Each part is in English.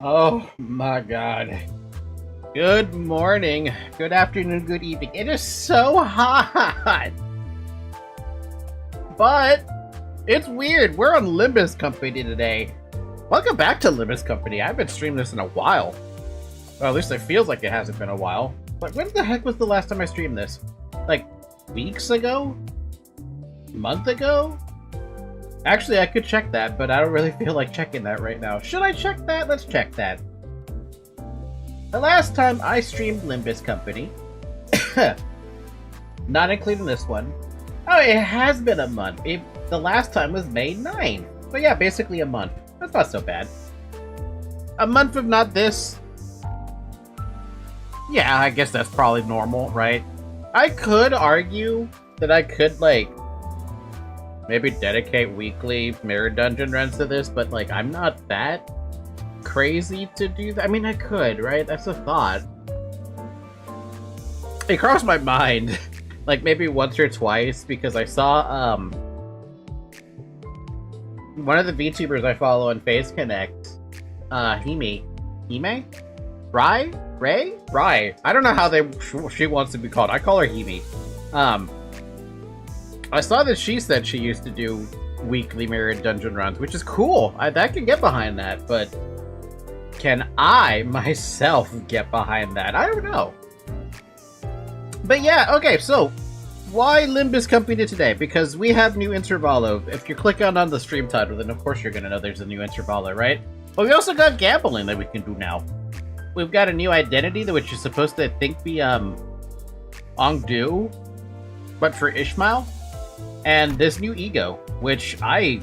Oh my god. Good morning, good afternoon, good evening. It is so hot! But it's weird. We're on Limbus Company today. Welcome back to Limbus Company. I haven't streamed this in a while. Well, at least it feels like it hasn't been a while. But when the heck was the last time I streamed this? Like, weeks ago? Month ago? Actually, I could check that, but I don't really feel like checking that right now. Should I check that? Let's check that. The last time I streamed Limbus Company, not including this one. Oh, it has been a month. The last time was May 9th. So yeah, basically a month. That's not so bad. A month of not this. Yeah, I guess that's probably normal, right? I could argue that I could, like, maybe dedicate weekly mirror dungeon runs to this, but, like, I'm not that crazy to do that. I mean, I could, right? That's a thought. It crossed my mind, like, maybe once or twice, because I saw, one of the VTubers I follow on Face Connect, Hime? Rai? I don't know how she wants to be called. I call her Hime. I saw that she said she used to do weekly mirrored dungeon runs, which is cool. That can get behind that, but can I myself get behind that? I don't know. But yeah, okay, so why Limbus Company today? Because we have new Intervallo. If you click on the stream title, then of course you're gonna know there's a new Intervallo, right? But we also got gambling that we can do now. we've got a new identity which is supposed to, I think, be Ongdu, but for Ishmael, and this new ego, which I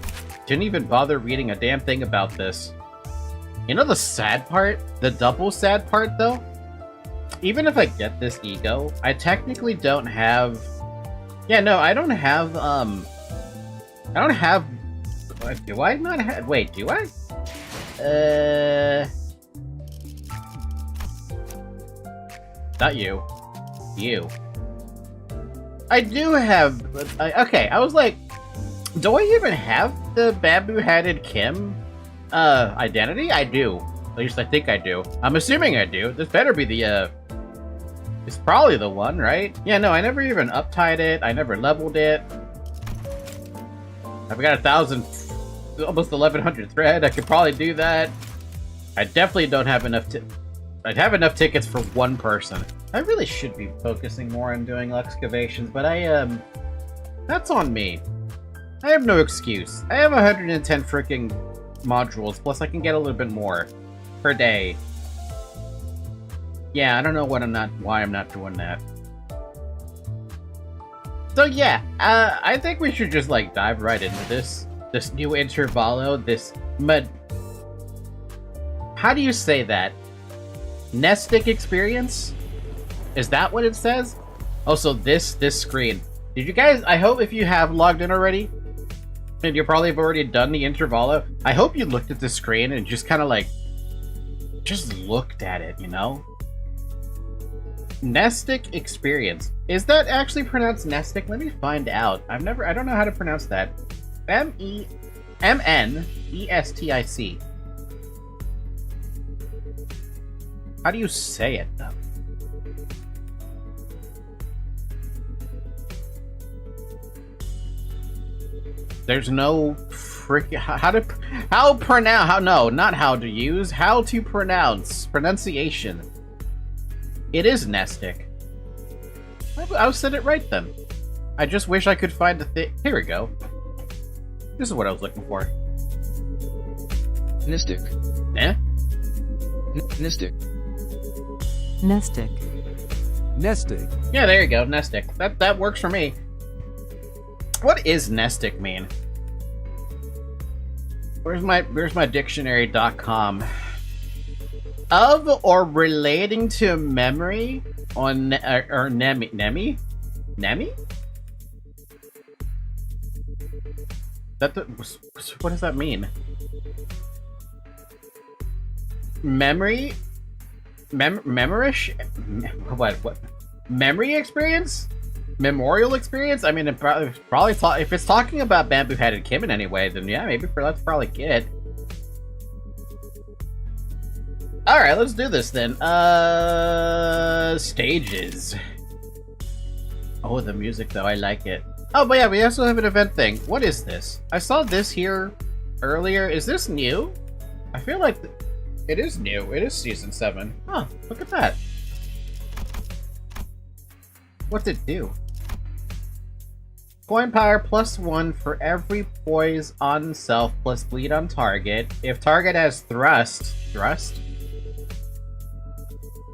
didn't even bother reading a damn thing about this. You know the sad part? The double sad part, though? Even if I get this ego, I technically don't have... Yeah, no, I don't have, I don't have... Do I not have... Wait, do I? Not you. You. I do have... okay, I was like, do I even have the bamboo-headed Kim identity? I do. At least I think I do. I'm assuming I do. This better be the, it's probably the one, right? Yeah, no, I never even uptied it. I never leveled it. I've got 1,000, almost 1,100 thread. I could probably do that. I definitely don't have enough I'd have enough tickets for one person. I really should be focusing more on doing excavations, but that's on me. I have no excuse. I have 110 freaking modules, plus I can get a little bit more per day. Yeah, I don't know why I'm not doing that. So yeah, I think we should just like dive right into this new Intervallo, this how do you say that? Nestic experience? Is that what it says? Oh, so this screen. Did you guys, I hope if you have logged in already, and you probably have already done the Intervallo, I hope you looked at the screen and just kind of like, just looked at it, you know? Nestic experience. Is that actually pronounced Nestic? Let me find out. I don't know how to pronounce that. M-E-M-N-E-S-T-I-C. How do you say it, though? There's no freaking... How to pronounce. Pronunciation. It is Nestic. I said it right, then. I just wish I could find the thing. Here we go. This is what I was looking for. Nestic. Eh? Nestic. Nestic. Nestic. Yeah, there you go, Nestic. That works for me. What is Nestic mean? Where's my dictionary.com? Of or relating to memory on or Nemi? What does that mean? Memory? What? Memory experience? Memorial experience? I mean, it probably if it's talking about bamboo-headed Kim in any way, then yeah, maybe let's probably get it. Alright, let's do this then. Stages. Oh, the music though, I like it. Oh, but yeah, we also have an event thing. What is this? I saw this here earlier. Is this new? I feel like it is new. It is Season 7. Huh, look at that. What's it do? Coin power +1 for every poise on self plus bleed on target. If target has thrust?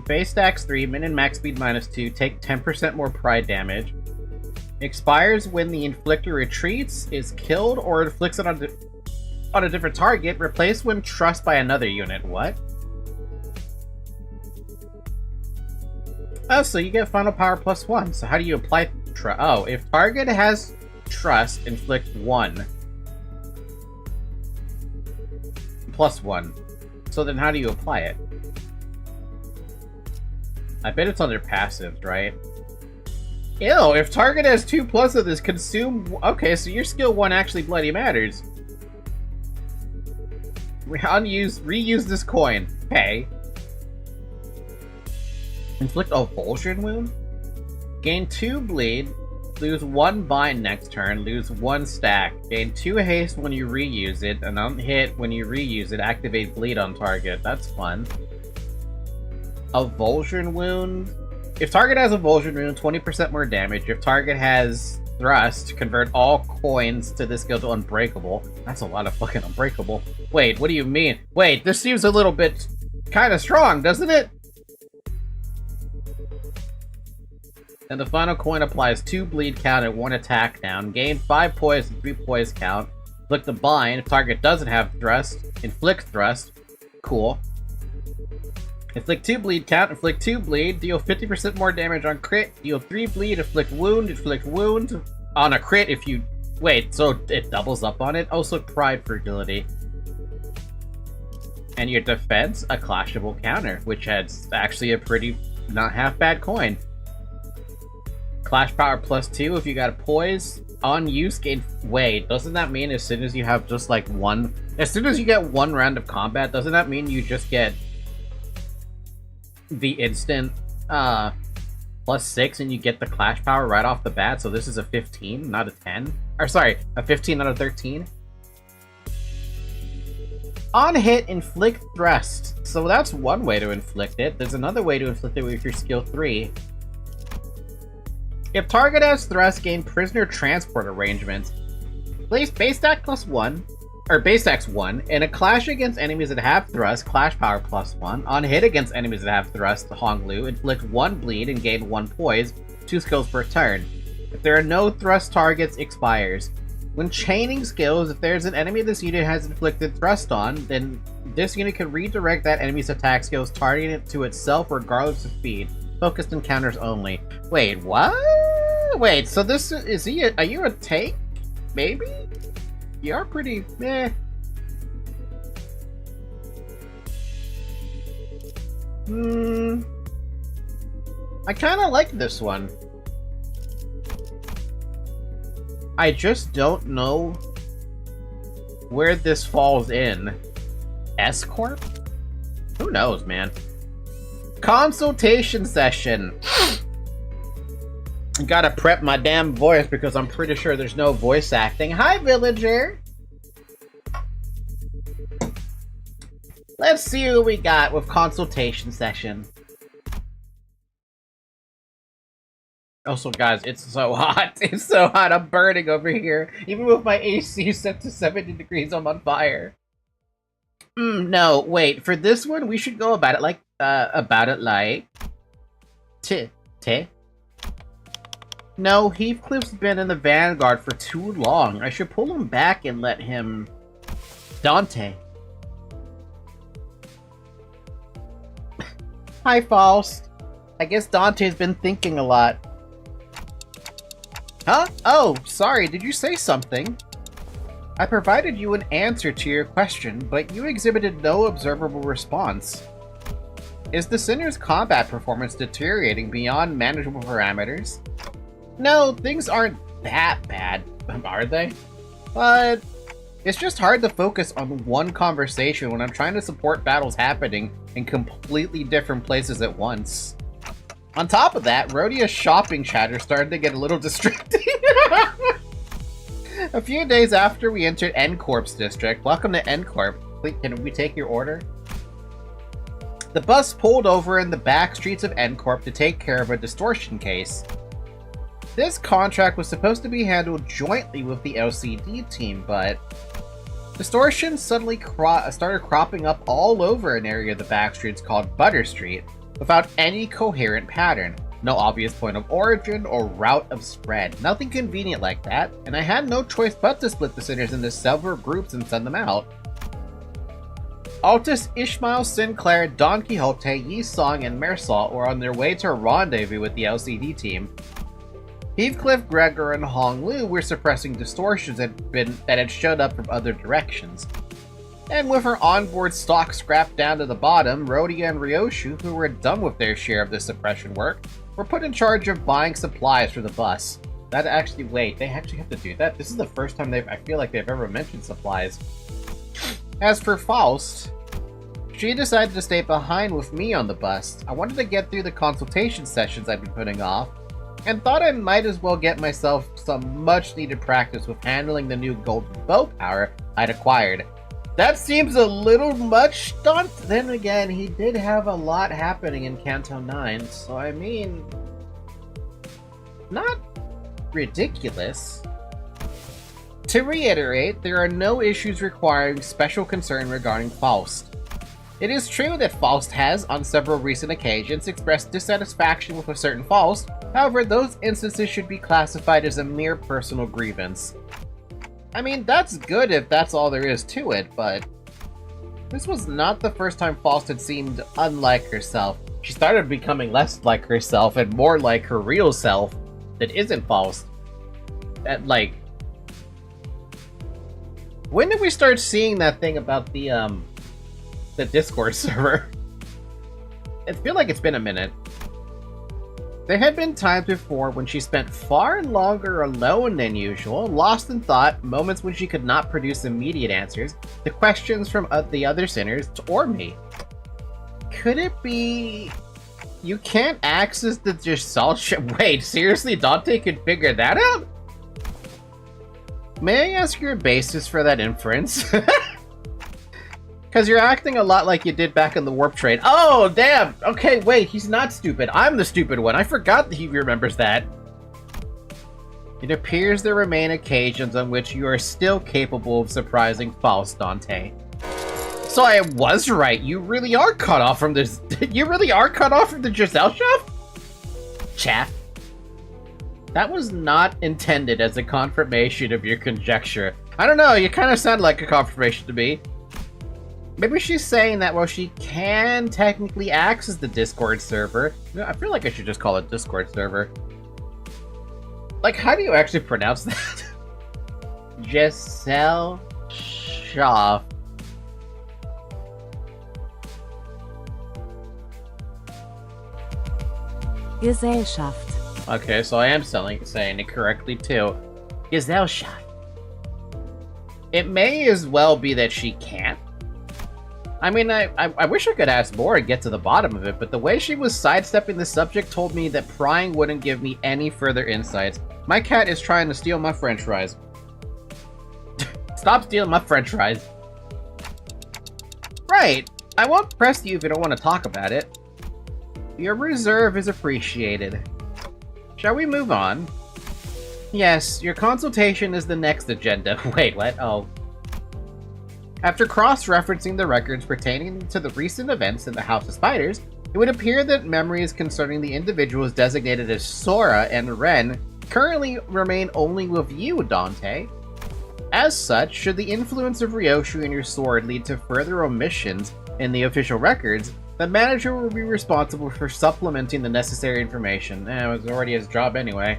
Base stacks 3, min and max speed -2, take 10% more pride damage. Expires when the inflictor retreats, is killed, or inflicts it on a different target. Replaced when trust by another unit. What? Oh, so you get final power +1. So how do you apply trust? Oh, if target has trust, inflict 1. +1. So then how do you apply it? I bet it's on their passives, right? Ew, if target has 2+ of this, consume... Okay, so your skill 1 actually bloody matters. Reuse this coin. Pay. Inflict a Vulsion wound? Gain 2 bleed, lose 1 bind next turn, lose 1 stack. Gain 2 haste when you reuse it, and on hit when you reuse it, activate bleed on target. That's fun. A Vulsion wound? If target has a Vulsion wound, 20% more damage. If target has thrust, convert all coins to this skill to unbreakable. That's a lot of fucking unbreakable. Wait, what do you mean? Wait, this seems a little bit Kinda strong, doesn't it? And the final coin applies 2 bleed count and 1 attack down. Gain 5 poise and 3 poise count. Inflict the bind. If target doesn't have thrust, inflict thrust. Cool. Inflict 2 bleed count, inflict 2 bleed, deal 50% more damage on crit, deal 3 bleed, inflict wound on a crit if you... Wait, so it doubles up on it? Also pride fragility. And your defense, a clashable counter, which has actually a pretty not half bad coin. Clash power +2 if you got a poise. On use gain... Wait, doesn't that mean as soon as you have just like one... As soon as you get 1 round of combat, doesn't that mean you just get the instant +6 and you get the clash power right off the bat? So this is a 15, not a 10. Or sorry, a 15, not a 13. On hit, inflict thrust. So that's one way to inflict it. There's another way to inflict it with your skill 3. If target has thrust, gain prisoner transport arrangements. Place base stack +1, or base stacks 1, in a clash against enemies that have thrust, clash power +1. On hit against enemies that have thrust, Hong Lu, inflict 1 bleed and gain 1 poise, 2 skills per turn. If there are no thrust targets, expires. When chaining skills, if there's an enemy this unit has inflicted thrust on, then this unit can redirect that enemy's attack skills, targeting it to itself regardless of speed. Focused encounters only. Wait, what? Wait, so this is he? Are you a tank? Maybe? You are pretty meh. I kind of like this one. I just don't know where this falls in. S-Corp? Who knows, man? Consultation session. Gotta prep my damn voice because I'm pretty sure there's no voice acting. Hi, villager! Let's see who we got with consultation session. Also, guys, it's so hot. It's so hot. I'm burning over here. Even with my AC set to 70 degrees, I'm on fire. No, wait. For this one, we should go about it like, No, Heathcliff's been in the Vanguard for too long. I should pull him back and let him... Dante. Hi, Faust. I guess Dante's been thinking a lot. Huh? Oh, sorry, did you say something? I provided you an answer to your question, but you exhibited no observable response. Is the Sinner's combat performance deteriorating beyond manageable parameters? No, things aren't that bad, are they? But it's just hard to focus on one conversation when I'm trying to support battles happening in completely different places at once. On top of that, Rhodia's shopping chatter started to get a little distracting. A few days after we entered N-Corp's district, welcome to N-Corp. Please, can we take your order? The bus pulled over in the back streets of N-Corp to take care of a distortion case. This contract was supposed to be handled jointly with the LCD team, but distortion suddenly started cropping up all over an area of the back streets called Butter Street, without any coherent pattern. No obvious point of origin or route of spread. Nothing convenient like that, and I had no choice but to split the sinners into several groups and send them out. Altus, Ishmael, Sinclair, Don Quixote, Yi Song, and Meursault were on their way to a rendezvous with the LCD team. Heathcliff, Gregor, and Hong Lu were suppressing distortions that had showed up from other directions. And with her onboard stock scrapped down to the bottom, Rhodia and Ryoshu, who were done with their share of the suppression work, were put in charge of buying supplies for the bus. Wait, they actually have to do that? This is the first time I feel like they've ever mentioned supplies. As for Faust, she decided to stay behind with me on the bus. I wanted to get through the consultation sessions I'd been putting off, and thought I might as well get myself some much-needed practice with handling the new golden bow power I'd acquired. That seems a little much, Stunt. Then again, he did have a lot happening in Canto 9, so I mean... not ridiculous. To reiterate, there are no issues requiring special concern regarding Faust. It is true that Faust has, on several recent occasions, expressed dissatisfaction with a certain Faust. However, those instances should be classified as a mere personal grievance. I mean, that's good if that's all there is to it, but this was not the first time Faust had seemed unlike herself. She started becoming less like herself and more like her real self that isn't Faust. When did we start seeing that thing about the Discord server? I feel like it's been a minute. There had been times before when she spent far longer alone than usual, lost in thought, moments when she could not produce immediate answers to questions from the other sinners or me. Could it be you can't access the Gestalt? Wait, seriously, Dante could figure that out? May I ask your basis for that inference? Because you're acting a lot like you did back in the Warp Trade. Oh, damn! Okay, wait, he's not stupid. I'm the stupid one. I forgot that he remembers that. It appears there remain occasions on which you are still capable of surprising Faust, Dante. So I was right. You really are cut off from this. You really are cut off from the Giselle shop? Chaff. That was not intended as a confirmation of your conjecture. I don't know, you kind of sound like a confirmation to me. Maybe she's saying that while she can technically access the Discord server, I feel like I should just call it Discord server. Like, how do you actually pronounce that? Giselle Schaff. Gesellschaft. Okay, so I am saying it correctly too. Gesellschaft. It may as well be that she can't. I mean, I wish I could ask more and get to the bottom of it, but the way she was sidestepping the subject told me that prying wouldn't give me any further insights. My cat is trying to steal my french fries. Stop stealing my french fries. Right. I won't press you if you don't want to talk about it. Your reserve is appreciated. Shall we move on? Yes, your consultation is the next agenda. Wait, what? Oh. After cross-referencing the records pertaining to the recent events in the House of Spiders, it would appear that memories concerning the individuals designated as Sora and Ren currently remain only with you, Dante. As such, should the influence of Ryoshu and your sword lead to further omissions in the official records, the manager will be responsible for supplementing the necessary information. It was already his job anyway.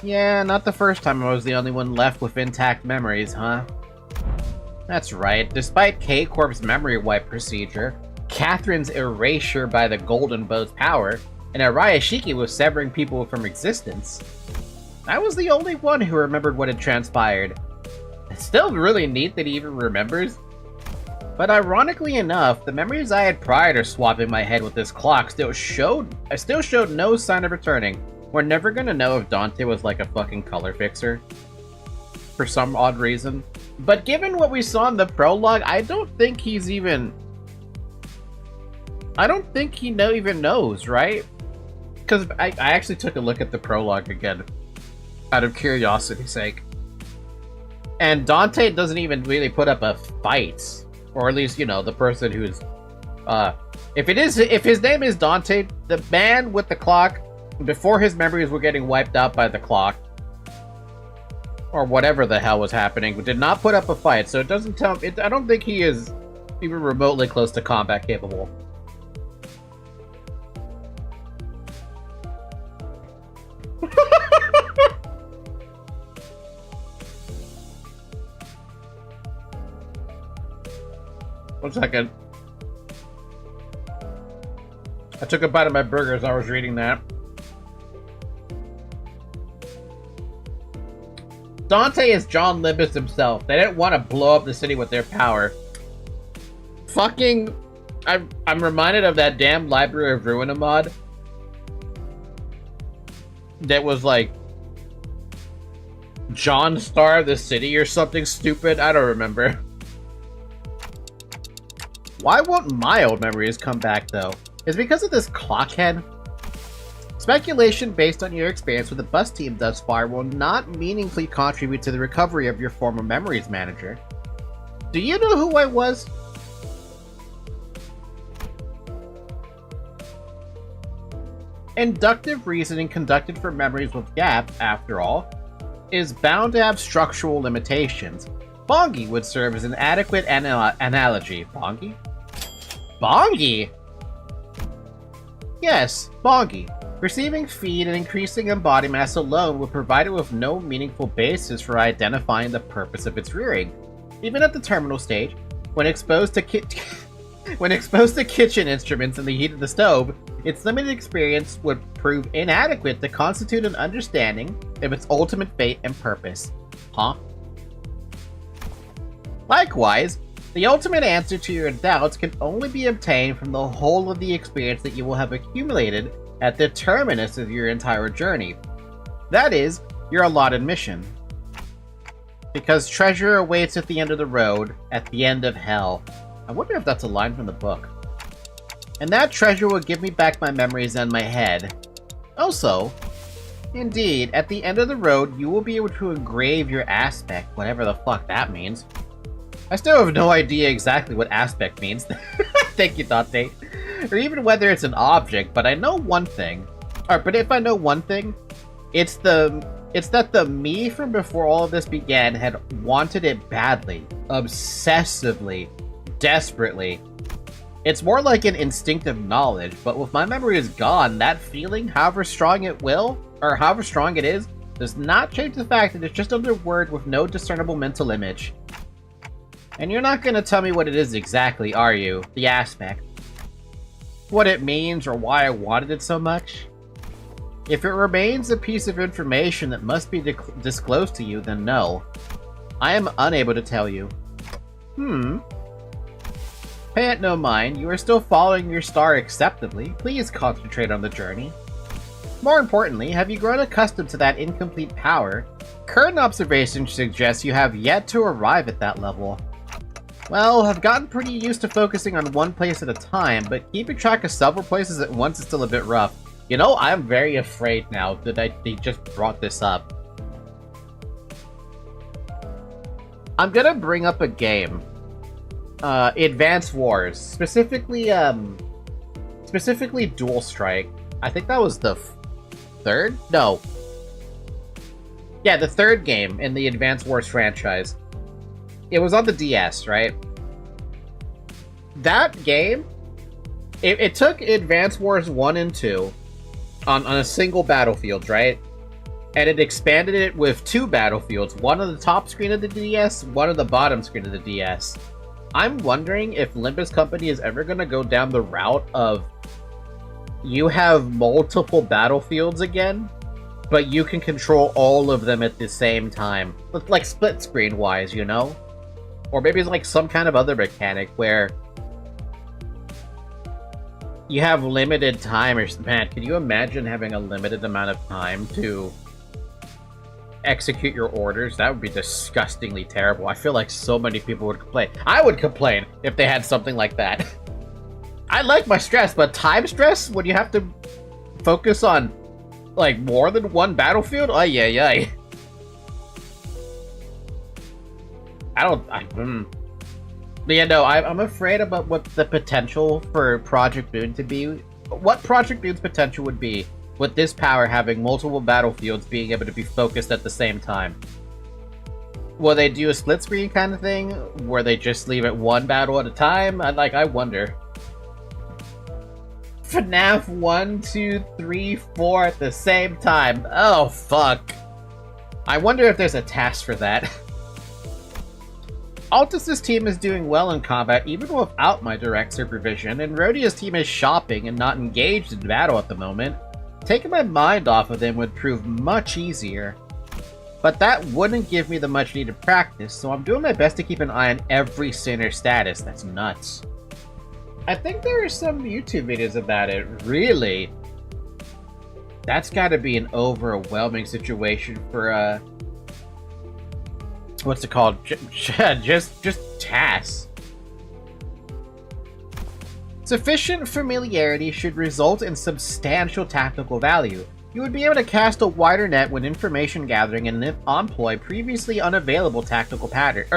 Yeah, not the first time I was the only one left with intact memories, huh? That's right, despite K-Corp's memory wipe procedure, Catherine's erasure by the Golden Bow's power, and Arayashiki was severing people from existence, I was the only one who remembered what had transpired. It's still really neat that he even remembers. But ironically enough, the memories I had prior to swapping my head with this clock still showed no sign of returning. We're never gonna know if Dante was like a fucking color fixer. For some odd reason. But given what we saw in the prologue, I don't think he even knows, right? Because I actually took a look at the prologue again, out of curiosity's sake. And Dante doesn't even really put up a fight. Or at least, you know, the person who's... if his name is Dante, the man with the clock, before his memories were getting wiped out by the clock, or whatever the hell was happening, did not put up a fight, so it doesn't tell... I don't think he is even remotely close to combat capable. One second. I took a bite of my burger as I was reading that. Dante is John Limbus himself. They didn't want to blow up the city with their power. Fucking... I'm reminded of that damn Library of Ruina mod. That was like... John Star of the City or something stupid. I don't remember. Why won't my old memories come back, though? Is it because of this clockhead? Speculation based on your experience with the bus team thus far will not meaningfully contribute to the recovery of your former memories, manager. Do you know who I was? Inductive reasoning conducted for memories with gaps, after all, is bound to have structural limitations. Bongi would serve as an adequate analogy. Bongi? Bongi? Yes, Bongi. Receiving feed and increasing in body mass alone would provide it with no meaningful basis for identifying the purpose of its rearing. Even at the terminal stage, when exposed to kitchen instruments in the heat of the stove, its limited experience would prove inadequate to constitute an understanding of its ultimate fate and purpose. Huh? Likewise, the ultimate answer to your doubts can only be obtained from the whole of the experience that you will have accumulated at the terminus of your entire journey. That is, your allotted mission. Because treasure awaits at the end of the road, at the end of hell. I wonder if that's a line from the book. And that treasure will give me back my memories and my head. Also, indeed, at the end of the road, you will be able to engrave your aspect, whatever the fuck that means. I still have no idea exactly what aspect means. Thank you, Dante. Or even whether it's an object, but I know one thing. Alright, but if I know one thing, it's that the me from before all of this began had wanted it badly, obsessively, desperately. It's more like an instinctive knowledge, but with my memory is gone, that feeling, however strong it is, does not change the fact that it's just another word with no discernible mental image. And you're not gonna tell me what it is exactly, are you? The aspect. What it means or why I wanted it so much? If it remains a piece of information that must be disclosed to you, then no. I am unable to tell you. Pay it no mind, you are still following your star acceptably. Please concentrate on the journey. More importantly, have you grown accustomed to that incomplete power? Current observation suggests you have yet to arrive at that level. Well, I've gotten pretty used to focusing on one place at a time, but keeping track of several places at once is still a bit rough. You know, I'm very afraid now that they just brought this up. I'm gonna bring up a game. Advance Wars. Specifically Dual Strike. I think that was the third? No. Yeah, the third game in the Advance Wars franchise. It was on the DS, right? That game, it took Advance Wars 1 and 2 on a single battlefield, right? And it expanded it with two battlefields, one on the top screen of the DS, one on the bottom screen of the DS. I'm wondering if Limbus Company is ever going to go down the route of you have multiple battlefields again, but you can control all of them at the same time. Like split screen wise, you know? Or maybe it's like some kind of other mechanic where you have limited time. Or man, can you imagine having a limited amount of time to execute your orders? That would be disgustingly terrible. I feel like so many people would complain. I would complain if they had something like that. I like my stress, but time stress when you have to focus on like more than one battlefield? Ay, ay, ay. But yeah, no, I'm afraid about what the potential for Project Moon to be. What Project Moon's potential would be with this power having multiple battlefields being able to be focused at the same time. Will they do a split screen kind of thing? Where they just leave it one battle at a time? I wonder. FNAF 1, 2, 3, 4 at the same time. Oh, fuck. I wonder if there's a task for that. Altus's team is doing well in combat even without my direct supervision, and Rhodia's team is shopping and not engaged in battle at the moment. Taking my mind off of them would prove much easier. But that wouldn't give me the much needed practice, so I'm doing my best to keep an eye on every sinner status. That's nuts. I think there are some YouTube videos about it. Really? That's gotta be an overwhelming situation for, what's it called? Just tasks. Sufficient familiarity should result in substantial tactical value. You would be able to cast a wider net when information gathering and employ previously unavailable tactical patterns.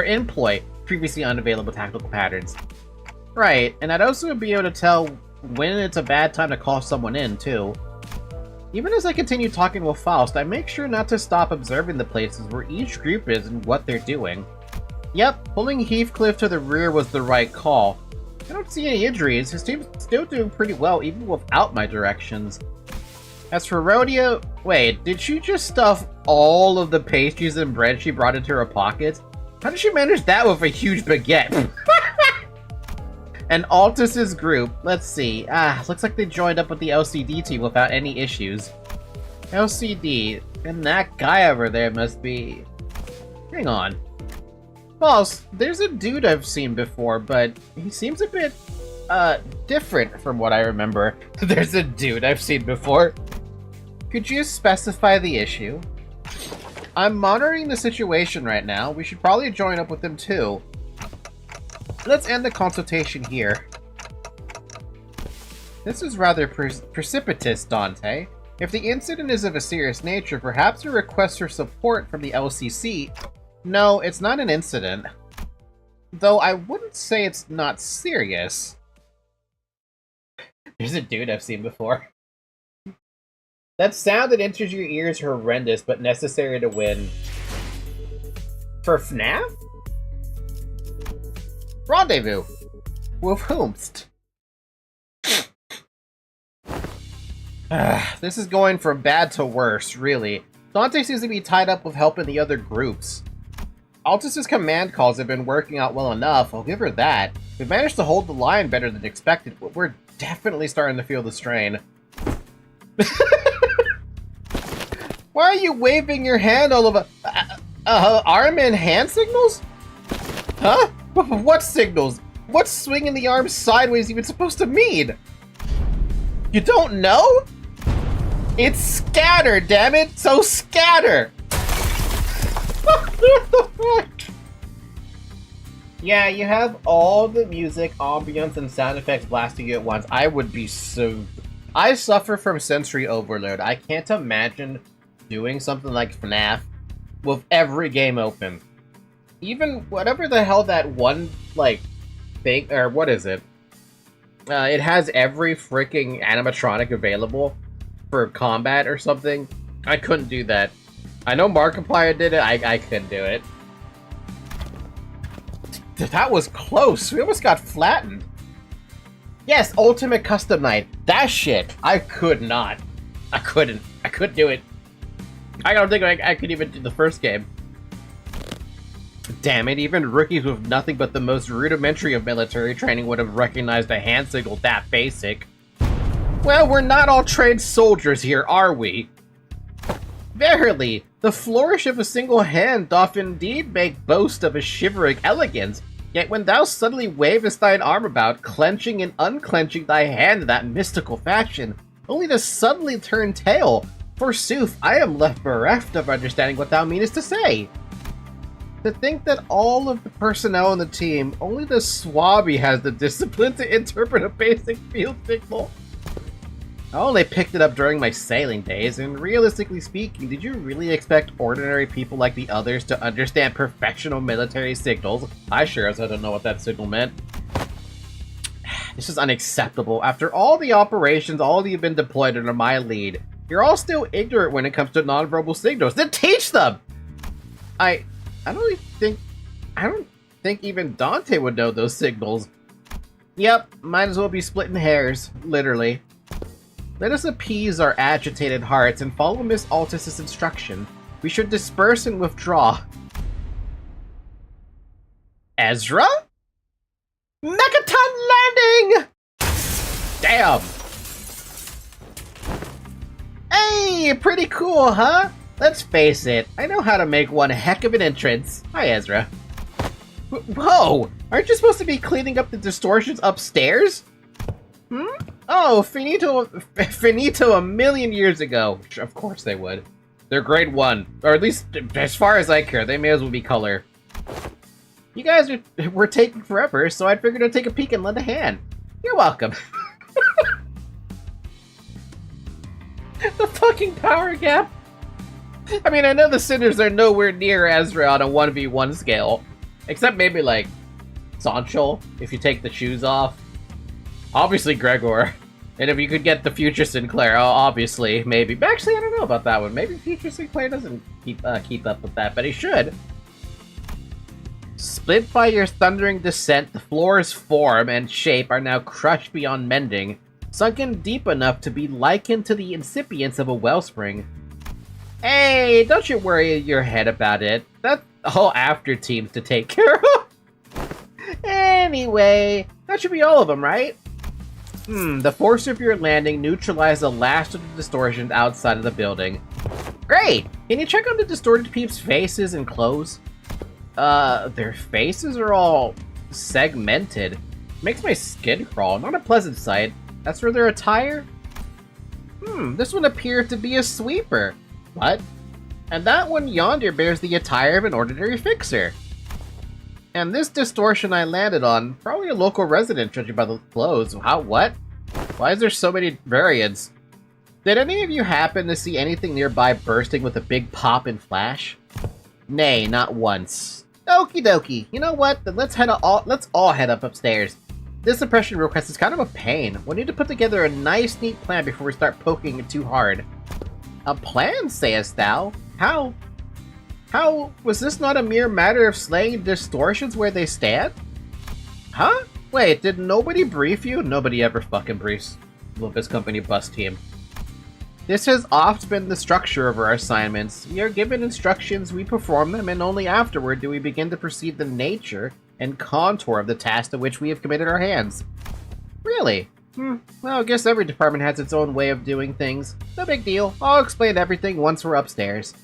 Right, and I'd also be able to tell when it's a bad time to call someone in, too. Even as I continue talking with Faust, I make sure not to stop observing the places where each group is and what they're doing. Yep, pulling Heathcliff to the rear was the right call. I don't see any injuries. His team's still doing pretty well even without my directions. As for Rhodia, wait, did she just stuff all of the pastries and bread she brought into her pockets? How did she manage that with a huge baguette? And Altus's group, let's see. Looks like they joined up with the LCD team without any issues. LCD, and that guy over there must be... Hang on. Boss, there's a dude I've seen before, but he seems a bit, different from what I remember. There's a dude I've seen before. Could you specify the issue? I'm monitoring the situation right now. We should probably join up with them too. Let's end the consultation here. This is rather precipitous, Dante. If the incident is of a serious nature, perhaps a request for support from the LCC... No, it's not an incident. Though I wouldn't say it's not serious. There's a dude I've seen before. That sound that enters your ears is horrendous, but necessary to win. For FNAF? Rendezvous. With whomst? This is going from bad to worse, really. Dante seems to be tied up with helping the other groups. Altus's command calls have been working out well enough, I'll give her that. We've managed to hold the line better than expected, but we're definitely starting to feel the strain. Why are you waving your hand all over? Arm and hand signals? Huh? What signals? What's swinging the arm sideways even supposed to mean? You don't know? It's scatter, damn it! So scatter! What the fuck? Yeah, you have all the music, ambience, and sound effects blasting at once. I would be so... I suffer from sensory overload. I can't imagine doing something like FNAF with every game open. Even whatever the hell that one, like, thing, or what is it? It has every freaking animatronic available for combat or something. I couldn't do that. I know Markiplier did it, I couldn't do it. That was close. We almost got flattened. Yes, Ultimate Custom Night. That shit. I could not. I couldn't do it. I don't think I could even do the first game. Damn it, even rookies with nothing but the most rudimentary of military training would have recognized a hand signal that basic. Well, we're not all trained soldiers here, are we? Verily, the flourish of a single hand doth indeed make boast of a shivering elegance, yet when thou suddenly wavest thine arm about, clenching and unclenching thy hand in that mystical fashion, only to suddenly turn tail, forsooth, I am left bereft of understanding what thou meanest to say. To think that all of the personnel on the team, only the Swabby has the discipline to interpret a basic field signal. I only picked it up during my sailing days, and realistically speaking, did you really expect ordinary people like the others to understand professional military signals? I sure as I don't know what that signal meant. This is unacceptable. After all the operations, all of you have been deployed under my lead. You're all still ignorant when it comes to nonverbal signals. Then teach them! I don't think even Dante would know those signals. Yep, might as well be splitting hairs, literally. Let us appease our agitated hearts and follow Miss Altus's instruction. We should disperse and withdraw. Ezra? Megaton landing! Damn! Hey, pretty cool, huh? Let's face it, I know how to make one heck of an entrance. Hi, Ezra. Whoa! Aren't you supposed to be cleaning up the distortions upstairs? Oh, finito a million years ago. Of course they would. They're grade 1. Or at least, as far as I care, they may as well be color. You guys were taking forever, so I figured I'd take a peek and lend a hand. You're welcome. The fucking power gap. I mean, I know the Sinners are nowhere near Ezra on a 1v1 scale. Except maybe, like, Sancho, if you take the shoes off. Obviously Gregor. And if you could get the future Sinclair, obviously, maybe. But actually, I don't know about that one. Maybe future Sinclair doesn't keep up with that, but he should. Split by your thundering descent, the floor's form and shape are now crushed beyond mending, sunken deep enough to be likened to the incipience of a wellspring. Hey, don't you worry your head about it. That's all after teams to take care of. Anyway, that should be all of them, right? The force of your landing neutralized the last of the distortions outside of the building. Great! Can you check on the distorted peeps' faces and clothes? Their faces are all segmented. Makes my skin crawl. Not a pleasant sight. That's for their attire? This one appears to be a sweeper. What? And that one yonder bears the attire of an ordinary fixer. And this distortion I landed on, probably a local resident judging by the clothes. How? What? Why is there so many variants? Did any of you happen to see anything nearby bursting with a big pop and flash? Nay, not once. Okie dokie. You know what? Then let's all head up upstairs. This impression request is kind of a pain. We'll need to put together a nice, neat plan before we start poking it too hard. A plan, sayest thou? How? How was this not a mere matter of slaying distortions where they stand? Huh? Wait, did nobody brief you? Nobody ever fucking briefs Limbus Company bus team. This has oft been the structure of our assignments. We are given instructions, we perform them, and only afterward do we begin to perceive the nature and contour of the task to which we have committed our hands. Really? Well, I guess every department has its own way of doing things. No big deal. I'll explain everything once we're upstairs.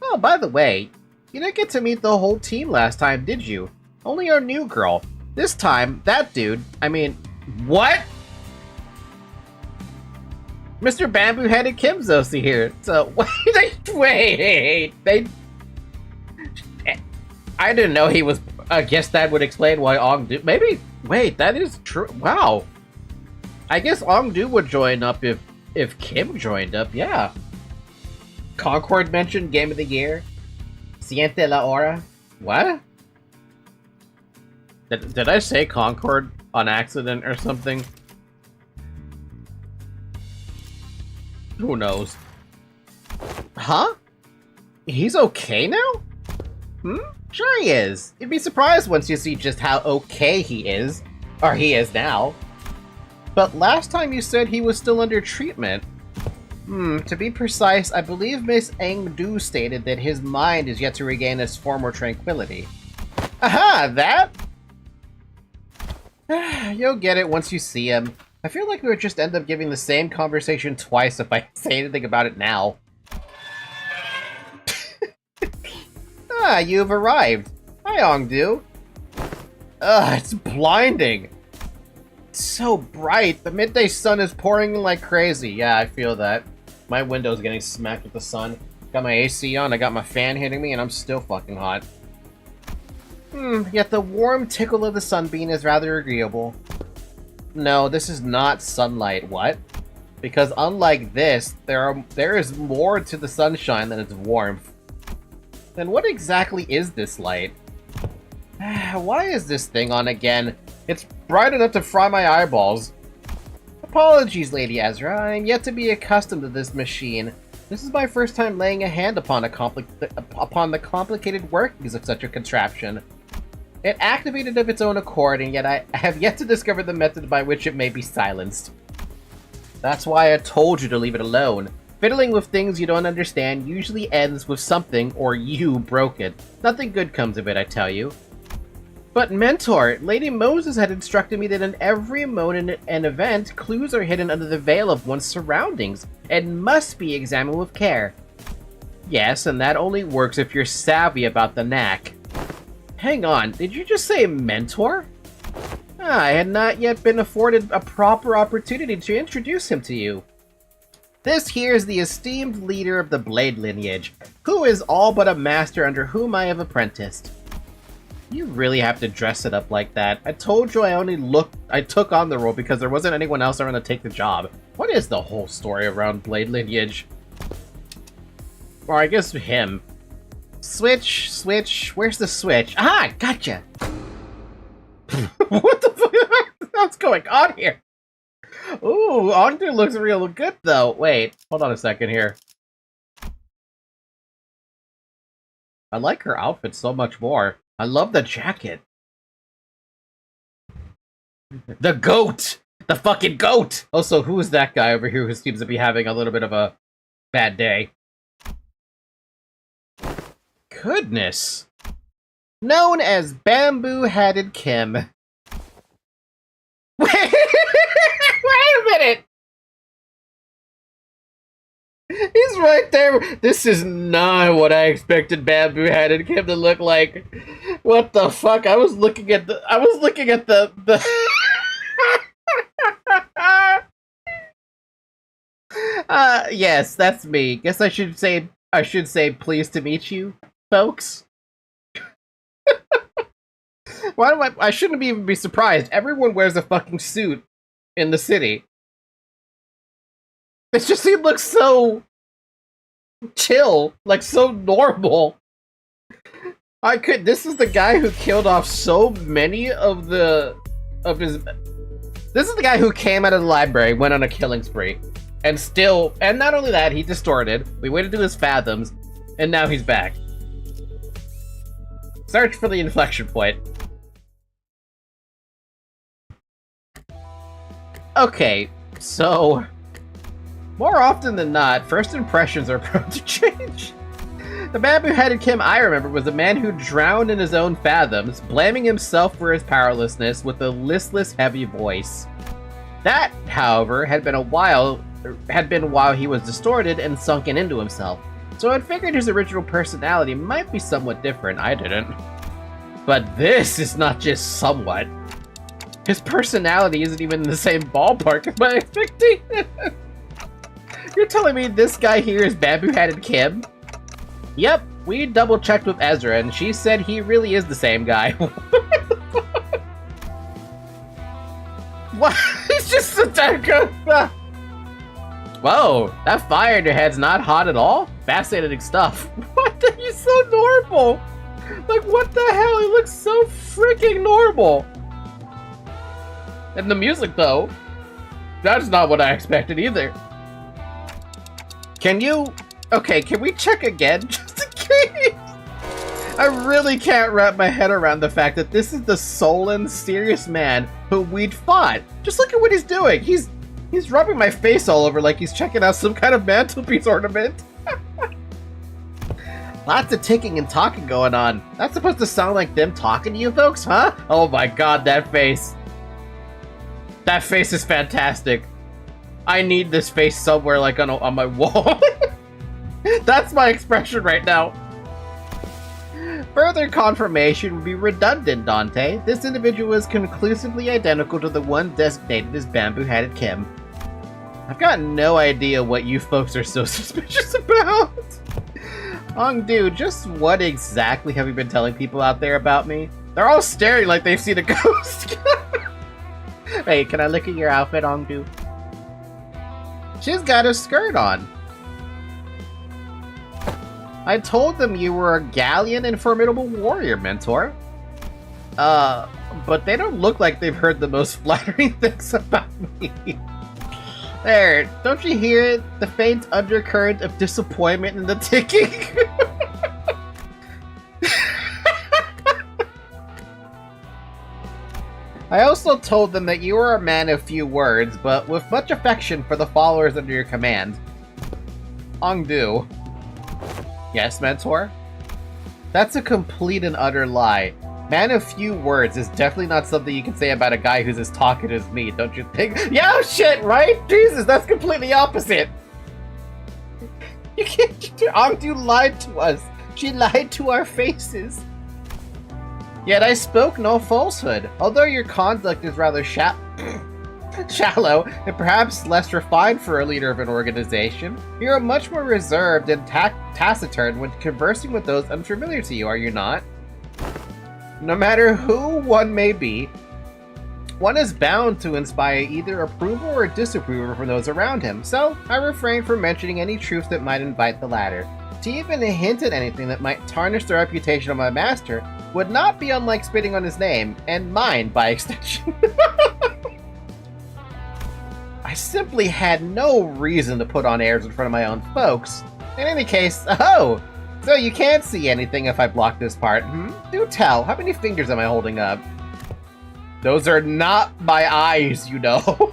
Oh, by the way, you didn't get to meet the whole team last time, did you? Only our new girl. This time, that dude, I mean, what? Mr. Bamboo-Headed Kim's here. So, wait, I didn't know he was, I guess that would explain why Ongdu, maybe, wait, that is true, wow. I guess Ongdu would join up if Kim joined up, yeah. Concord mentioned Game of the Year. Siente la hora. What? Did I say Concord on accident or something? Who knows? Huh? He's okay now? Sure he is. You'd be surprised once you see just how okay he is. Or he is now. But last time you said he was still under treatment. To be precise, I believe Miss Engdu stated that his mind is yet to regain its former tranquility. Aha, that? You'll get it once you see him. I feel like we would just end up giving the same conversation twice if I say anything about it now. You've arrived. Hi, Ongdu. It's blinding. It's so bright. The midday sun is pouring in like crazy. Yeah, I feel that. My window's getting smacked with the sun. Got my AC on, I got my fan hitting me, and I'm still fucking hot. Yet the warm tickle of the sunbeam is rather agreeable. No, this is not sunlight. What? Because unlike this, there is more to the sunshine than its warmth. Then what exactly is this light? Why is this thing on again? It's bright enough to fry my eyeballs. Apologies, Lady Ezra. I am yet to be accustomed to this machine. This is my first time laying a hand upon the complicated workings of such a contraption. It activated of its own accord, and yet I have yet to discover the method by which it may be silenced. That's why I told you to leave it alone. Fiddling with things you don't understand usually ends with something, or you broke it. Nothing good comes of it, I tell you. But Mentor, Lady Moses had instructed me that in every moment and event, clues are hidden under the veil of one's surroundings, and must be examined with care. Yes, and that only works if you're savvy about the knack. Hang on, did you just say Mentor? I had not yet been afforded a proper opportunity to introduce him to you. This here is the esteemed leader of the Blade lineage, who is all but a master under whom I have apprenticed. You really have to dress it up like that. I told you I took on the role because there wasn't anyone else around to take the job. What is the whole story around Blade lineage? Or I guess him. Switch, where's the switch? Ah, gotcha! What the fuck? What's going on here? Ooh, Ogden looks real good though. Wait, hold on a second here. I like her outfit so much more. I love the jacket. The goat! The fucking goat! Also, who is that guy over here who seems to be having a little bit of a bad day? Goodness. Known as Bamboo-Hatted Kim. Wait a minute! He's right there. This is not what I expected Bamboo-Hatted Kim to look like. What the fuck? I was looking at the yes, that's me. Guess I should say pleased to meet you, folks. Why do I shouldn't even be surprised. Everyone wears a fucking suit in the city. It's just he looks so chill, like so normal. This is the guy who killed off so many of his. This is the guy who came out of the library, went on a killing spree, and not only that, he distorted. We waited to his fathoms, and now he's back. Search for the inflection point. Okay, so more often than not, first impressions are prone to change. The Bamboo-Hatted Kim I remember was a man who drowned in his own fathoms, blaming himself for his powerlessness with a listless, heavy voice. That, however, had been while he was distorted and sunken into himself, so I figured his original personality might be somewhat different. I didn't. But this is not just somewhat. His personality isn't even in the same ballpark as my expectation. You're telling me this guy here is Bamboo-Hatted Kim? Yep, we double-checked with Ezra, and she said he really is the same guy. What? He's just a good. Whoa, that fire in your head's not hot at all? Fascinating stuff. What? He's so normal. Like, what the hell? He looks so freaking normal. And the music, though, that's not what I expected either. Okay, can we check again, just in case? I really can't wrap my head around the fact that this is the sullen, serious man who we'd fought. Just look at what he's doing. He's rubbing my face all over like he's checking out some kind of mantelpiece ornament. Lots of ticking and talking going on. That's supposed to sound like them talking to you folks, huh? Oh my god, that face. That face is fantastic. I need this face somewhere, like on my wall. That's my expression right now. Further confirmation would be redundant, Dante. This individual is conclusively identical to the one designated as Bamboo-Hatted Kim. I've got no idea what you folks are so suspicious about. Ongdu, just what exactly have you been telling people out there about me? They're all staring like they've seen a ghost. Hey, can I look at your outfit, Ongdu? She's got a skirt on. I told them you were a gallant and formidable warrior, Mentor. But they don't look like they've heard the most flattering things about me. There, don't you hear it? The faint undercurrent of disappointment in the ticking? I also told them that you were a man of few words, but with much affection for the followers under your command. Ongdu. Yes, Mentor? That's a complete and utter lie. Man of few words is definitely not something you can say about a guy who's as talkative as me, don't you think? Yeah, shit, right? Jesus, that's completely opposite! You can't... Ongdu lied to us. She lied to our faces. Yet I spoke no falsehood. Although your conduct is rather shallow, and perhaps less refined for a leader of an organization, you are much more reserved and taciturn when conversing with those unfamiliar to you, are you not? No matter who one may be, one is bound to inspire either approval or disapproval from those around him, so I refrain from mentioning any truths that might invite the latter. To even hint at anything that might tarnish the reputation of my master would not be unlike spitting on his name, and mine by extension. I simply had no reason to put on airs in front of my own folks. In any case, oh! So you can't see anything if I block this part, hmm? Do tell, how many fingers am I holding up? Those are not my eyes, you know.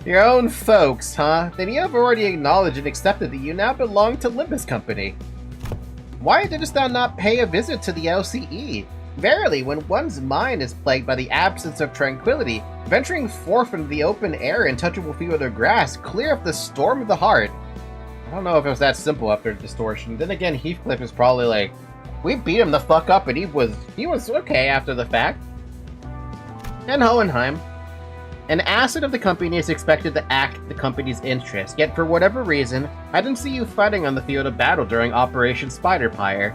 Your own folks, huh? Then you have already acknowledged and accepted that you now belong to Limbus Company. Why didst thou not pay a visit to the LCE? Verily, when one's mind is plagued by the absence of tranquility, venturing forth into the open air and touchable field of grass, clear up the storm of the heart. I don't know if it was that simple after distortion. Then again, Heathcliff is probably like, we beat him the fuck up and he was okay after the fact. And Hohenheim. An asset of the company is expected to act the company's interest, yet for whatever reason, I didn't see you fighting on the field of battle during Operation Spiderpire.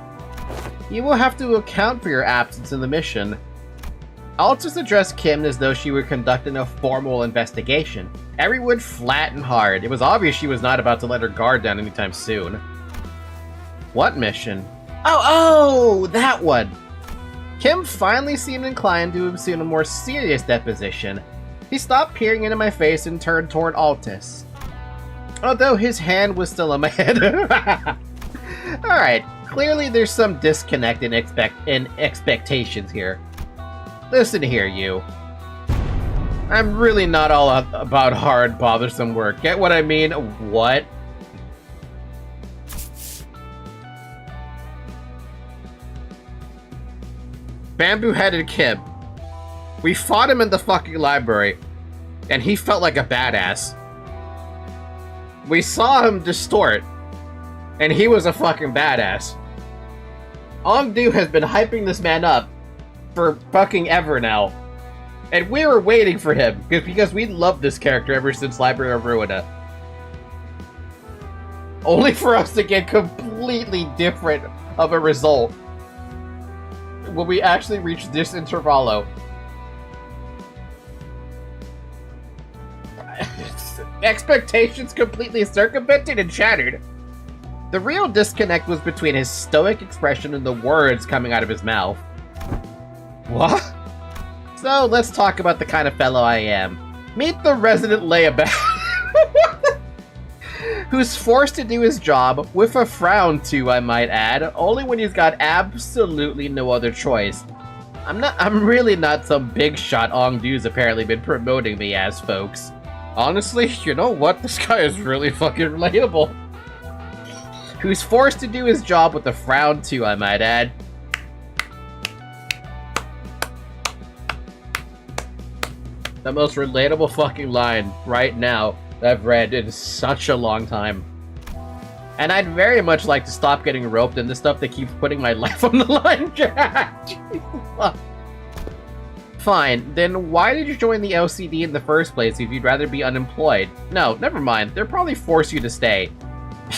You will have to account for your absence in the mission. I'll just address Kim as though she were conducting a formal investigation. Every word flat and hard. It was obvious she was not about to let her guard down anytime soon. What mission? Oh, that one! Kim finally seemed inclined to assume a more serious deposition. He stopped peering into my face and turned toward Altus. Although his hand was still on my head. Alright, clearly there's some disconnect in expectations here. Listen here, you. I'm really not all about hard, bothersome work. Get what I mean? What? Bamboo-headed Kim. We fought him in the fucking library, and he felt like a badass. We saw him distort, and he was a fucking badass. Ongdu has been hyping this man up for fucking ever now. And we were waiting for him, because we loved this character ever since Library of Ruina. Only for us to get completely different of a result when we actually reach this intervallo. Expectations completely circumvented and shattered. The real disconnect was between his stoic expression and the words coming out of his mouth. What? So, let's talk about the kind of fellow I am. Meet the resident layabout, who's forced to do his job, with a frown too, I might add, only when he's got absolutely no other choice. I'm really not some big shot Ongdu's apparently been promoting me as, folks. Honestly, you know what? This guy is really fucking relatable. Who's forced to do his job with a frown too, I might add. The most relatable fucking line right now that I've read in such a long time. And I'd very much like to stop getting roped into stuff that keeps putting my life on the line, Jack. Fine, then why did you join the LCD in the first place if you'd rather be unemployed? No, never mind, they'll probably force you to stay.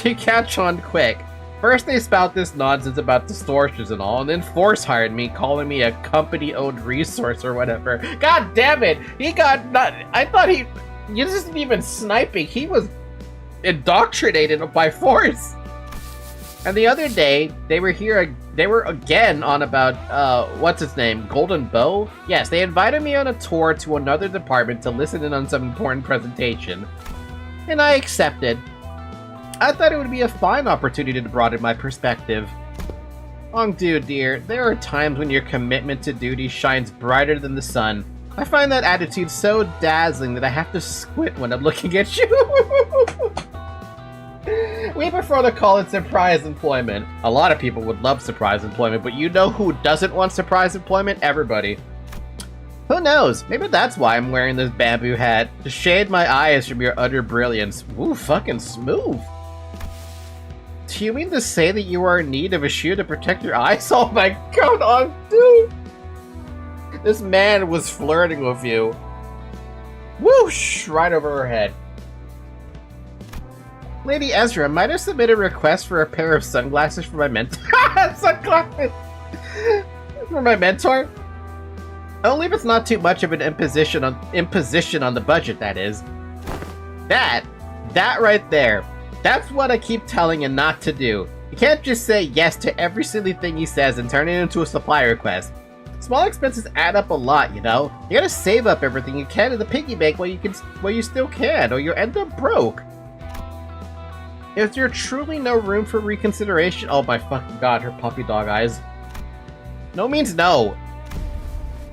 You catch on quick. First they spout this nonsense about distortions and all, and then Force hired me, calling me a company-owned resource or whatever. God damn it! He got not. I thought he wasn't even sniping. He was indoctrinated by Force. And the other day, they were again on about, what's its name? Golden Bow? Yes, they invited me on a tour to another department to listen in on some important presentation. And I accepted. I thought it would be a fine opportunity to broaden my perspective. Ongdu, dear, there are times when your commitment to duty shines brighter than the sun. I find that attitude so dazzling that I have to squint when I'm looking at you. We prefer to call it surprise employment. A lot of people would love surprise employment, but you know who doesn't want surprise employment? Everybody. Who knows? Maybe that's why I'm wearing this bamboo hat, to shade my eyes from your utter brilliance. Ooh, fucking smooth. Do you mean to say that you are in need of a shield to protect your eyes? Oh my god, oh dude! This man was flirting with you. Whoosh! Right over her head. Lady Ezra, might I submit a request for a pair of sunglasses for my mentor? Sunglasses! For my mentor? Only if it's not too much of an imposition on the budget, that is. That right there. That's what I keep telling you not to do. You can't just say yes to every silly thing he says and turn it into a supply request. Small expenses add up a lot, you know? You gotta save up everything you can in the piggy bank while you still can, or you'll end up broke. Is there truly no room for reconsideration? Oh my fucking god, her puppy dog eyes. No means no.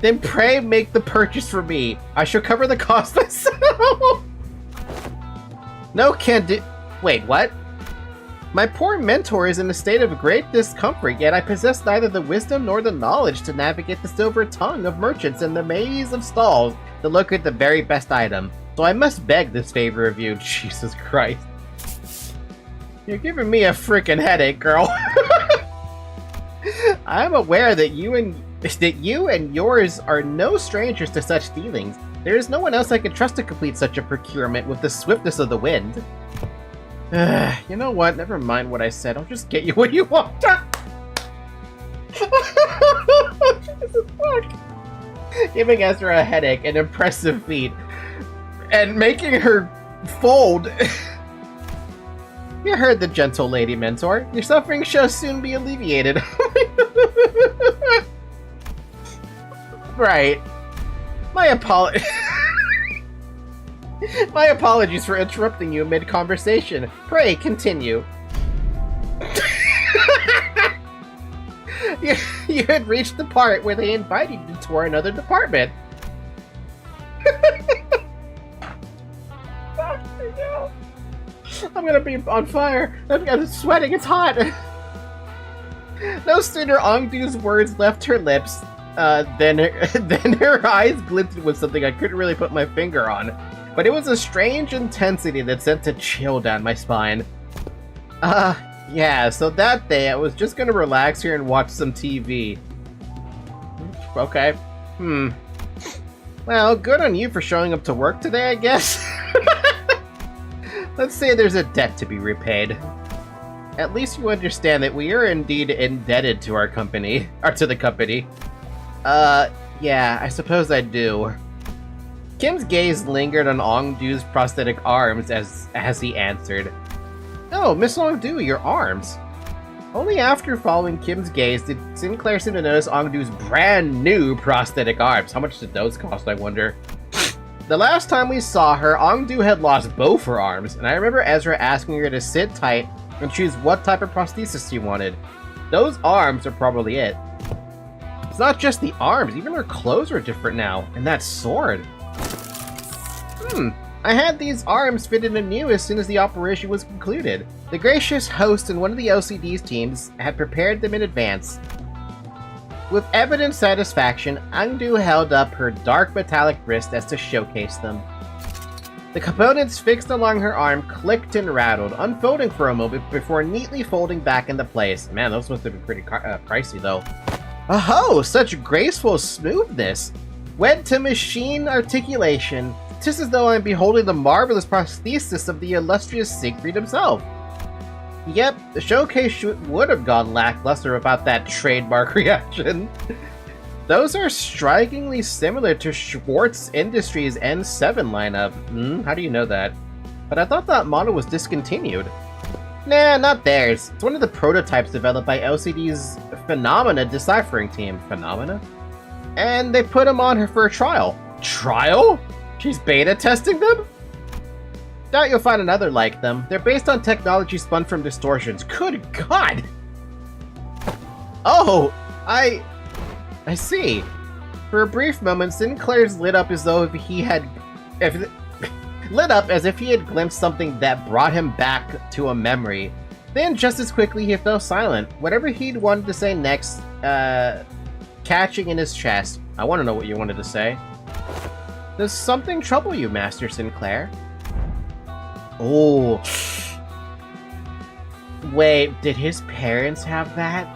Then pray make the purchase for me. I shall cover the cost myself. No can do. Wait, what? My poor mentor is in a state of great discomfort, yet I possess neither the wisdom nor the knowledge to navigate the silver tongue of merchants and the maze of stalls to locate the very best item. So I must beg this favor of you. Jesus Christ. You're giving me a freaking headache, girl. I am aware that you and yours are no strangers to such dealings. There is no one else I can trust to complete such a procurement with the swiftness of the wind. You know what? Never mind what I said. I'll just get you what you want. Jesus fuck. Giving Ezra a headache, an impressive feat, and making her fold. You heard the gentle lady, mentor. Your suffering shall soon be alleviated. Right. My apologies for interrupting you mid-conversation. Pray, continue. You had reached the part where they invited you to tour another department. I'm gonna be on fire. I'm sweating. It's hot. No sooner Ongdu's words left her lips, then her eyes glinted with something I couldn't really put my finger on. But it was a strange intensity that sent a chill down my spine. Yeah, so that day I was just gonna relax here and watch some TV. Okay. Well, good on you for showing up to work today, I guess. Let's say there's a debt to be repaid. At least you understand that we are indeed indebted to our company, or to the company. Yeah, I suppose I do. Kim's gaze lingered on Ongdu's prosthetic arms as he answered. Oh, Miss Ongdu, your arms. Only after following Kim's gaze did Sinclair seem to notice Ongdu's brand new prosthetic arms. How much did those cost, I wonder? The last time we saw her, Ongdu had lost both her arms, and I remember Ezra asking her to sit tight and choose what type of prosthesis she wanted. Those arms are probably it. It's not just the arms, even her clothes are different now, and that sword. I had these arms fitted anew as soon as the operation was concluded. The gracious host and one of the LCD's teams had prepared them in advance. With evident satisfaction, Ongdu held up her dark metallic wrist as to showcase them. The components fixed along her arm clicked and rattled, unfolding for a moment before neatly folding back into place. Man, those must have been pretty pricey, though. Oh, such graceful smoothness! Wed to machine articulation. 'Tis as though I am beholding the marvelous prosthesis of the illustrious Siegfried himself. Yep, the showcase would have gone lackluster without that trademark reaction. Those are strikingly similar to Schwartz Industries' N7 lineup. How do you know that? But I thought that model was discontinued. Nah, not theirs. It's one of the prototypes developed by LCD's Phenomena deciphering team. Phenomena? And they put them on her for a trial. Trial? She's beta testing them? Doubt you'll find another like them. They're based on technology spun from distortions. Good God! Oh, I see. For a brief moment, Sinclair's lit up as though lit up as if he had glimpsed something that brought him back to a memory. Then, just as quickly, he fell silent. Whatever he'd wanted to say next, catching in his chest. I want to know what you wanted to say. Does something trouble you, Master Sinclair? Oh. Wait, did his parents have that?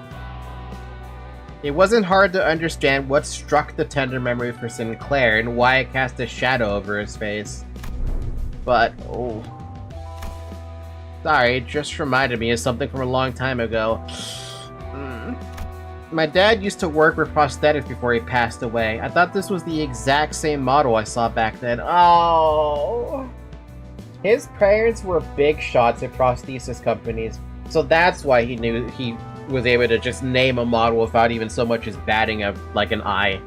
It wasn't hard to understand what struck the tender memory for Sinclair and why it cast a shadow over his face. But, oh. Sorry, it just reminded me of something from a long time ago. My dad used to work with prosthetics before he passed away. I thought this was the exact same model I saw back then. Oh. His parents were big shots at prosthesis companies, so that's why he knew was able to just name a model without even so much as batting like an eye.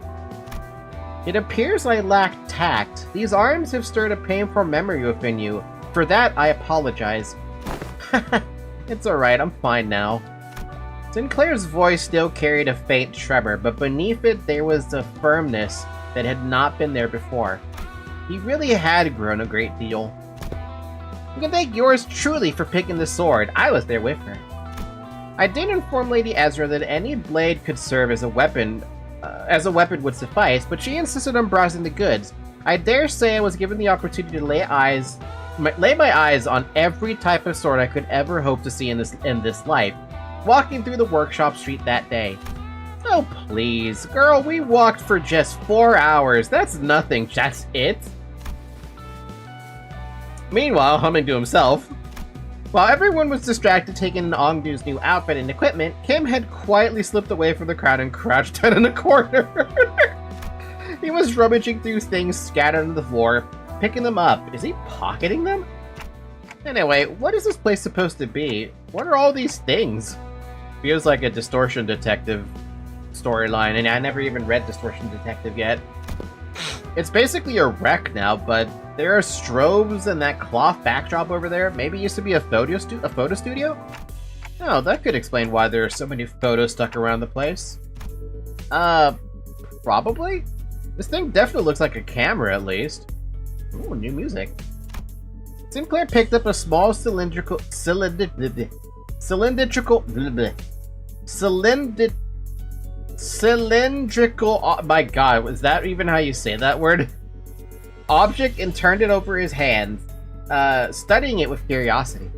It appears I lack tact. These arms have stirred a painful memory within you. For that, I apologize. It's alright, I'm fine now. Sinclair's voice still carried a faint tremor, but beneath it there was a firmness that had not been there before. He really had grown a great deal. You can thank yours truly for picking the sword. I was there with her. I did inform Lady Ezra that any blade could serve as a weapon would suffice, but she insisted on browsing the goods. I dare say I was given the opportunity to lay my eyes on every type of sword I could ever hope to see in this life, walking through the workshop street that day. Oh please, girl, we walked for just 4 hours. That's nothing, that's it. Meanwhile, humming to himself, while everyone was distracted taking in Ongdu's new outfit and equipment, Kim had quietly slipped away from the crowd and crouched down in a corner. He was rummaging through things scattered on the floor, picking them up. Is he pocketing them? Anyway, what is this place supposed to be? What are all these things? Feels like a Distortion Detective storyline, and I never even read Distortion Detective yet. It's basically a wreck now, but there are strobes and that cloth backdrop over there. Maybe it used to be a photo studio? Oh, that could explain why there are so many photos stuck around the place. Probably? This thing definitely looks like a camera, at least. Ooh, new music. Sinclair picked up a small cylindrical, oh my god, was that even how you say that word? Object and turned it over his hands, studying it with curiosity.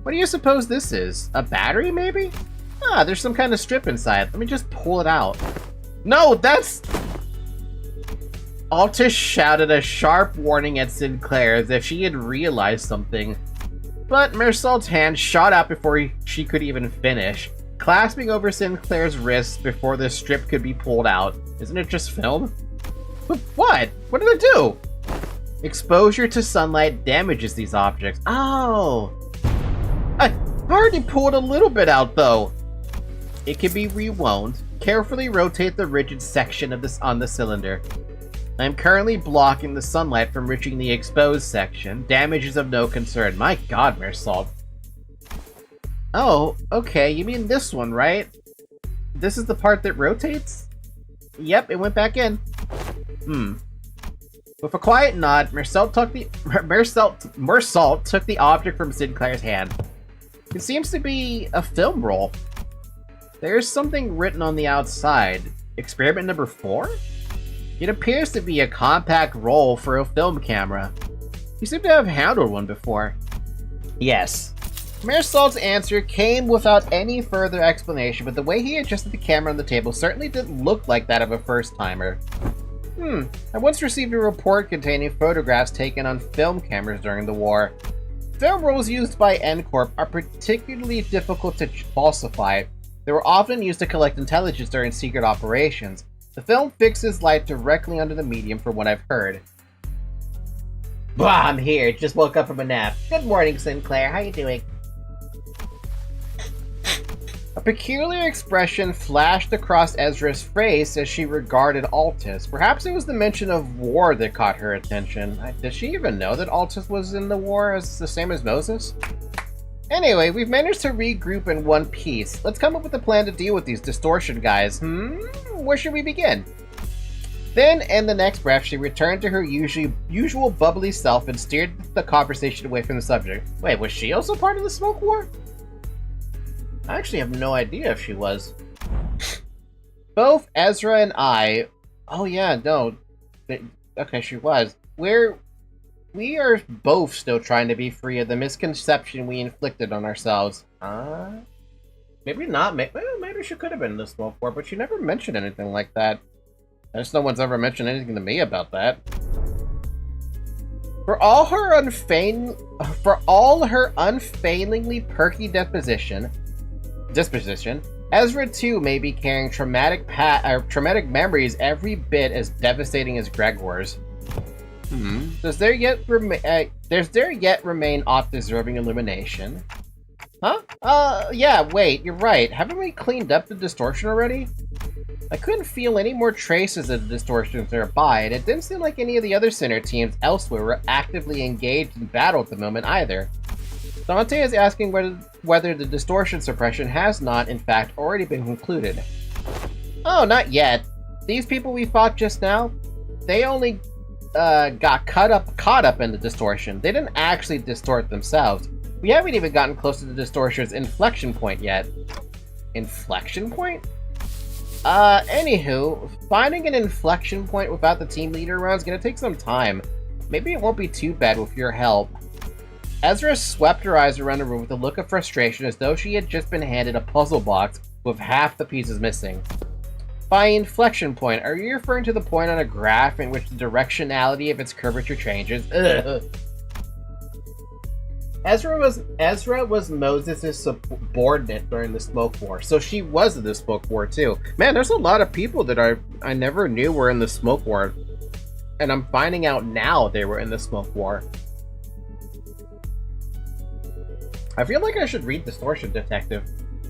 What do you suppose this is? A battery, maybe? Ah, there's some kind of strip inside. Let me just pull it out. No, that's... Altus shouted a sharp warning at Sinclair as if she had realized something. But Meursault's hand shot out before she could even finish, clasping over Sinclair's wrists before the strip could be pulled out. Isn't it just film? But what? What did it do? Exposure to sunlight damages these objects. Oh! I already pulled a little bit out, though. It can be rewound. Carefully rotate the rigid section of this on the cylinder. I am currently blocking the sunlight from reaching the exposed section. Damage is of no concern. My god, Meursault. Oh, okay, you mean this one, right? This is the part that rotates? Yep, it went back in. With a quiet nod, Meursault took the object from Sinclair's hand. It seems to be a film roll. There's something written on the outside. Experiment number 4? It appears to be a compact roll for a film camera. You seem to have handled one before. Yes. Meursault's answer came without any further explanation, but the way he adjusted the camera on the table certainly didn't look like that of a first-timer. I once received a report containing photographs taken on film cameras during the war. Film rolls used by N-Corp are particularly difficult to falsify. They were often used to collect intelligence during secret operations. The film fixes light directly under the medium from what I've heard. Bah, I'm here. Just woke up from a nap. Good morning, Sinclair. How you doing? A peculiar expression flashed across Ezra's face as she regarded Altus. Perhaps it was the mention of war that caught her attention. Does she even know that Altus was in the war as the same as Moses? Anyway, we've managed to regroup in one piece. Let's come up with a plan to deal with these distortion guys. Where should we begin? Then, in the next breath, she returned to her usual bubbly self and steered the conversation away from the subject. Wait, was she also part of the smoke war? I actually have no idea if she was. Both Ezra and I... Oh yeah, no. Okay, she was. We are both still trying to be free of the misconception we inflicted on ourselves. Maybe not. Maybe she could have been in the smoke war, but she never mentioned anything like that. I guess no one's ever mentioned anything to me about that. For all her unfailingly perky disposition, Ezra too may be carrying traumatic memories every bit as devastating as Gregor's. Does there yet remain aught deserving illumination? Huh? Yeah, wait, you're right. Haven't we cleaned up the distortion already? I couldn't feel any more traces of the distortions nearby, and it didn't seem like any of the other center teams elsewhere were actively engaged in battle at the moment either. Dante is asking whether the distortion suppression has not, in fact, already been concluded. Oh, not yet. These people we fought just now, they only got caught up in the distortion. They didn't actually distort themselves. We haven't even gotten close to the distortion's inflection point yet. Inflection point? Anywho, finding an inflection point without the team leader around is gonna take some time. Maybe it won't be too bad with your help. Ezra swept her eyes around the room with a look of frustration as though she had just been handed a puzzle box with half the pieces missing. By inflection point, are you referring to the point on a graph in which the directionality of its curvature changes? Ugh. Ezra was Moses' subordinate during the Smoke War, so she was in the Smoke War too. Man, there's a lot of people that I never knew were in the Smoke War, and I'm finding out now they were in the Smoke War. I feel like I should read Distortion Detective.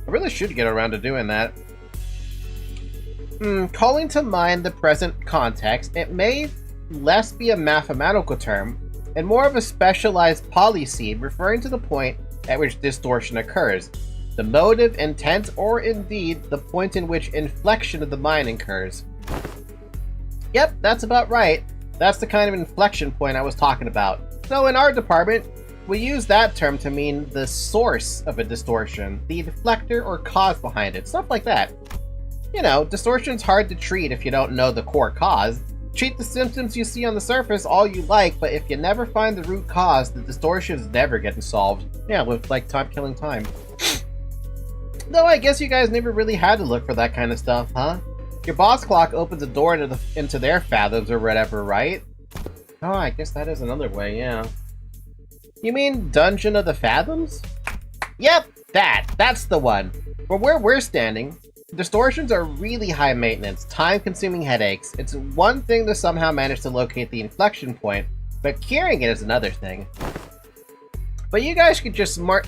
I really should get around to doing that. Calling to mind the present context, it may less be a mathematical term and more of a specialized polyseed referring to the point at which distortion occurs, the motive, intent, or indeed the point in which inflection of the mind occurs. Yep, that's about right. That's the kind of inflection point I was talking about. So in our department, we use that term to mean the source of a distortion, the deflector or cause behind it, stuff like that. You know, distortion's hard to treat if you don't know the core cause. Treat the symptoms you see on the surface all you like, but if you never find the root cause, the distortion's never getting solved. Yeah, with like time killing time. Though I guess you guys never really had to look for that kind of stuff, huh? Your boss clock opens a door into their fathoms or whatever, right? Oh, I guess that is another way, yeah. You mean Dungeon of the Fathoms? Yep, that's the one. But where we're standing, distortions are really high maintenance, time-consuming headaches. It's one thing to somehow manage to locate the inflection point, but curing it is another thing. But you guys could just march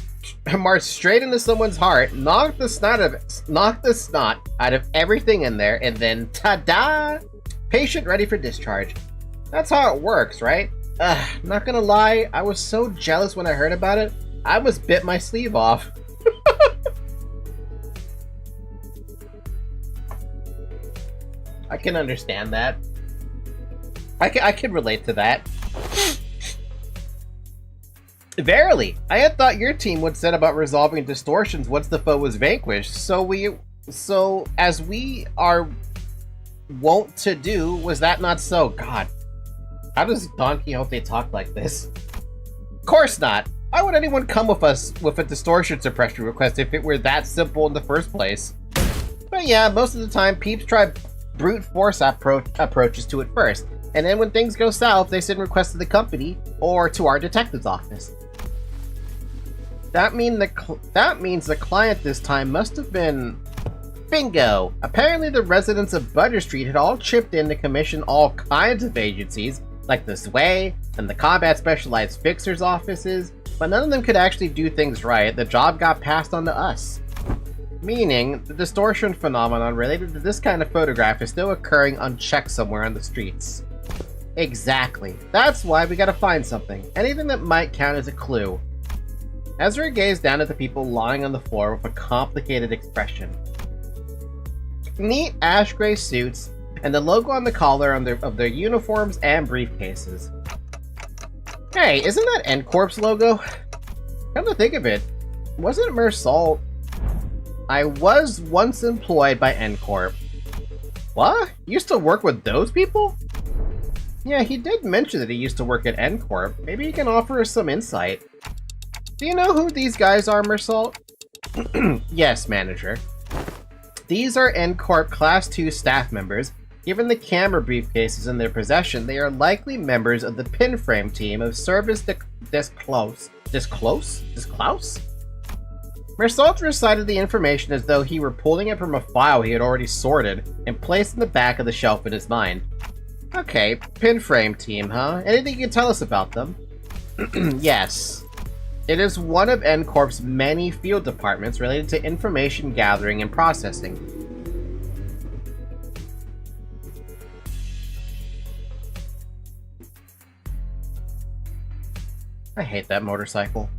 straight into someone's heart, knock the snot out of everything in there, and then ta-da! Patient ready for discharge. That's how it works, right? Not gonna lie, I was so jealous when I heard about it, I almost bit my sleeve off. I can understand that. I can relate to that. Verily, I had thought your team would set about resolving distortions once the foe was vanquished, so as we are wont to do, was that not so? God, how does Don Quixote talk like this? Of course not. Why would anyone come with us with a distortion suppression request if it were that simple in the first place? But yeah, most of the time peeps try brute force approaches to it first, and then when things go south, they send requests to the company or to our detective's office. That means the client this time must have been... Bingo! Apparently the residents of Butter Street had all chipped in to commission all kinds of agencies, like the Sway and the Combat Specialized Fixers offices, but none of them could actually do things right. The job got passed on to us. Meaning, the distortion phenomenon related to this kind of photograph is still occurring unchecked somewhere on the streets. Exactly. That's why we gotta find something. Anything that might count as a clue. Ezra gazed down at the people lying on the floor with a complicated expression. Neat ash gray suits, and the logo on the collar of their uniforms and briefcases. Hey, isn't that N-Corp's logo? Come to think of it, wasn't Meursault... I was once employed by N-Corp. What? You used to work with those people? Yeah, he did mention that he used to work at N-Corp. Maybe he can offer us some insight. Do you know who these guys are, Meursault? Yes, manager. These are N-Corp Class 2 staff members. Given the camera briefcases in their possession, they are likely members of the pinframe team of Service Disclose. Meursault recited the information as though he were pulling it from a file he had already sorted and placed in the back of the shelf in his mind. Okay, pinframe team, huh? Anything you can tell us about them? Yes. It is one of N-Corp's many field departments related to information gathering and processing. I hate that motorcycle.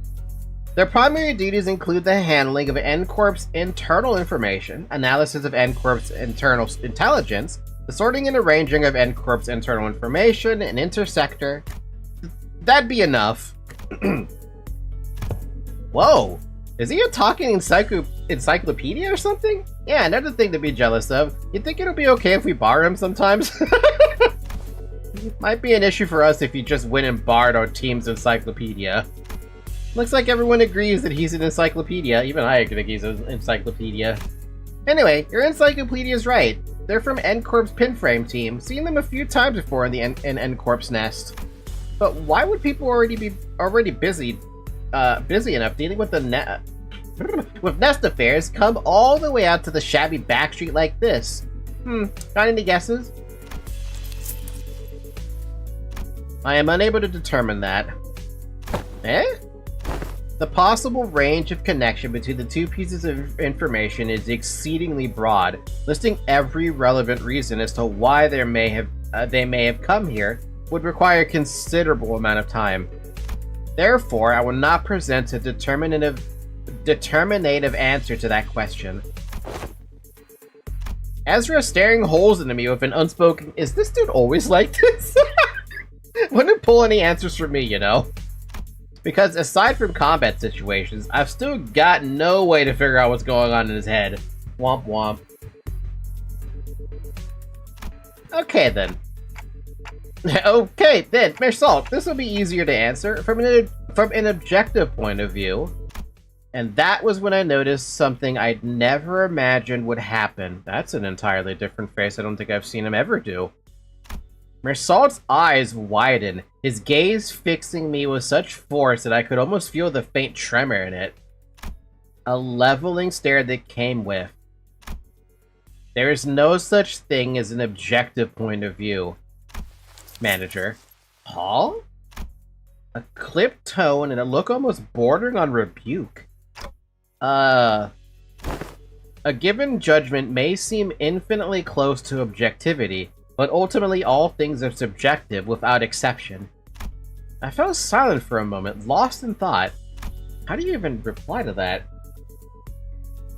Their primary duties include the handling of N-Corp's internal information, analysis of N-Corp's internal intelligence, the sorting and arranging of N-Corp's internal information, an intersector. That'd be enough. Whoa! Is he a talking encyclopedia or something? Yeah, another thing to be jealous of. You think it'll be okay if we borrow him sometimes? Might be an issue for us if he just went and borrowed our team's encyclopedia. Looks like everyone agrees that he's an encyclopedia. Even I think he's an encyclopedia. Anyway, your encyclopedia's right. They're from N-Corp's pinframe team. Seen them a few times before in N-Corp's nest. But why would people already be busy enough dealing with with nest affairs come all the way out to the shabby backstreet like this? Got any guesses? I am unable to determine that. Eh? The possible range of connection between the two pieces of information is exceedingly broad, listing every relevant reason as to why they may have come here would require a considerable amount of time. Therefore, I will not present a determinative answer to that question. Ezra staring holes into me with an unspoken, "Is this dude always like this?" Wouldn't pull any answers from me, you know? Because aside from combat situations, I've still got no way to figure out what's going on in his head. Womp womp. Okay then. Okay then, Meursault, this will be easier to answer from an objective point of view. And that was when I noticed something I'd never imagined would happen. That's an entirely different face I don't think I've seen him ever do. Meursault's eyes widen, his gaze fixing me with such force that I could almost feel the faint tremor in it. A leveling stare that came with. There is no such thing as an objective point of view. Manager. Paul? A clipped tone and a look almost bordering on rebuke. A given judgment may seem infinitely close to objectivity, but ultimately all things are subjective without exception. I fell silent for a moment, lost in thought. How do you even reply to that?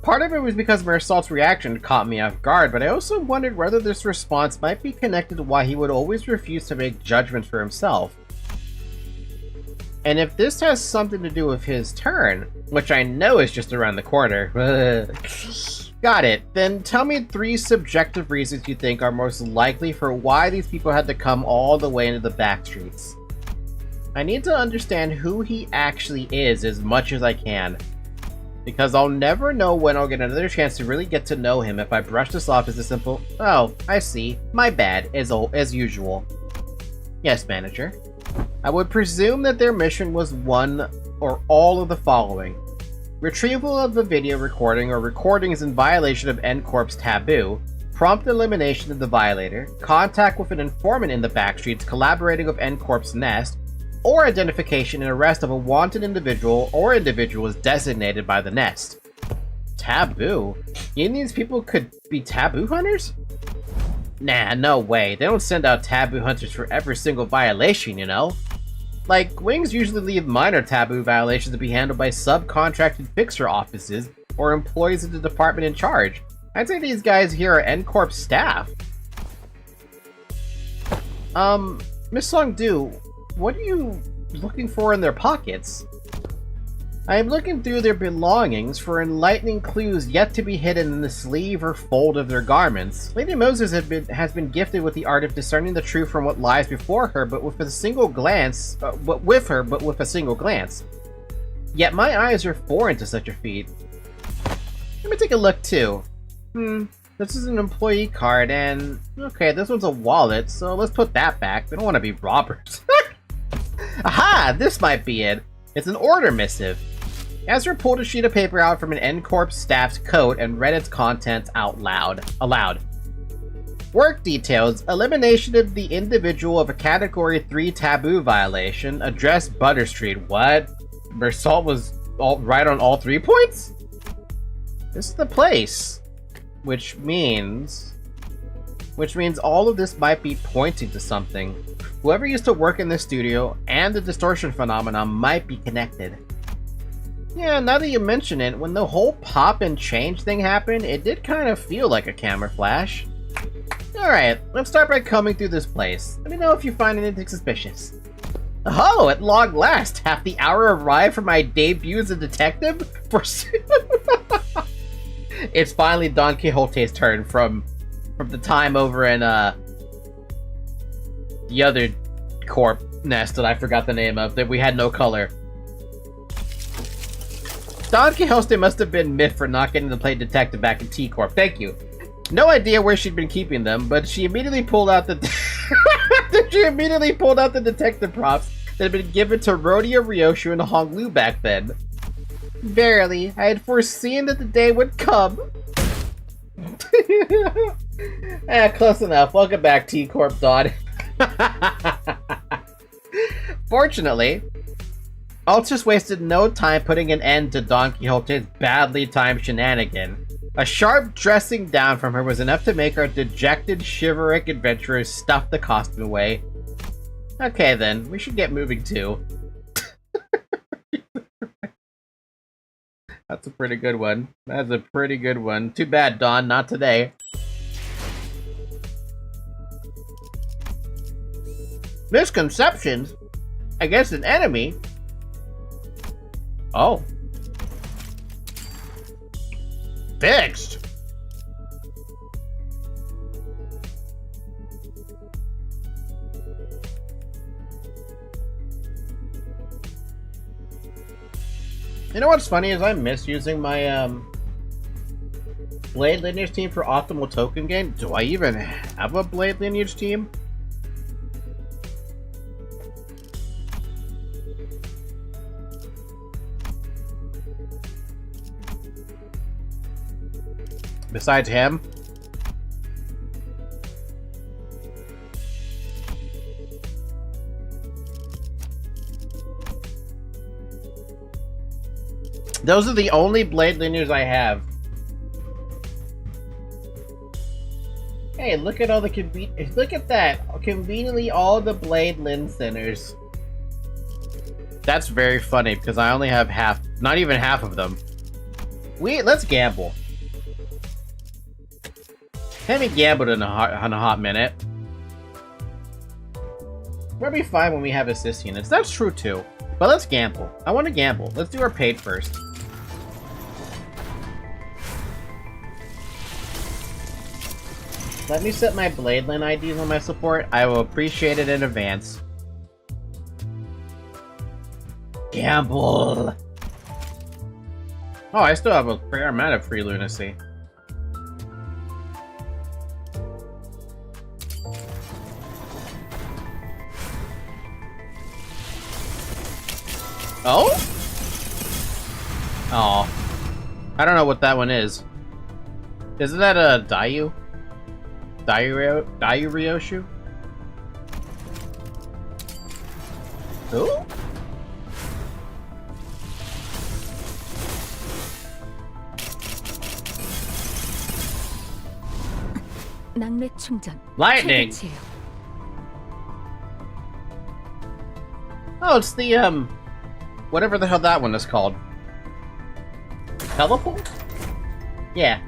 Part of it was because Meursault's reaction caught me off guard, but I also wondered whether this response might be connected to why he would always refuse to make judgments for himself. And if this has something to do with his turn, which I know is just around the corner, got it, then tell me 3 subjective reasons you think are most likely for why these people had to come all the way into the backstreets. I need to understand who he actually is as much as I can, because I'll never know when I'll get another chance to really get to know him if I brush this off as a simple, "Oh, I see, my bad," as usual. Yes, manager. I would presume that their mission was one or all of the following. Retrieval of the video recording or recordings in violation of N-Corp's taboo, prompt elimination of the violator, contact with an informant in the backstreets collaborating with N-Corp's nest, or identification and arrest of a wanted individual or individuals designated by the nest. Taboo? You mean these people could be taboo hunters? Nah, no way. They don't send out taboo hunters for every single violation, you know? Like, wings usually leave minor taboo violations to be handled by subcontracted fixer offices or employees of the department in charge. I'd say these guys here are N-Corp staff. Miss Songdu, what are you looking for in their pockets? I am looking through their belongings for enlightening clues yet to be hidden in the sleeve or fold of their garments. Lady Moses has been gifted with the art of discerning the truth from what lies before her, but with a single glance. Yet my eyes are foreign to such a feat. Let me take a look too. This is an employee card, and okay, this one's a wallet, so let's put that back. We don't want to be robbers. Aha! This might be it. It's an order missive. Ezra pulled a sheet of paper out from an N-Corp staff's coat and read its contents aloud. Work details. Elimination of the individual of a Category 3 taboo violation. Address Butter Street. What? Meursault was right on all 3 points? This is the place. Which means all of this might be pointing to something. Whoever used to work in this studio and the distortion phenomenon might be connected. Yeah, now that you mention it, when the whole pop and change thing happened, it did kind of feel like a camera flash. Alright, let's start by combing through this place. Let me know if you find anything suspicious. Oh, at long last, half the hour arrived for my debut as a detective? It's finally Don Quixote's turn from the time over in the other corp nest that I forgot the name of, that we had no color. Don Quixote must have been miffed for not getting to play detective back in T-Corp. Thank you. No idea where she'd been keeping them, but she immediately pulled out the detective props that had been given to Rodeo Ryoshu and Honglu back then. Verily, I had foreseen that the day would come. Close enough. Welcome back, T-Corp Don. Fortunately, Altus wasted no time putting an end to Don Quixote's badly timed shenanigan. A sharp dressing down from her was enough to make our dejected, chivalric adventurers stuff the costume away. Okay then, we should get moving too. That's a pretty good one. That's a pretty good one. Too bad, Don, not today. Misconceptions? Against an enemy? Oh. Fixed! You know what's funny is I miss using my Blade Lineage team for optimal token gain. Do I even have a Blade Lineage team? Besides him? Those are the only Blade Linears I have. Hey, look at all the look at that! Conveniently all the Blade Lin centers. That's very funny because I only have half, not even half of them. Let's gamble. Haven't gambled in a hot minute. We'll be fine when we have assist units. That's true too. But let's gamble. I want to gamble. Let's do our paid first. Let me set my Bladeland IDs on my support. I will appreciate it in advance. Gamble! Oh, I still have a fair amount of free lunacy. Oh? Oh. I don't know what that one is. Isn't that a Dayu? Dayu Ryoshu? Who? Lightning! Oh, it's the, whatever the hell that one is called. Teleport? Yeah.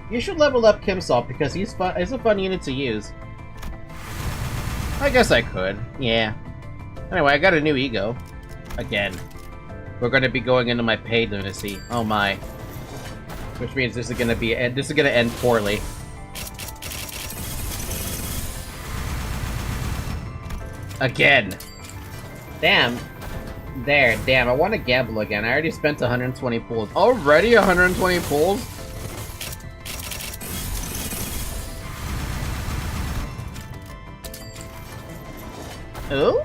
You should level up Kimsalt because he's a fun unit to use. I guess I could, yeah. Anyway, I got a new ego. Again. We're gonna be going into my paid lunacy. Oh my. Which means this is gonna end poorly. Again. Damn. Damn, I want to gamble again. I already spent 120 pools. Already 120 pools? Ooh?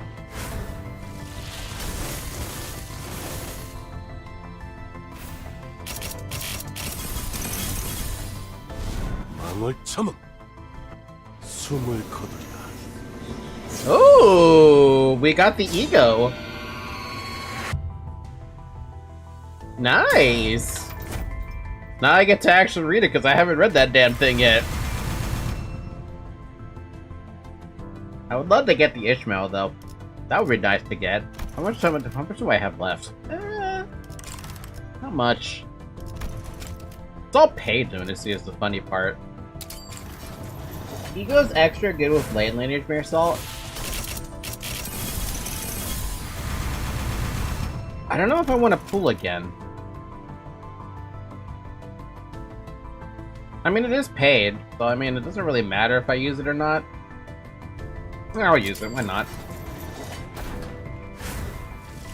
Oh, we got the ego. Nice! Now I get to actually read it because I haven't read that damn thing yet. I would love to get the Ishmael though. That would be nice to get. How much do I have left? Not much. It's all paid to see is the funny part. Ego's extra good with blade lineage, Meursault. I don't know if I want to pull again. I mean, it is paid, so I mean, it doesn't really matter if I use it or not. I'll use it, why not?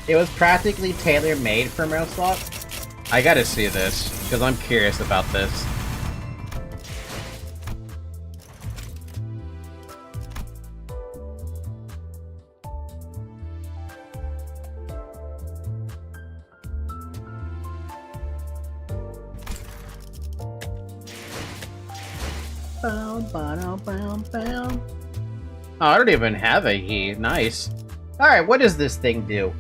It was practically tailor-made for Meursault. I gotta see this, because I'm curious about this. Oh, I don't even have a he. Nice. Alright, what does this thing do?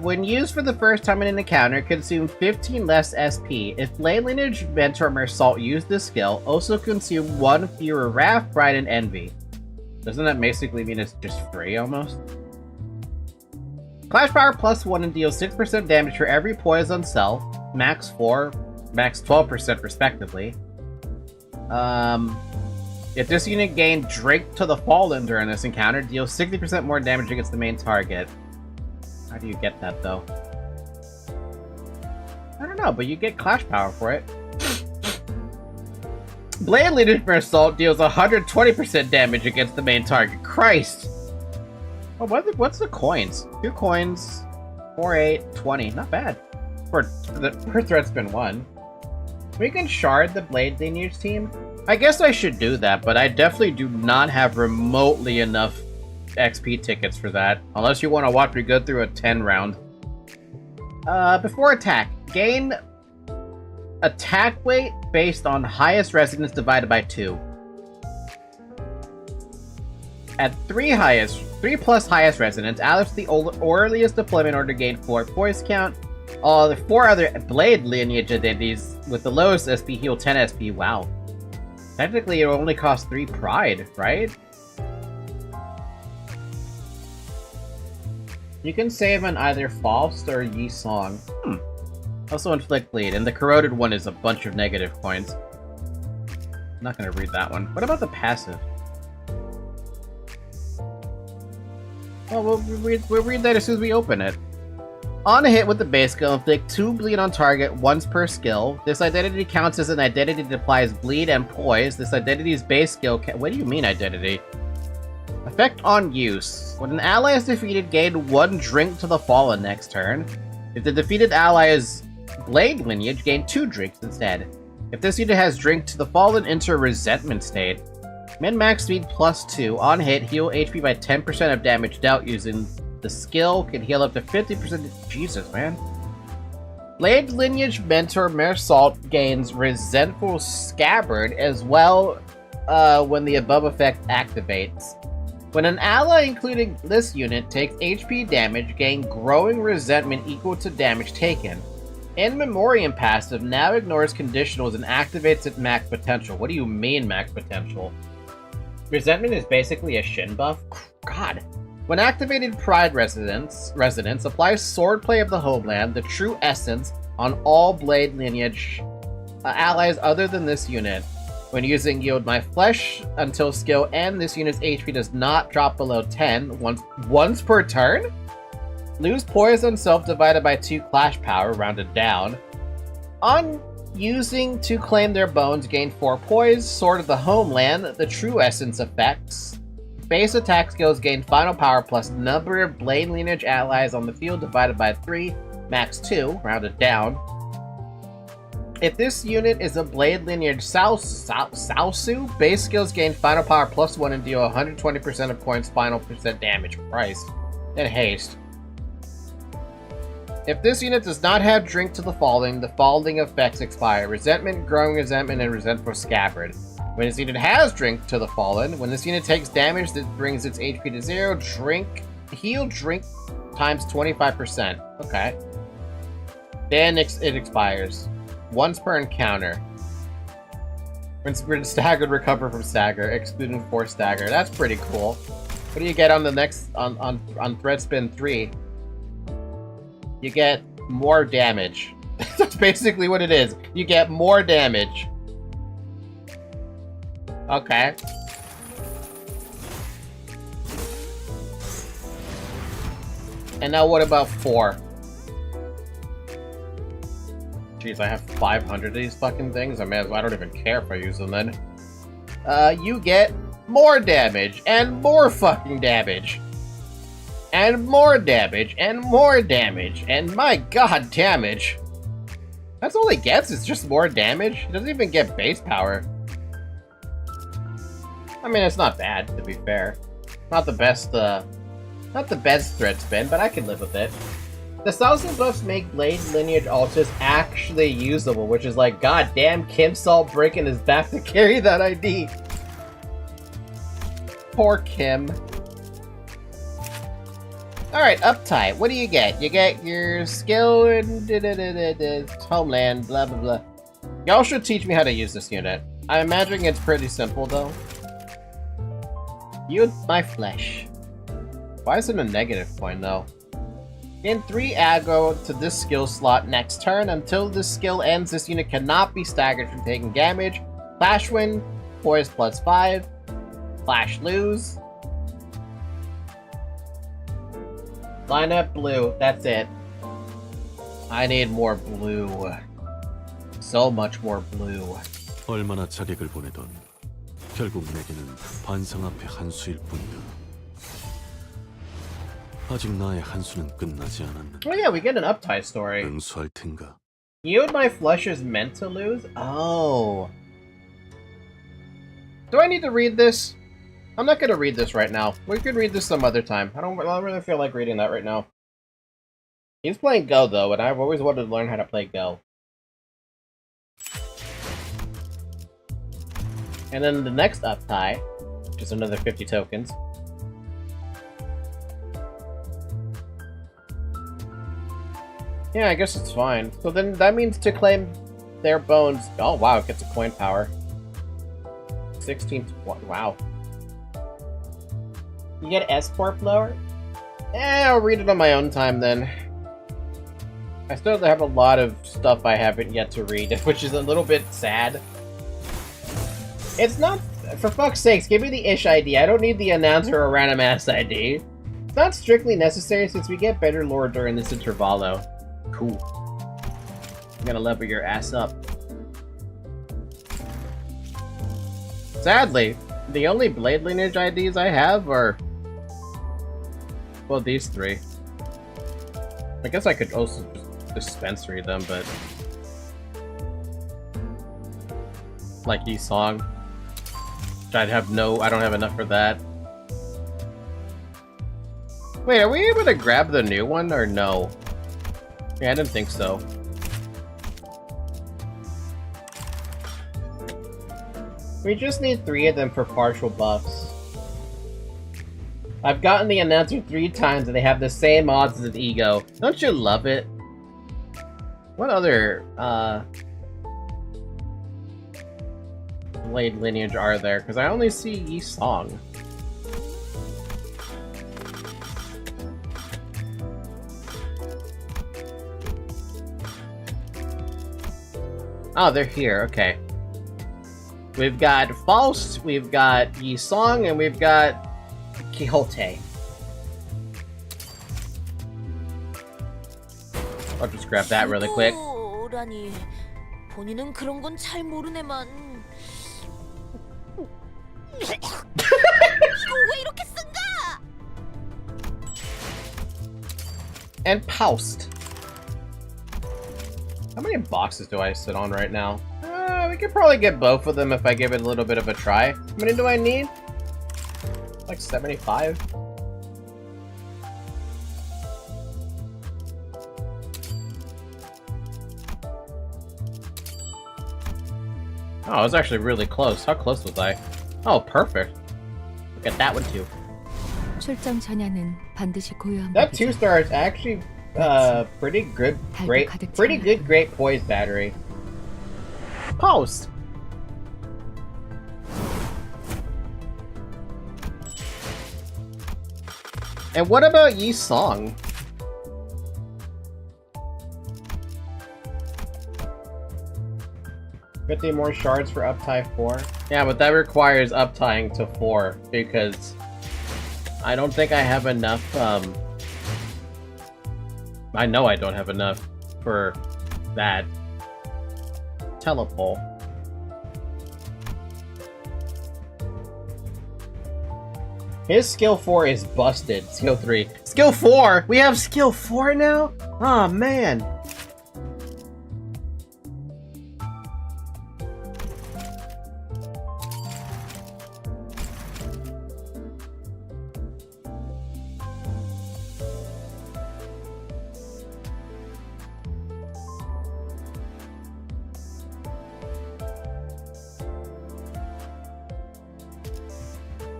When used for the first time in an encounter, consume 15 less SP. If Blade Lineage Mentor Meursault used this skill, also consume 1 fewer Wrath, Pride, and Envy. Doesn't that basically mean it's just free, almost? Clash Power +1 and deals 6% damage for every poise on self. Max 4, max 12% respectively. If this unit gained Drink to the Fallen during this encounter, deals 60% more damage against the main target. How do you get that, though? I don't know, but you get Clash Power for it. Blade Lineage Meursault deals 120% damage against the main target. Christ! Oh, what's the coins? 2 coins, 4, 8, 20. Not bad. Per threat spin 1. We can shard the Blade Lineage team. I guess I should do that, but I definitely do not have remotely enough XP tickets for that. Unless you want to watch me go through a 10 round. Before attack, gain attack weight based on highest resonance divided by 2. At 3 plus highest resonance, allows the earliest deployment order gain 4 poise count. All the 4 other Blade Lineage identities with the lowest SP heal 10 SP. Wow. Technically, it only costs 3 pride, right? You can save on either Faust or Yi Song. Also inflict bleed, and the corroded one is a bunch of negative coins. I'm not gonna read that one. What about the passive? Well, we'll read that as soon as we open it. On a hit with the base skill, inflict 2 bleed on target once per skill. This identity counts as an identity that applies bleed and poise. This identity's base skill what do you mean identity? Effect on use. When an ally is defeated, gain 1 drink to the fallen next turn. If the defeated ally is Blade Lineage, gain 2 drinks instead. If this unit has drink to the fallen, enter resentment state. Min-max speed +2. On hit, heal HP by 10% of damage dealt using the skill can heal up to 50%. Jesus, man. Blade Lineage Mentor Meursault gains Resentful Scabbard as well when the above effect activates. When an ally, including this unit, takes HP damage, gain Growing Resentment equal to damage taken. In Memoriam passive now ignores conditionals and activates at max potential. What do you mean max potential? Resentment is basically a shin buff? God. When activated Pride Resonance applies Swordplay of the Homeland, the true essence, on all Blade Lineage allies other than this unit. When using Yield My Flesh until skill end, this unit's HP does not drop below 10 once per turn. Lose poise on self divided by 2 clash power, rounded down. On using to claim their bones, gain 4 poise. Sword of the Homeland, the true essence effects. Base attack skills gain final power plus number of Blade Lineage allies on the field divided by 3, max 2, rounded down. If this unit is a Blade Lineage Saosu, base skills gain final power +1 and deal 120% of points final percent damage. Christ. And haste. If this unit does not have Drink to the following effects expire. Resentment, Growing Resentment, and Resentful Scabbard. When this unit has Drink to the Fallen, when this unit takes damage that brings its HP to 0, heal drink times 25%. Okay. Then it expires. Once per encounter. When staggered, recover from stagger, excluding 4 stagger. That's pretty cool. What do you get on the next on thread spin 3? You get more damage. That's basically what it is. You get more damage. Okay. And now what about 4? Jeez, I have 500 of these fucking things. I don't even care if I use them then. You get more damage, and more fucking damage. And more damage, and more damage, and my god, damage. That's all it gets, it's just more damage? It doesn't even get base power. I mean, it's not bad, to be fair. Not the best thread spin, but I can live with it. The 1000 buffs make Blade Lineage Ultis actually usable, which is like, god damn, Kim Salt breaking his back to carry that ID. Poor Kim. Alright, uptight. What do you get? You get your skill and homeland, blah blah blah. Y'all should teach me how to use this unit. I imagine it's pretty simple though. Use my flesh. Why is it a negative point though? Gain 3 aggro to this skill slot next turn. Until this skill ends, this unit cannot be staggered from taking damage. Flash win, poise +5. Flash lose. Line up blue, that's it. I need more blue. So much more blue. 얼마나 자객을 보내던 결국 내게는 반상 앞에 한 수일 뿐이다. 아직 나의 한 수는 끝나지 않았는데. Oh yeah, we get an uptie story. 응수할 텐가? Yield my flesh is meant to lose? Oh. Do I need to read this? I'm not gonna read this right now. We could read this some other time. I don't really feel like reading that right now. He's playing Go though, and I've always wanted to learn how to play Go. And then the next uptie, which is another 50 tokens. Yeah, I guess it's fine. So then that means to claim their bones. Oh wow, it gets a coin power. 16. Wow. You get S-Corp lower? I'll read it on my own time then. I still have a lot of stuff I haven't yet to read, which is a little bit sad. It's not... For fuck's sakes, give me the Ish ID. I don't need the announcer or random ass ID. It's not strictly necessary since we get better lore during this intervallo. Cool. I'm gonna level your ass up. Sadly, the only Blade Lineage IDs I have are... well, these 3. I guess I could also dispensary them, but... like Yi-Song. Which I don't have enough for that. Wait, are we able to grab the new one, or no? Yeah, I didn't think so. We just need 3 of them for partial buffs. I've gotten the announcer 3 times and they have the same odds as an Ego. Don't you love it? What other, Blade Lineage are there? Because I only see Yi-Song. Oh, they're here, okay. We've got Faust, we've got Yi-Song, and we've got Quixote. I'll just grab that really quick. 본인은 그런 건 잘 모르네만. 이거 왜 이렇게 쓴가? And Faust. How many boxes do I sit on right now? We could probably get both of them if I give it a little bit of a try. How many do I need? Like 75? Oh, I was actually really close. How close was I? Oh, perfect. Look at that one too. 출정 전야는 반드시 고요한 That 법이죠. 2-star is actually pretty good, 달도 great, 가득 pretty 차나. good, great poise battery. Post. And what about Yi Song? $50 more shards for uptie 4? Yeah, but that requires uptying to 4, because I don't think I have enough, I know I don't have enough for that telepole. His skill 4 is busted. Skill 3. Skill 4? We have skill 4 now? Oh man.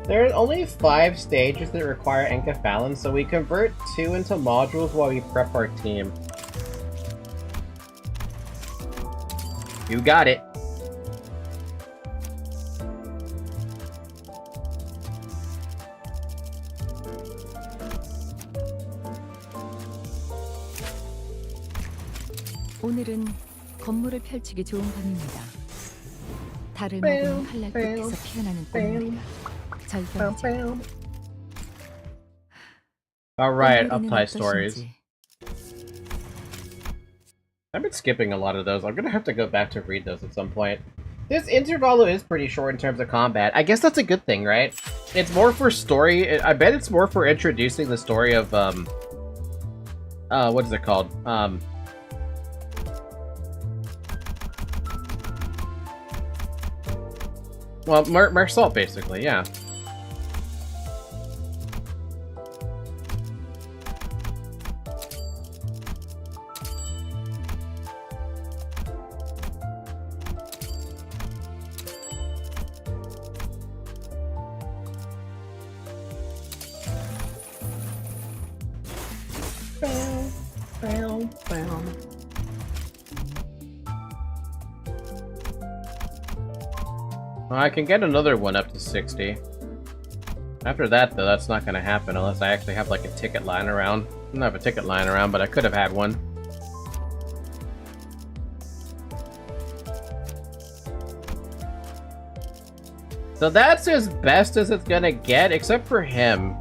There are only 5 stages that require enkephalon, so we convert 2 into modules while we prep our team. You got it. 오늘은 건물을 펼치기 좋은 밤입니다. 달을 먹은 칼날 끝에서 피어나는 꽃놀이가 절경이죠. Alright, 꽃놀이는 uptie stories. 어떠신지. I've been skipping a lot of those. I'm gonna have to go back to read those at some point. This Intervallo is pretty short in terms of combat. I guess that's a good thing, right? It's more for story. I bet it's more for introducing the story of, what is it called? Well, Meursault, basically, yeah. Well, I can get another one up to 60. After that, though, that's not gonna happen unless I actually have, like, a ticket lying around. I don't have a ticket lying around, but I could have had one. So that's as best as it's gonna get, except for him.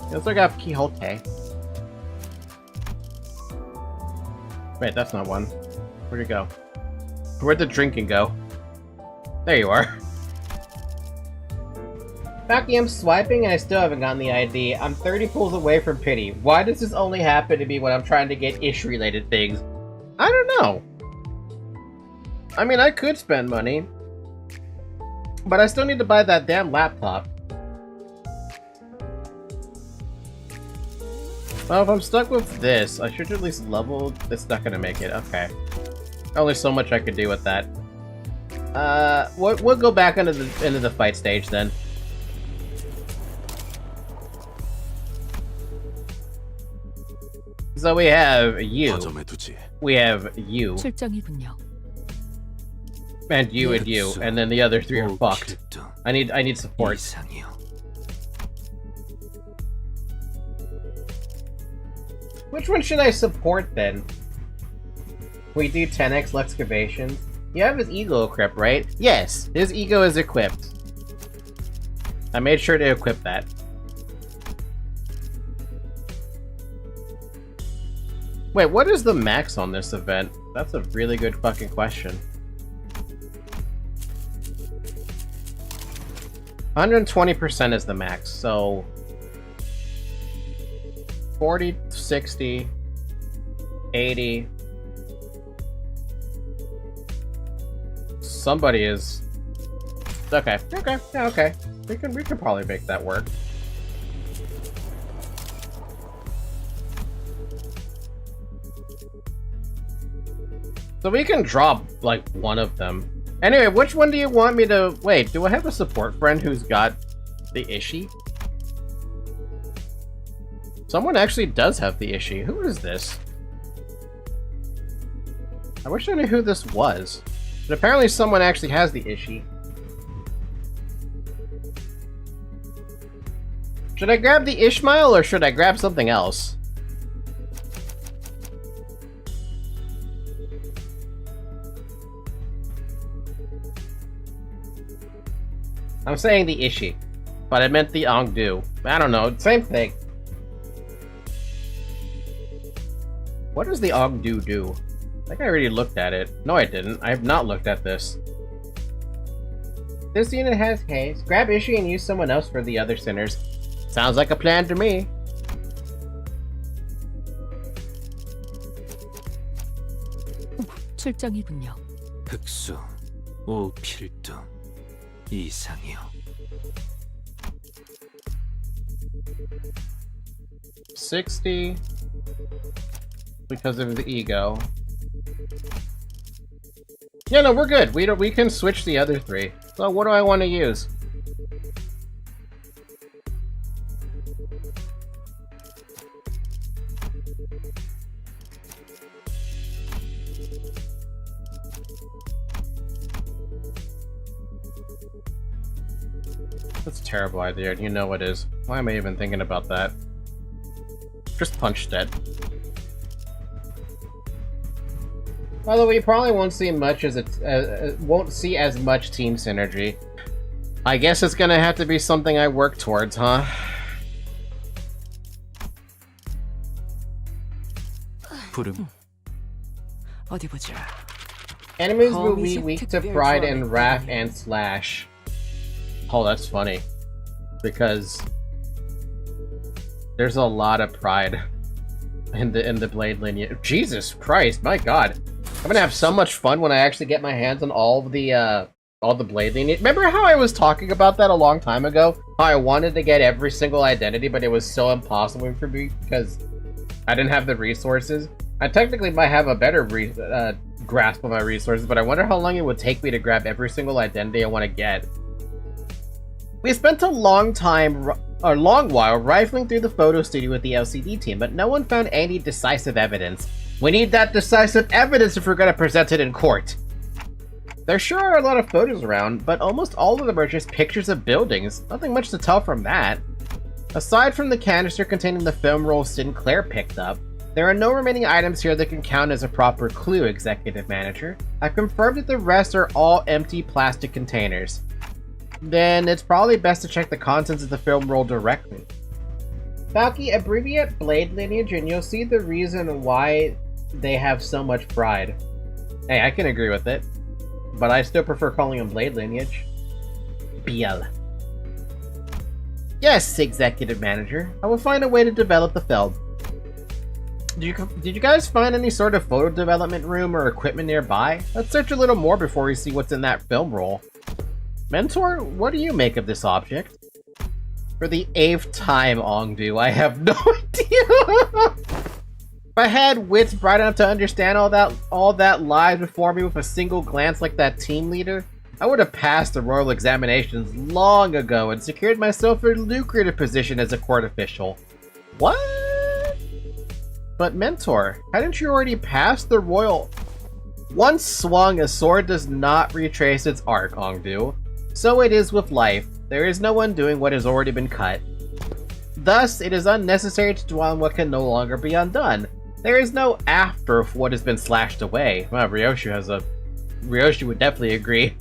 He also got Quixote. Wait, that's not one. Where'd it go? Where'd the drinking go? There you are. Facky, I'm swiping and I still haven't gotten the ID. I'm 30 pulls away from pity. Why does this only happen to me when I'm trying to get ish-related things? I don't know. I mean, I could spend money. But I still need to buy that damn laptop. Well, if I'm stuck with this, I should at least level... It's not gonna make it. Okay. Only so much I could do with that. We'll go back into the fight stage then. So we have you. 거점에 두지. We have you. 출정이군요. And you and you. And then the other 3 are fucked. I need support. 이상이요. Which one should I support then? We do 10x excavations. You have his ego equipped, right? Yes, his ego is equipped. I made sure to equip that. Wait, what is the max on this event? That's a really good fucking question. 120% is the max, so 40, 60, 80. Somebody is... Okay, okay, yeah, okay. We can probably make that work. So we can drop, like, one of them. Anyway, which one do you want me to... Wait, do I have a support friend who's got the Ishi? Someone actually does have the issue. Who is this? I wish I knew who this was. But apparently someone actually has the issue. Should I grab the Ishmael or should I grab something else? I'm saying the Ishi, but I meant the Ongdu. I don't know, same thing. What does the Ongdu do? I think I already looked at it. No, I didn't. I have not looked at this. This unit has haste. Grab Ishi and use someone else for the other sinners. Sounds like a plan to me. 출정이군요. 흑수, 오필등, 이상이요. 60 because of the ego. Yeah, no, we're good. We can switch the other three. So what do I want to use? That's a terrible idea, and you know it is. Why am I even thinking about that? Just punch dead. Although we probably won't see much as won't see as much team synergy. I guess it's gonna have to be something I work towards, huh? 부름. 어디 보자. Enemies will be weak to pride and wrath and slash. Oh, that's funny. Because there's a lot of pride in the blade lineage. Jesus Christ, my god. I'm gonna have so much fun when I actually get my hands on all the blade lineage. Remember how I was talking about that a long time ago? How I wanted to get every single identity, but it was so impossible for me because I didn't have the resources. I technically might have a better grasp of my resources, but I wonder how long it would take me to grab every single identity I want to get. We spent a long while rifling through the photo studio with the LCD team, but no one found any decisive evidence. We need that decisive evidence if we're going to present it in court. There sure are a lot of photos around, but almost all of them are just pictures of buildings. Nothing much to tell from that. Aside from the canister containing the film roll Sinclair picked up, there are no remaining items here that can count as a proper clue, Executive Manager. I've confirmed that the rest are all empty plastic containers. Then it's probably best to check the contents of the film roll directly. Falky, abbreviate blade lineage and you'll see the reason why they have so much pride. Hey, I can agree with it, but I still prefer calling them blade lineage. BL. Yes, Executive Manager. I will find a way to develop the film. Did you guys find any sort of photo development room or equipment nearby? Let's search a little more before we see what's in that film roll. Mentor, what do you make of this object? For the 8th time, Ongdu, I have no idea! If I had wits bright enough to understand all that lies before me with a single glance like that team leader, I would have passed the royal examinations long ago and secured myself a lucrative position as a court official. What? But Mentor, hadn't you already passed the royal... Once swung, a sword does not retrace its arc, Ongdu. So it is with life. There is no undoing what has already been cut. Thus, it is unnecessary to dwell on what can no longer be undone. There is no after for what has been slashed away. Well, Ryoshi would definitely agree.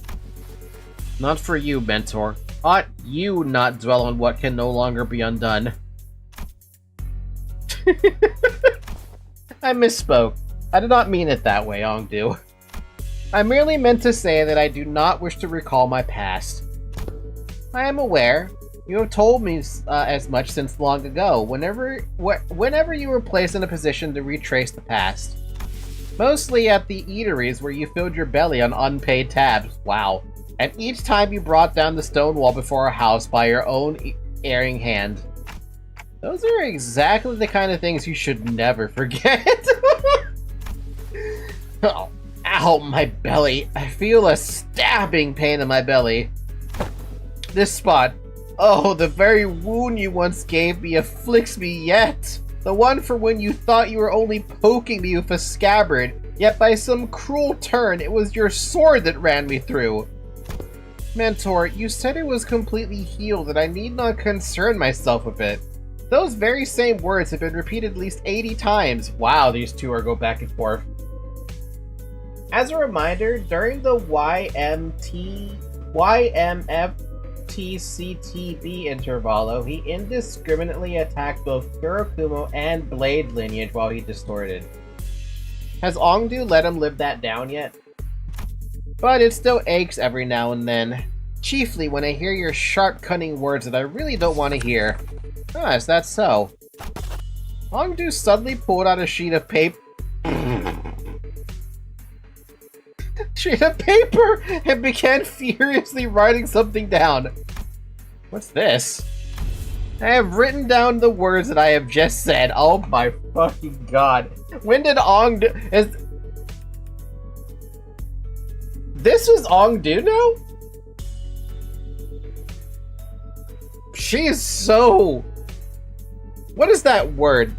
Not for you, Mentor. Ought you not dwell on what can no longer be undone. I misspoke. I did not mean it that way, Ongdu. I merely meant to say that I do not wish to recall my past. I am aware. You have told me as much since long ago, whenever you were placed in a position to retrace the past. Mostly at the eateries where you filled your belly on unpaid tabs. Wow. And each time you brought down the stone wall before a house by your own erring hand. Those are exactly the kind of things you should never forget. Oh, ow, my belly. I feel a stabbing pain in my belly. This spot. Oh, the very wound you once gave me afflicts me yet. The one for when you thought you were only poking me with a scabbard, yet by some cruel turn it was your sword that ran me through. Mentor, you said it was completely healed and I need not concern myself with it. Those very same words have been repeated at least 80 times. Wow, these two are go back and forth. As a reminder, during the YMFTCTB intervallo, he indiscriminately attacked both Kurokumo and Blade lineage while he distorted. Has Ongdu let him live that down yet? But it still aches every now and then. Chiefly when I hear your sharp, cunning words that I really don't want to hear. Ah, is that so? Ongdu suddenly pulled out a sheet of paper. And began furiously writing something down. What's this? I have written down the words that I have just said. Oh my fucking god. When did Ongdu... This was Ongdu now? She is so... What is that word?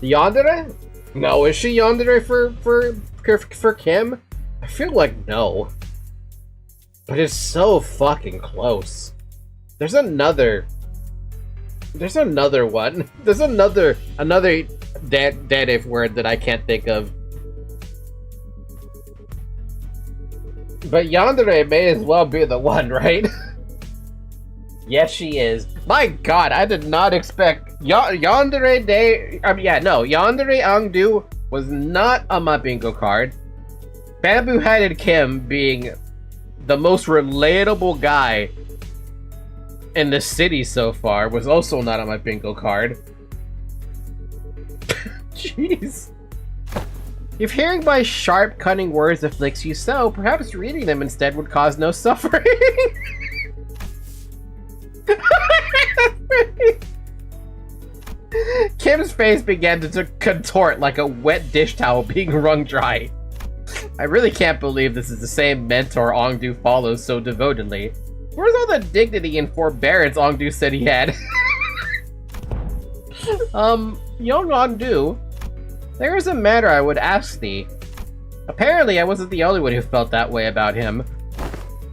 Yandere? No, is she yandere for Kim? I feel like no. But it's so fucking close. There's another one. There's another dead word that I can't think of. But yandere may as well be the one, right? Yes, she is. My god, I did not expect Yandere Ongdu was not on my bingo card. Bamboo-headed Kim being the most relatable guy in the city so far was also not on my bingo card. Jeez. If hearing my sharp, cunning words afflicts you so, perhaps reading them instead would cause no suffering. Kim's face began to contort like a wet dish towel being wrung dry. I really can't believe this is the same mentor Ongdu follows so devotedly. Where's all the dignity and forbearance Ongdu said he had? Young Ongdu, there is a matter I would ask thee. Apparently I wasn't the only one who felt that way about him.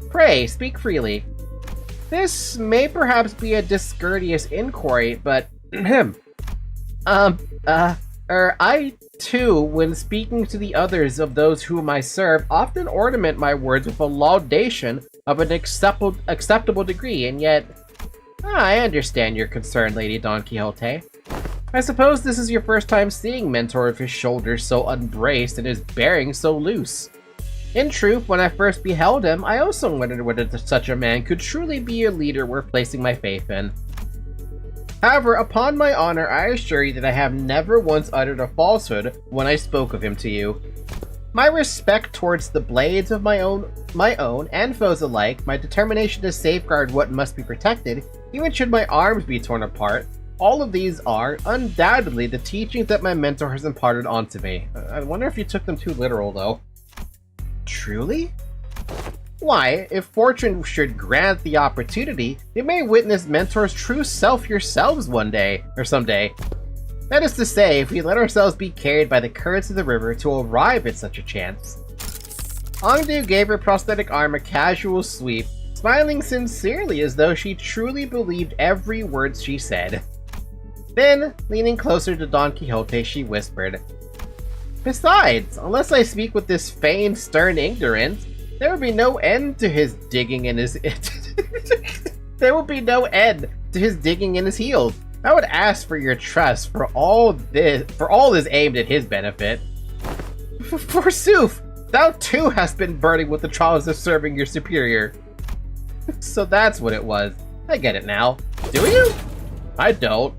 Pray, speak freely. This may perhaps be a discourteous inquiry, but I too, when speaking to the others of those whom I serve, often ornament my words with a laudation of an acceptable degree, and yet... I understand your concern, Lady Don Quixote. I suppose this is your first time seeing Mentor with his shoulders so unbraced and his bearing so loose. In truth, when I first beheld him, I also wondered whether such a man could truly be a leader worth placing my faith in. However, upon my honor, I assure you that I have never once uttered a falsehood when I spoke of him to you. My respect towards the blades of my own and foes alike, my determination to safeguard what must be protected, even should my arms be torn apart, all of these are, undoubtedly, the teachings that my mentor has imparted onto me. I wonder if you took them too literal, though. Truly? Why, if fortune should grant the opportunity, you may witness Mentor's true self yourselves one day, or someday. That is to say, if we let ourselves be carried by the currents of the river to arrive at such a chance. Ongdu gave her prosthetic arm a casual sweep, smiling sincerely as though she truly believed every word she said. Then, leaning closer to Don Quixote, she whispered, "Besides, unless I speak with this feigned stern ignorance, there would be no end to his digging in his... there would be no end to his digging in his heels. I would ask for your trust, for all is aimed at his benefit. Forsooth, thou too hast been burning with the trials of serving your superior." So that's what it was. I get it now. Do you? I don't.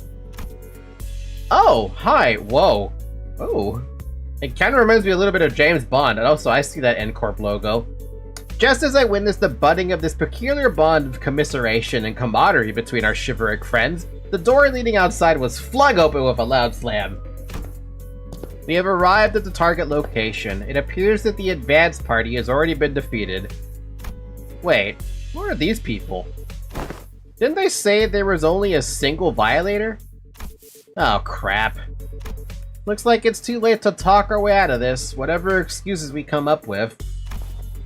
Oh, hi, whoa. Oh. It kind of reminds me a little bit of James Bond, and also I see that N-Corp logo. Just as I witnessed the budding of this peculiar bond of commiseration and camaraderie between our chivalric friends, the door leading outside was flung open with a loud slam. We have arrived at the target location. It appears that the advance party has already been defeated. Wait, who are these people? Didn't they say there was only a single violator? Oh crap. Looks like it's too late to talk our way out of this, whatever excuses we come up with.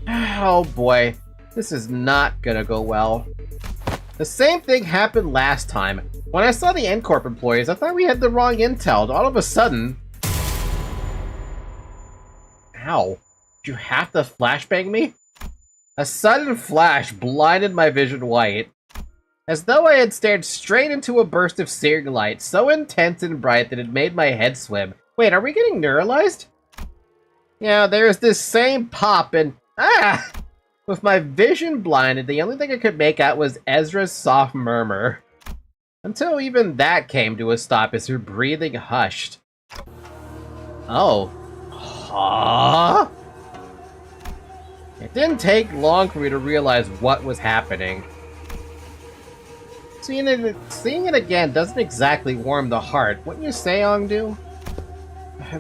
Oh boy, this is not gonna go well. The same thing happened last time. When I saw the N-Corp employees, I thought we had the wrong intel. All of a sudden... Ow. Did you have to flashbang me? A sudden flash blinded my vision white. As though I had stared straight into a burst of searing light, so intense and bright that it made my head swim. Wait, are we getting neuralized? Yeah, there's this same pop and... Ah! With my vision blinded, the only thing I could make out was Ezra's soft murmur. Until even that came to a stop as her breathing hushed. Oh. Huh? It didn't take long for me to realize what was happening. Seeing it again doesn't exactly warm the heart, wouldn't you say, Ongdu?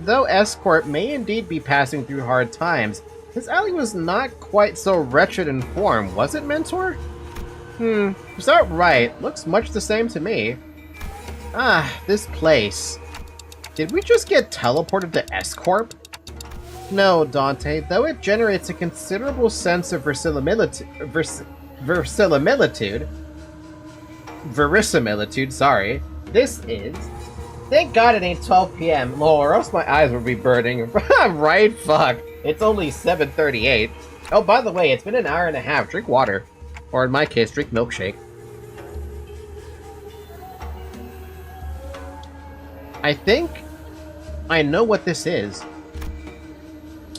Though S-Corp may indeed be passing through hard times, his alley was not quite so wretched in form, was it, Mentor? Is that right? Looks much the same to me. Ah, this place. Did we just get teleported to S-Corp? No, Dante, though it generates a considerable sense of verisimilitude, sorry. This is... Thank God it ain't 12 p.m. Lol, or else my eyes would be burning. Right, fuck. It's only 7:38. Oh, by the way, it's been an hour and a half. Drink water. Or in my case, drink milkshake. I think I know what this is.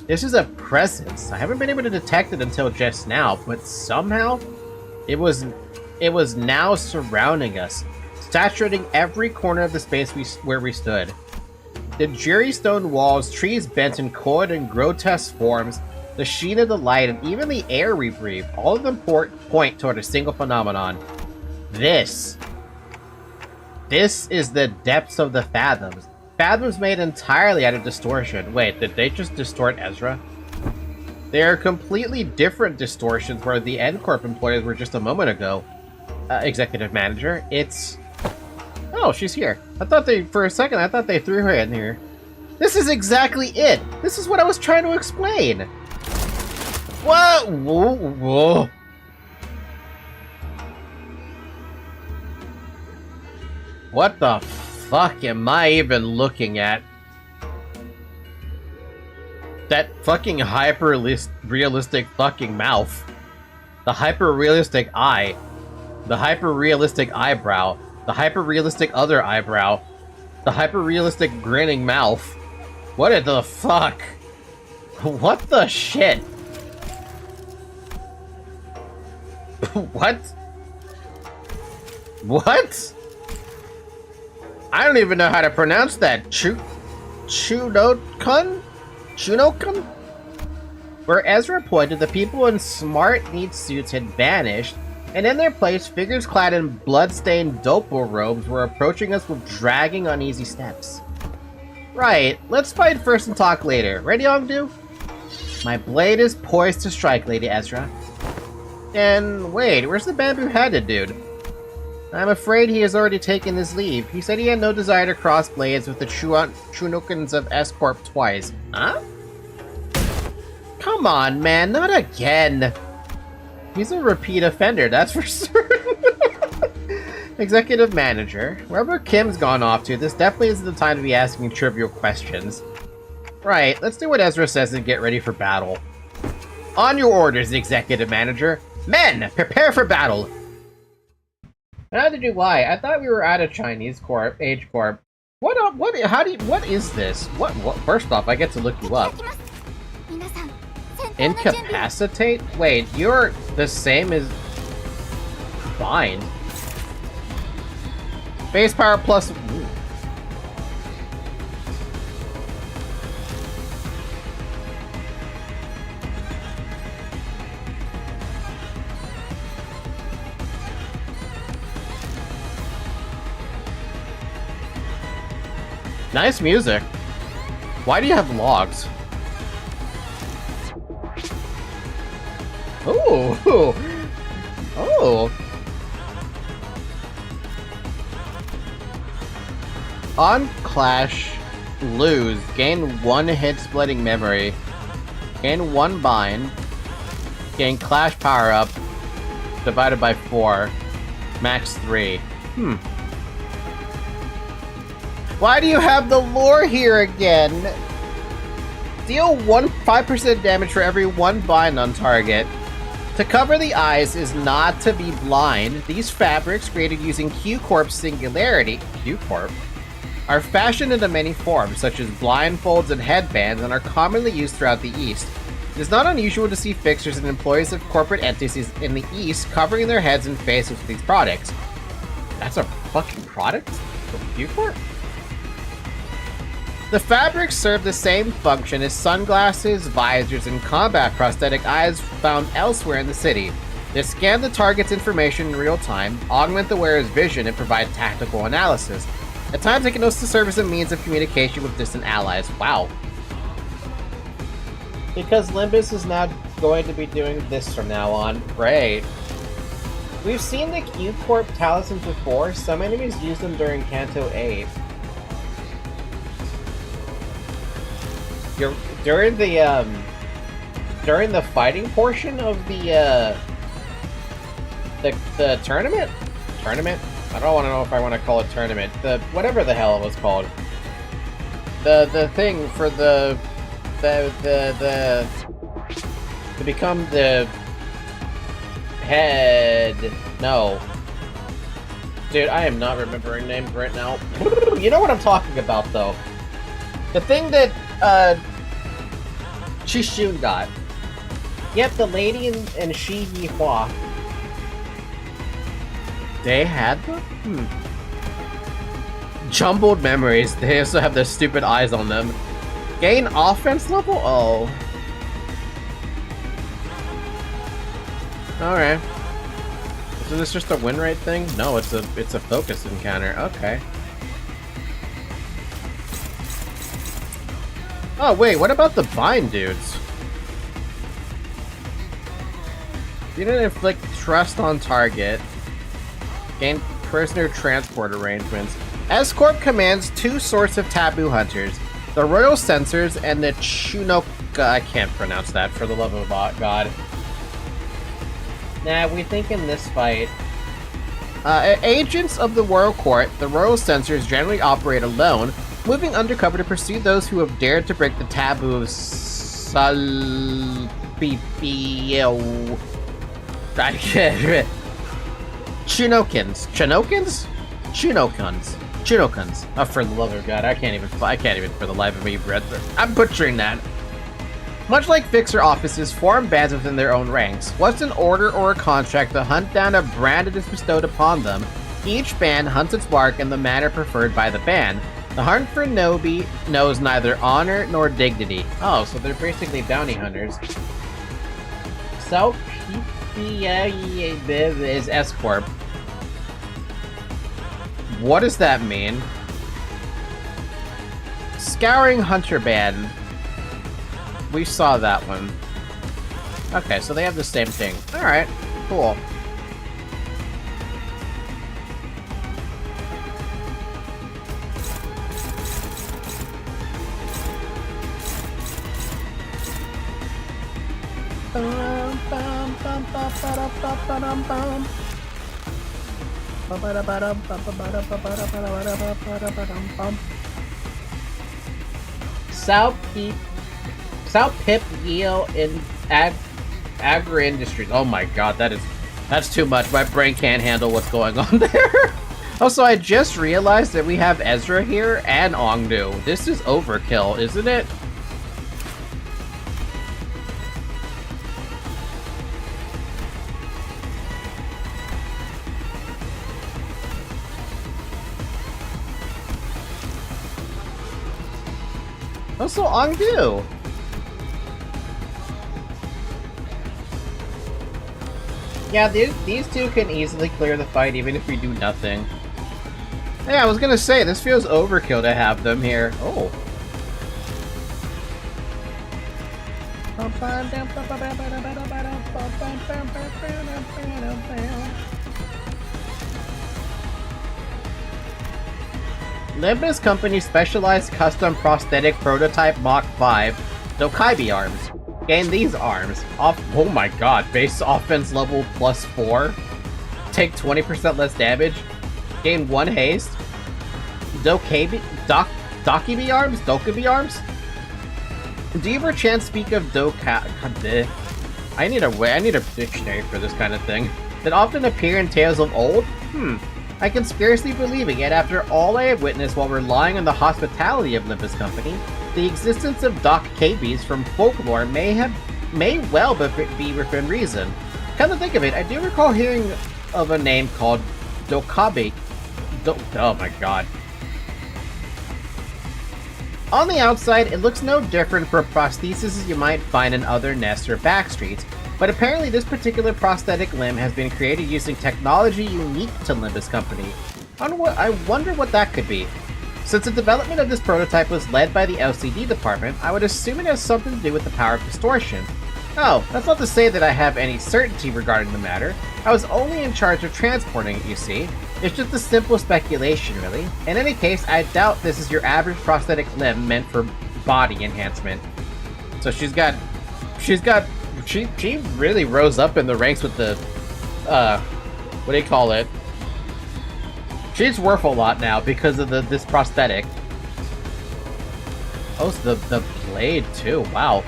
This is a presence. I haven't been able to detect it until just now, but somehow it was now surrounding us, saturating every corner of the space where we stood. The jerry stone walls, trees bent in coiled and grotesque forms, the sheen of the light, and even the air we breathe, all of them point toward a single phenomenon. This is the depths of the fathoms. Fathoms made entirely out of distortion. Wait, did they just distort Ezra? They are completely different distortions where the N-Corp employees were just a moment ago. Executive manager, it's... Oh, she's here. For a second, I thought they threw her in here. This is exactly it! This is what I was trying to explain! What? Whoa, whoa. What the fuck am I even looking at? That fucking hyper-realistic fucking mouth. The hyper-realistic eye. The hyper-realistic eyebrow. The hyper-realistic other eyebrow. The hyper-realistic grinning mouth. What the fuck? What the shit? What? What? I don't even know how to pronounce that. Chunokun? Chunokun? Where Ezra pointed, the people in smart, neat suits had vanished, and in their place, figures clad in blood-stained doppel robes were approaching us with dragging, uneasy steps. Right, let's fight first and talk later. Ready, Ongdu? My blade is poised to strike, Lady Ezra. And wait, where's the bamboo-headed dude? I'm afraid he has already taken his leave. He said he had no desire to cross blades with the Chunokans of S-Corp twice. Huh? Come on, man, not again! He's a repeat offender, that's for certain. Executive manager. Wherever Kim's gone off to, this definitely isn't the time to be asking trivial questions. Right, let's do what Ezra says and get ready for battle. On your orders, executive manager. Men, prepare for battle! How did you lie? I thought we were out of Chinese Corp, Age Corp. What is this? What, first off, I get to look you up. Incapacitate? Wait, you're the same as... Fine. Base power plus... Ooh. Nice music. Why do you have logs? Ooh, Oh! Oh! On Clash, lose. Gain 1 hit splitting memory. Gain 1 bind. Gain Clash power up. Divided by 4. Max 3. Why do you have the lore here again? Deal 5% damage for every 1 bind on target. To cover the eyes is not to be blind. These fabrics, created using Q-Corp Singularity, Q-Corp, are fashioned into many forms, such as blindfolds and headbands, and are commonly used throughout the East. It is not unusual to see fixers and employees of corporate entities in the East covering their heads and faces with these products. That's a fucking product? From Q-Corp? The fabrics serve the same function as sunglasses, visors, and combat prosthetic eyes found elsewhere in the city. They scan the target's information in real time, augment the wearer's vision, and provide tactical analysis. At times, they can also serve as a means of communication with distant allies. Wow. Because Limbus is not going to be doing this from now on. Great. We've seen the Q-Corp talismans before. Some enemies use them during Kanto 8. During the fighting portion of the tournament? Tournament? I don't want to know if I want to call it tournament. Whatever the hell it was called. The thing for to become the head. No. Dude, I am not remembering names right now. You know what I'm talking about, though. The thing that Chishun got. Yep, the lady and Shi Yihua. They had them? Jumbled memories. They also have their stupid eyes on them. Gain offense level? Oh. Alright. So this just a win rate thing? No, it's a focus encounter. Okay. Oh wait, what about the bind dudes? Didn't inflict trust on target. Gain prisoner transport arrangements. S-Corp commands 2 sorts of taboo hunters. The Royal Censors and the Chunoka... I can't pronounce that for the love of God. Nah, we think in this fight... agents of the Royal Court, the Royal Censors generally operate alone, moving undercover to pursue those who have dared to break the taboo of Salpipio... Chunokins. Chunokins. Oh, for the love of God, I can't even for the life of me read. I'm butchering that. Much like fixer offices, form bands within their own ranks. Once an order or a contract to hunt down a brand is bestowed upon them, each band hunts its mark in the manner preferred by the band. The hunt for Nobi knows neither honor nor dignity. Oh, so they're basically bounty hunters. So, is S-Corp. What does that mean? Scouring Hunter Band. We saw that one. Okay, so they have the same thing. Alright, cool. South Pip Yeo in Agri Industries. Oh my god, that's too much. My brain can't handle what's going on there. Also, I just realized that we have Ezra here and Ongdu. This is overkill, isn't it? Also, Ongdu! Yeah, these two can easily clear the fight even if we do nothing. Yeah, I was gonna say, this feels overkill to have them here. Oh. Limbus Company specialized custom prosthetic prototype Mach 5 Dokaibi arms. Gain these arms. Oh my god, base offense level +4. Take 20% less damage. Gain 1 haste. Dokibi arms? Dokubi arms? Do you perchance speak of I need a dictionary for this kind of thing. That often appear in tales of old? I can scarcely believe it, yet after all I have witnessed while relying on the hospitality of Limbus Company, the existence of Dokabis from folklore may well be within reason. Come to think of it, I do recall hearing of a name called Dokabi. Oh my god. On the outside, it looks no different from prostheses you might find in other nests or backstreets, but apparently this particular prosthetic limb has been created using technology unique to Limbus Company. I wonder what that could be. Since the development of this prototype was led by the LCD department, I would assume it has something to do with the power of distortion. Oh, that's not to say that I have any certainty regarding the matter. I was only in charge of transporting it, you see. It's just a simple speculation, really. In any case, I doubt this is your average prosthetic limb meant for body enhancement. So she really rose up in the ranks with the, what do you call it? She's worth a lot now because of this prosthetic. Oh, so the blade too, wow.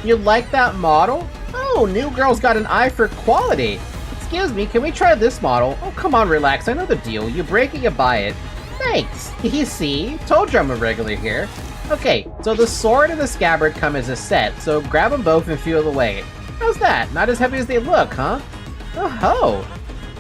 You like that model? Oh, new girl's got an eye for quality. Excuse me, can we try this model? Oh, come on, relax, I know the deal. You break it, you buy it. Thanks. You see? Told you I'm a regular here. Okay, so the sword and the scabbard come as a set, so grab them both and feel the weight. How's that? Not as heavy as they look, huh? Oh-ho!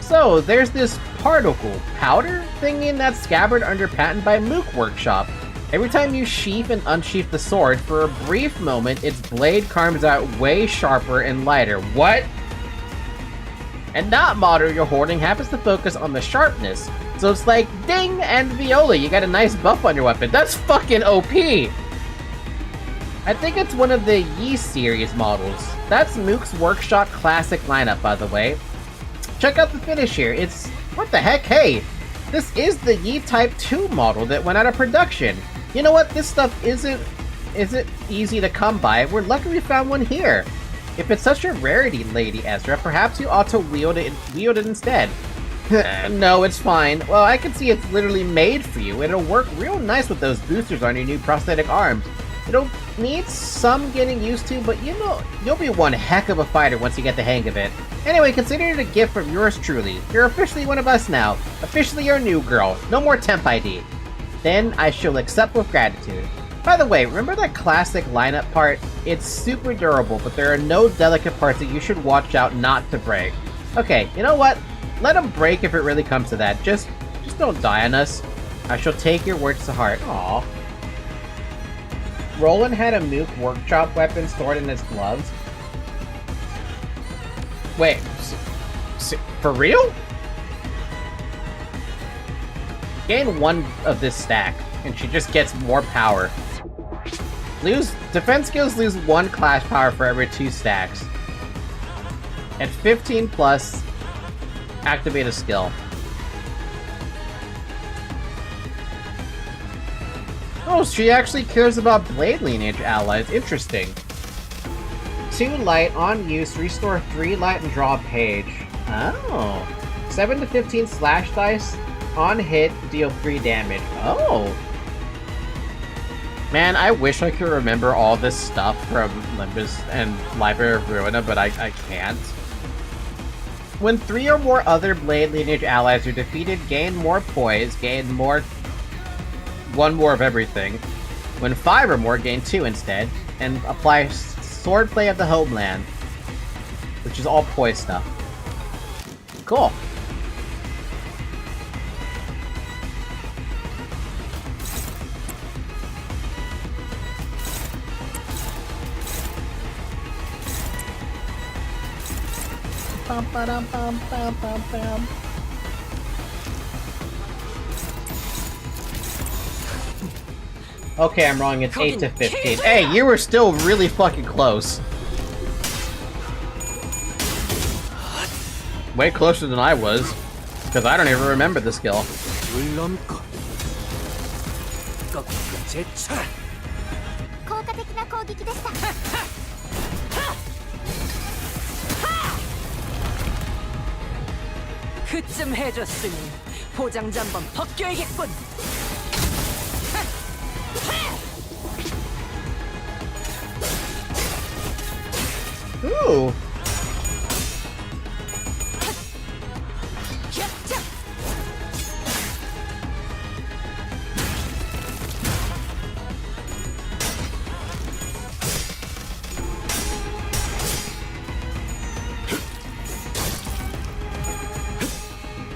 So, there's this particle powder thingy in that scabbard under patent by Mook Workshop. Every time you sheath and unsheath the sword, for a brief moment, its blade comes out way sharper and lighter. What? And that model you're holding happens to focus on the sharpness. So it's like, ding and viola, you got a nice buff on your weapon. That's fucking OP! I think it's one of the Yi series models. That's Mook's Workshop classic lineup, by the way. Check out the finish here. It's... what the heck? Hey! This is the Yi Type 2 model that went out of production. You know what? This stuff isn't easy to come by. We're lucky we found one here. If it's such a rarity, Lady Ezra, perhaps you ought to wield it instead. No, it's fine. Well, I can see it's literally made for you. It'll work real nice with those boosters on your new prosthetic arms. It'll need some getting used to, but you know, you'll be one heck of a fighter once you get the hang of it. Anyway, consider it a gift from yours truly. You're officially one of us now. Officially your new girl. No more temp ID. Then I shall accept with gratitude. By the way, remember that classic lineup part? It's super durable, but there are no delicate parts that you should watch out not to break. Okay, you know what? Let them break if it really comes to that. Just don't die on us. I shall take your words to heart. Aww. Roland had a Mook Workshop weapon stored in his gloves. Wait, for real? Gain one of this stack, and she just gets more power. Defense skills lose 1 clash power for every 2 stacks. At 15 plus, activate a skill. Oh, she actually cares about blade lineage allies. Interesting. 2 light on use, restore 3 light and draw a page. Oh. 7 to 15 slash dice, on hit, deal 3 damage. Oh. Man, I wish I could remember all this stuff from Limbus and Library of Ruina, but I can't. When 3 or more other blade lineage allies are defeated, gain more poise, gain more... 1 more of everything. When 5 or more, gain 2 instead, and apply Swordplay of the Homeland, which is all poise stuff. Cool. Bum, ba-dum, bum, bum, bum, bum. Okay, I'm wrong. It's 8 to 15. Hey, you were still really fucking close. Way closer than I was, because I don't even remember the skill. 물넘고 꺾고 제쳐라. 効果的な攻撃でした 그쯤 해줬으니 포장지 한번 벗겨야겠군. Ooh.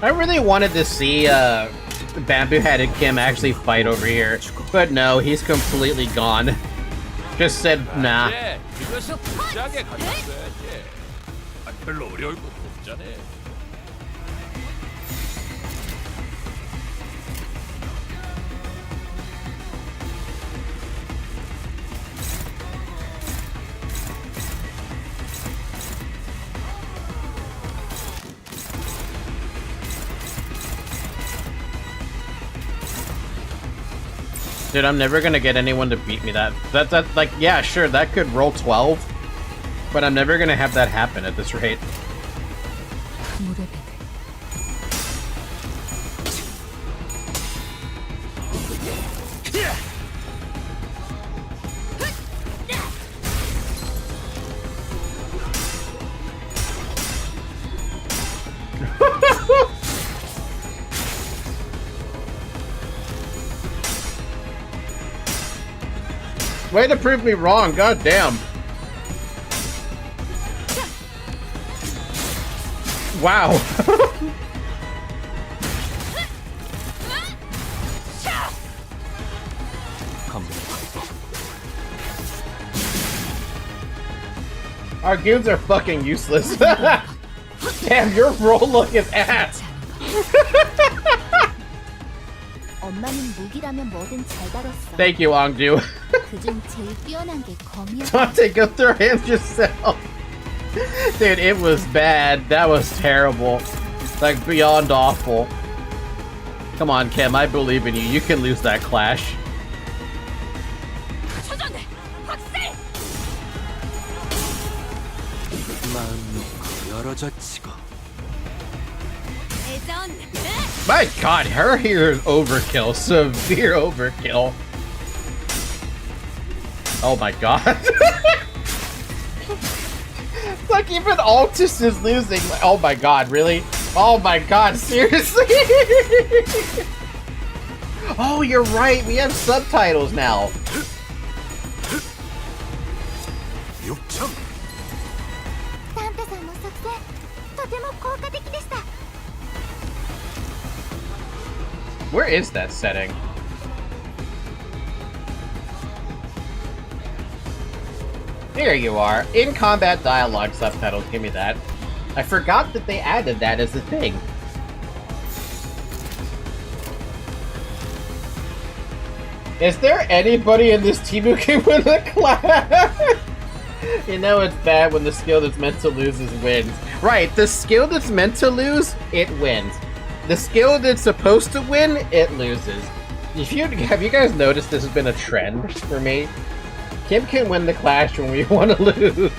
I really wanted to see Bamboo-Headed Kim actually fight over here, but no, he's completely gone. Just said nah. 이것은 부자게 가져야지. 별로 어려울 것도 없잖아. Dude, I'm never gonna get anyone to beat me. That's like, yeah, sure, that could roll 12, but I'm never gonna have that happen at this rate. 물의 배들. Way to prove me wrong, god damn. Wow. Our goons are fucking useless. Damn, your roll look is ass. 엄마는 무기라면 뭐든 잘 다뤘어. Thank you, Ongju. 그중 제일 뛰어난 게 검이야. Dante, go throw hands yourself. Dude, it was bad. That was terrible. Like, beyond awful. Come on, Kim, I believe in you. You can lose that clash. 마음 놓고 열어젖히고. My god, her here is overkill. Severe overkill. Oh my god. Like, even Altus is losing. Oh my god, really? Oh my god, seriously? Oh, you're right. We have subtitles now. 6점. サンタさんの作戦とても効果的でした。 Where is that setting? There you are. In-combat dialogue subtitles. Give me that. I forgot that they added that as a thing. Is there anybody in this team who can win the class? You know it's bad when the skill that's meant to lose is wins. Right, the skill that's meant to lose, it wins. The skill that's supposed to win, it loses. Have you guys noticed this has been a trend for me? Kim can win the clash when we want to lose.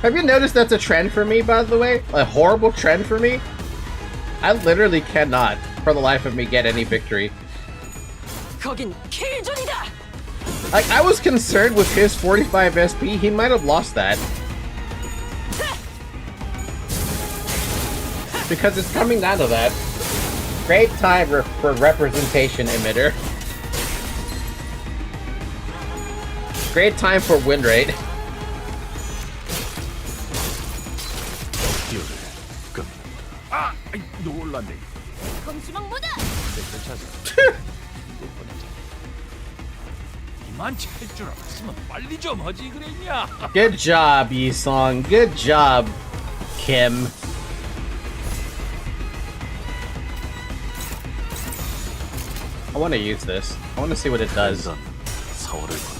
Have you noticed that's a trend for me, by the way? A horrible trend for me? I literally cannot, for the life of me, get any victory. 거긴 킬존이다. Like, I was concerned with his 45 SP, he might have lost that. Because it's coming down to that. Great time for representation, emitter. Great time for win rate. 아, 놀랐네. 검수망 모드. 괜찮아. 이만 찰줄 알았으면 빨리 좀 하지 그랬냐? Good job, Yi-song. Good job, Kim. I want to use this. I want to see what it does. 벤던 사월을 건너.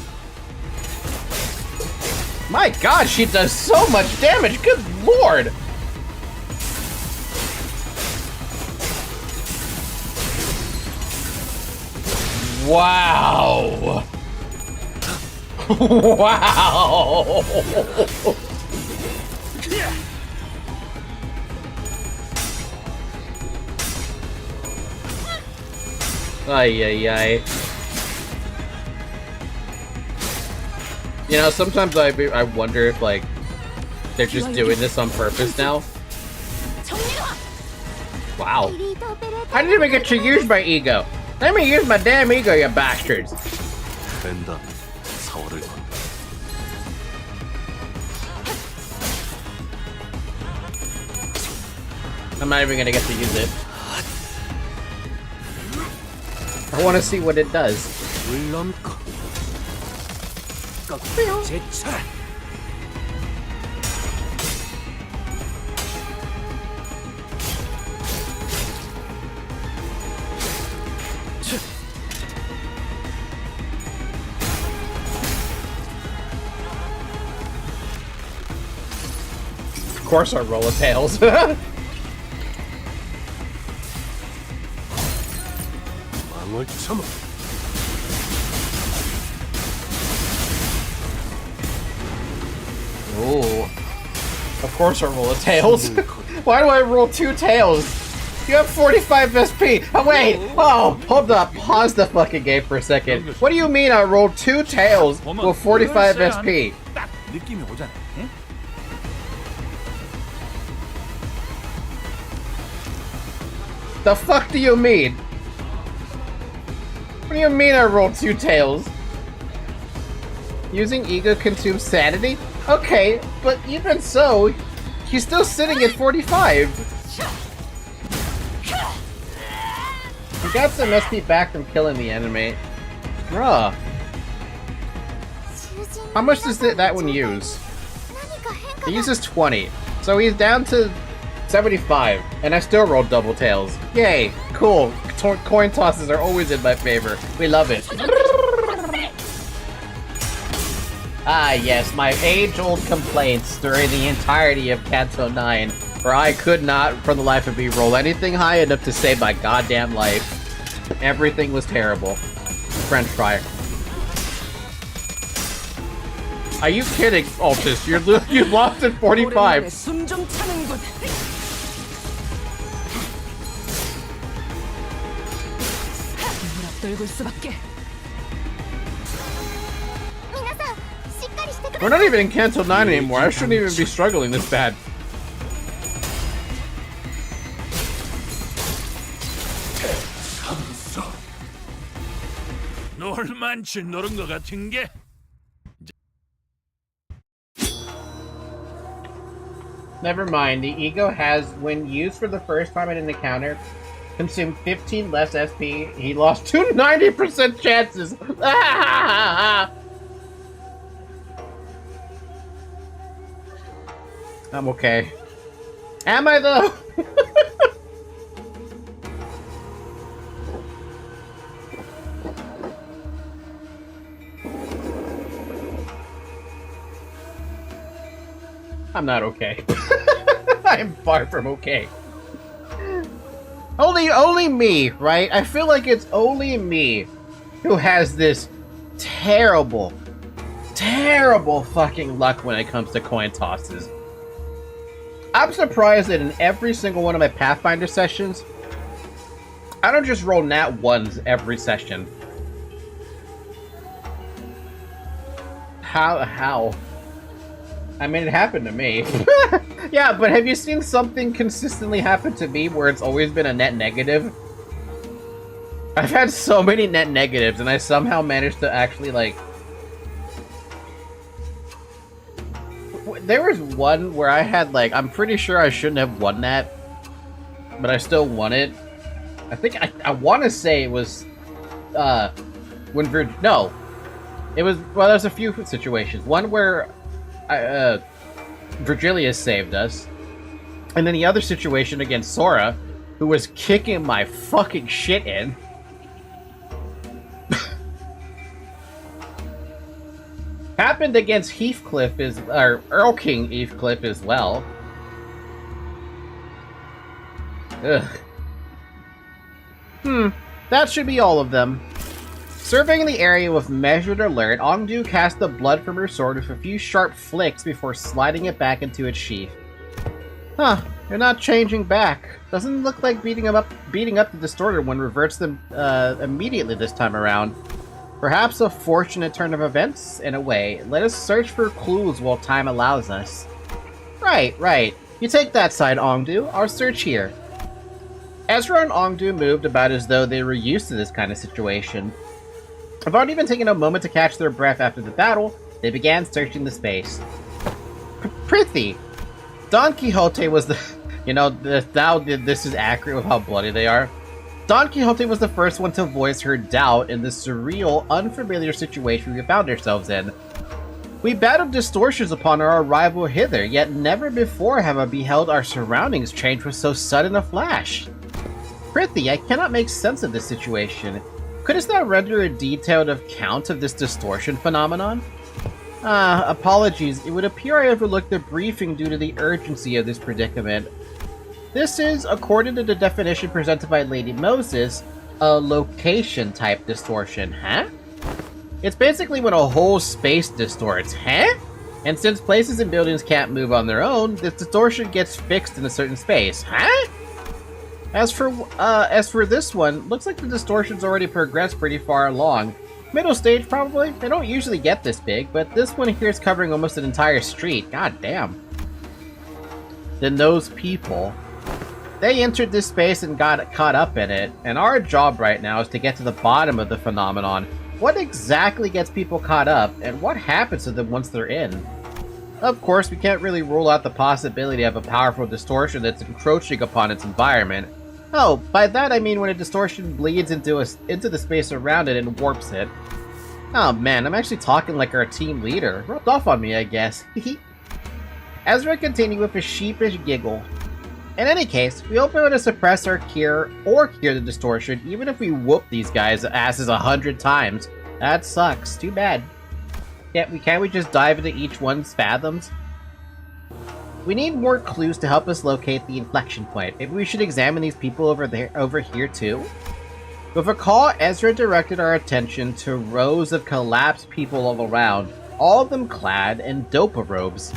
My god, she does so much damage! Good lord! Wow! Wow! Ay, ay, ay. You know, sometimes I wonder if, like, they're just doing this on purpose now. Wow. I didn't even get to use my ego. Let me use my damn ego, you bastards. 벤던 사월을 건너. I'm not even gonna get to use it. I want to see what it does. 물론고 제차 Of course, our roll of tails. 망을 쳐먹. Ooh. Of course, I roll a tails. Why do I roll 2 tails? You have 45 SP. Oh wait. Oh, hold up. Pause the fucking game for a second. What do you mean I rolled 2 tails with 45 SP? 딱 느낌이 오잖아. 응? The fuck do you mean? What do you mean I rolled 2 tails? Using ego consumes sanity? Okay, but even so, he's still sitting at 45. He got some SP back from killing the enemy. Bruh. How much does that one use? It uses 20. So he's down to 75, and I still rolled double tails. Yay, cool. Coin tosses are always in my favor. We love it. Ah yes, my age-old complaints during the entirety of Kanto 9, where I could not, for the life of me, roll anything high enough to save my goddamn life. Everything was terrible. French fry. Are you kidding, Altus? You lost at 45. 숨좀 차는군. 눈을 앞돌고 수밖에. We're not even in Kanto 9 anymore. I shouldn't even be struggling this bad. 놀만치 노른 것 같은 게. Never mind, the ego has, when used for the first time in an encounter, consumed 15 less SP. He lost 290% chances. I'm okay. Am I though? I'm not okay. I'm far from okay. Only me, right? I feel like it's only me who has this terrible, terrible fucking luck when it comes to coin tosses. I'm surprised that in every single one of my Pathfinder sessions, I don't just roll nat 1s every session. How? I mean, it happened to me. Yeah, but have you seen something consistently happen to me where it's always been a net negative? I've had so many net negatives, and I somehow managed to actually, like... There was one where I had, like, I'm pretty sure I shouldn't have won that, but I still won it. I think, I want to say it was, when no. It was, well, there's a few situations. One where Virgilius saved us, and then the other situation against Sora, who was kicking my fucking shit in. happened against Earl King Heathcliff as well. Ugh. That should be all of them. Surveying the area with measured alert, Ongdu cast the blood from her sword with a few sharp flicks before sliding it back into its sheath. Huh, you're not changing back. Doesn't look like beating up the distorted one reverts them immediately this time around. Perhaps a fortunate turn of events, in a way. Let us search for clues while time allows us. Right. You take that side, Ongdu. I'll search here. Ezra and Ongdu moved about as though they were used to this kind of situation. Without even taking a moment to catch their breath after the battle, they began searching the space. Prithee! Don Quixote was the... this is accurate with how bloody they are. Don Quixote was the first one to voice her doubt in the surreal, unfamiliar situation we found ourselves in. We battled distortions upon our arrival hither, yet never before have I beheld our surroundings change with so sudden a flash. Prithee, I cannot make sense of this situation. Couldst thou render a detailed account of this distortion phenomenon? Apologies. It would appear I overlooked the briefing due to the urgency of this predicament. This is, according to the definition presented by Lady Moses, a location-type distortion, huh? It's basically when a whole space distorts, huh? And since places and buildings can't move on their own, this distortion gets fixed in a certain space, huh? As for this one, looks like the distortion's already progressed pretty far along. Middle stage, probably. They don't usually get this big, but this one here is covering almost an entire street. God damn. Then those people... They entered this space and got caught up in it, and our job right now is to get to the bottom of the phenomenon. What exactly gets people caught up, and what happens to them once they're in? Of course, we can't really rule out the possibility of a powerful distortion that's encroaching upon its environment. Oh, by that I mean when a distortion bleeds into the space around it and warps it. Oh man, I'm actually talking like our team leader. Rubbed off on me, I guess. Ezra continued with a sheepish giggle. In any case, we hope able to suppress or cure the distortion, even if we whoop these guys' asses 100 times. That sucks. Too bad. Can't we just dive into each one's fathoms? We need more clues to help us locate the inflection point. Maybe we should examine these people over here too? With a call, Ezra directed our attention to rows of collapsed people all around, all of them clad in dopa robes.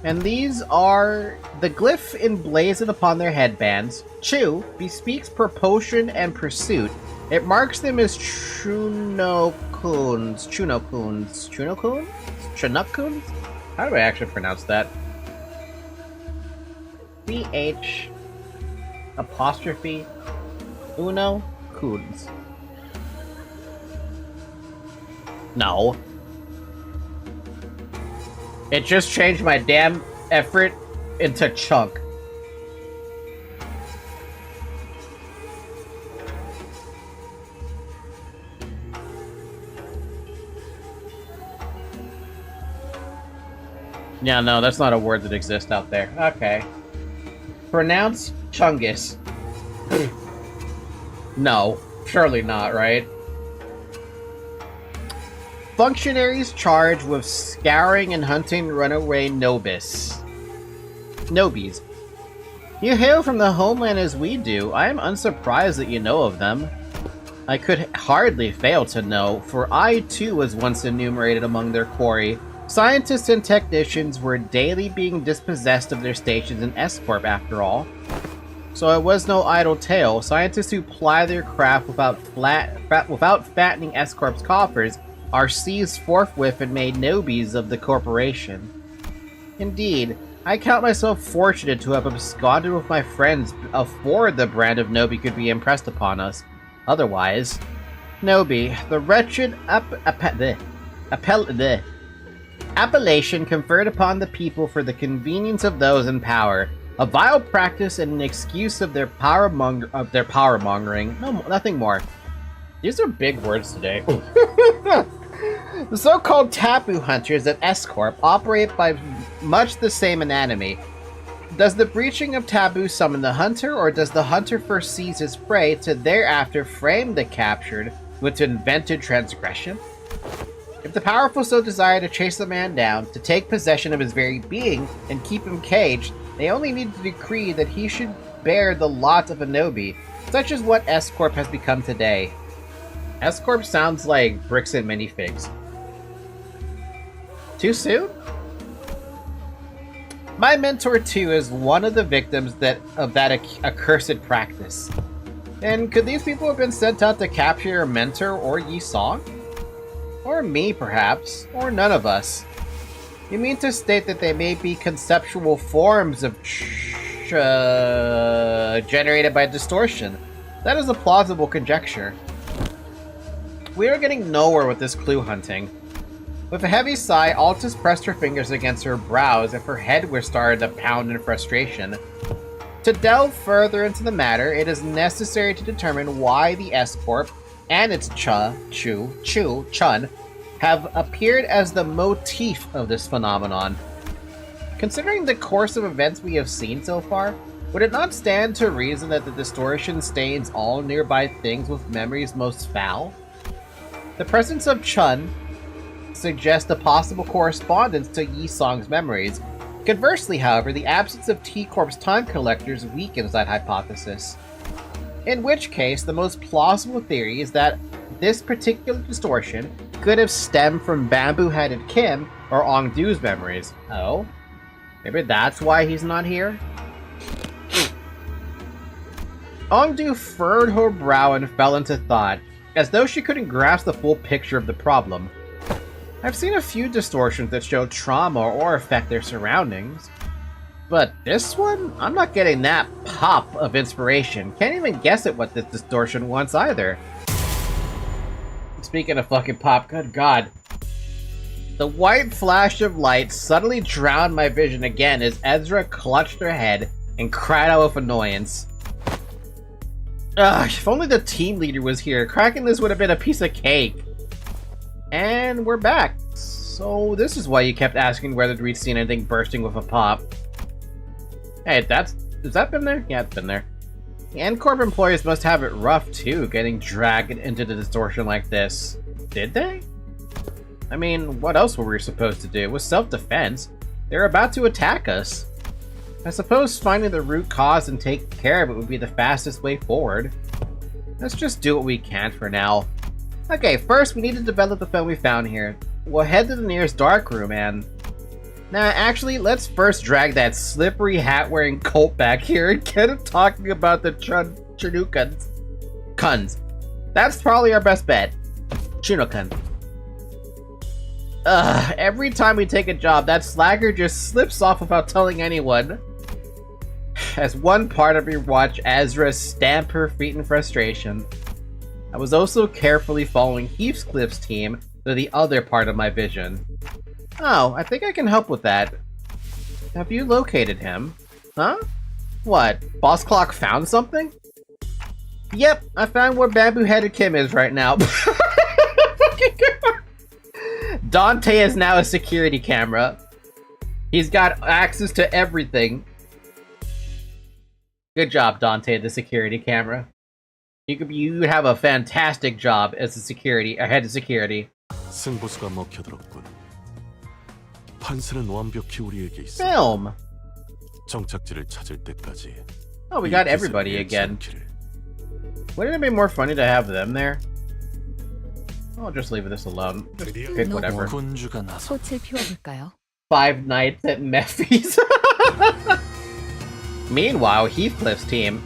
And these are the glyph emblazoned upon their headbands. Chu bespeaks propulsion and pursuit. It marks them as Chunokuns. How do I actually pronounce that? CH apostrophe Uno Kuns. No. It just changed my damn effort into chunk. Yeah, no, that's not a word that exists out there. Okay. Pronounce Chungus. No, surely not, right? Functionaries charged with scouring and hunting runaway nobis. Nobies. You hail from the homeland as we do. I am unsurprised that you know of them. I could hardly fail to know, for I too was once enumerated among their quarry. Scientists and technicians were daily being dispossessed of their stations in S-Corp after all. So it was no idle tale. Scientists who ply their craft without fattening S-Corp's coffers are seized forthwith and made nobies of the corporation. Indeed, I count myself fortunate to have absconded with my friends before the brand of Nobi could be impressed upon us. Otherwise, Nobi, the wretched appellation conferred upon the people for the convenience of those in power, a vile practice and an excuse of their power mongering. No, nothing more. These are big words today. The so-called taboo hunters at S-Corp operate by much the same anatomy. Does the breaching of taboo summon the hunter, or does the hunter first seize his prey to thereafter frame the captured with invented transgression? If the powerful so desire to chase the man down, to take possession of his very being, and keep him caged, they only need to decree that he should bear the lot of a Nobi, such as what S-Corp has become today. S-Corp sounds like bricks and minifigs. Too soon? My mentor, too, is one of the victims of that accursed practice. And could these people have been sent out to capture your mentor or Yi Song? Or me, perhaps, or none of us. You mean to state that they may be conceptual forms of generated by distortion? That is a plausible conjecture. We are getting nowhere with this clue hunting. With a heavy sigh, Altus pressed her fingers against her brows as if her head were started to pound in frustration. To delve further into the matter, it is necessary to determine why the S-Corp and its Chun have appeared as the motif of this phenomenon. Considering the course of events we have seen so far, would it not stand to reason that the distortion stains all nearby things with memories most foul? The presence of Chun suggests a possible correspondence to Yi Song's memories. Conversely, however, the absence of T-Corp's time collectors weakens that hypothesis. In which case, the most plausible theory is that this particular distortion could have stemmed from Bamboo-Headed Kim or Ongdu's memories. Oh? Maybe that's why he's not here? Ongdu furrowed her brow and fell into thought, as though she couldn't grasp the full picture of the problem. I've seen a few distortions that show trauma or affect their surroundings. But this one? I'm not getting that pop of inspiration. Can't even guess at what this distortion wants either. Speaking of fucking pop, good god. The white flash of light suddenly drowned my vision again as Ezra clutched her head and cried out with annoyance. Ugh, if only the team leader was here. Cracking this would have been a piece of cake. And we're back. So this is why you kept asking whether we'd seen anything bursting with a pop. Hey, has that been there? Yeah, it's been there. The N-Corp employees must have it rough too, getting dragged into the distortion like this. Did they? I mean, what else were we supposed to do? It was self-defense. They were about to attack us. I suppose finding the root cause and taking care of it would be the fastest way forward. Let's just do what we can for now. Okay, first we need to develop the film we found here. We'll head to the nearest darkroom and... Nah, actually, let's first drag that slippery hat-wearing colt back here and get him talking about the Chinukans. Kuns. That's probably our best bet. Chinukan. Every time we take a job, that slacker just slips off without telling anyone. As one part of me watched Azra stamp her feet in frustration, I was also carefully following Heathcliff's team to the other part of my vision. Oh, I think I can help with that. Have you located him? Huh? What? Boss Clock found something? Yep, I found where Bamboo-Headed Kim is right now. Dante is now a security camera. He's got access to everything. Good job, Dante, the security camera. You would have a fantastic job as a head of security. 승부수가 먹혀들었군. 판세는 완벽히 우리에게 있어. Film. 정착지를 찾을 때까지. Oh, we got everybody again. Wouldn't it be more funny to have them there? I'll just leave this alone. Just pick whatever. 군주가 나서 꽃을 피워볼까요? Five Nights at Mephi's. Meanwhile, Heathcliff's team.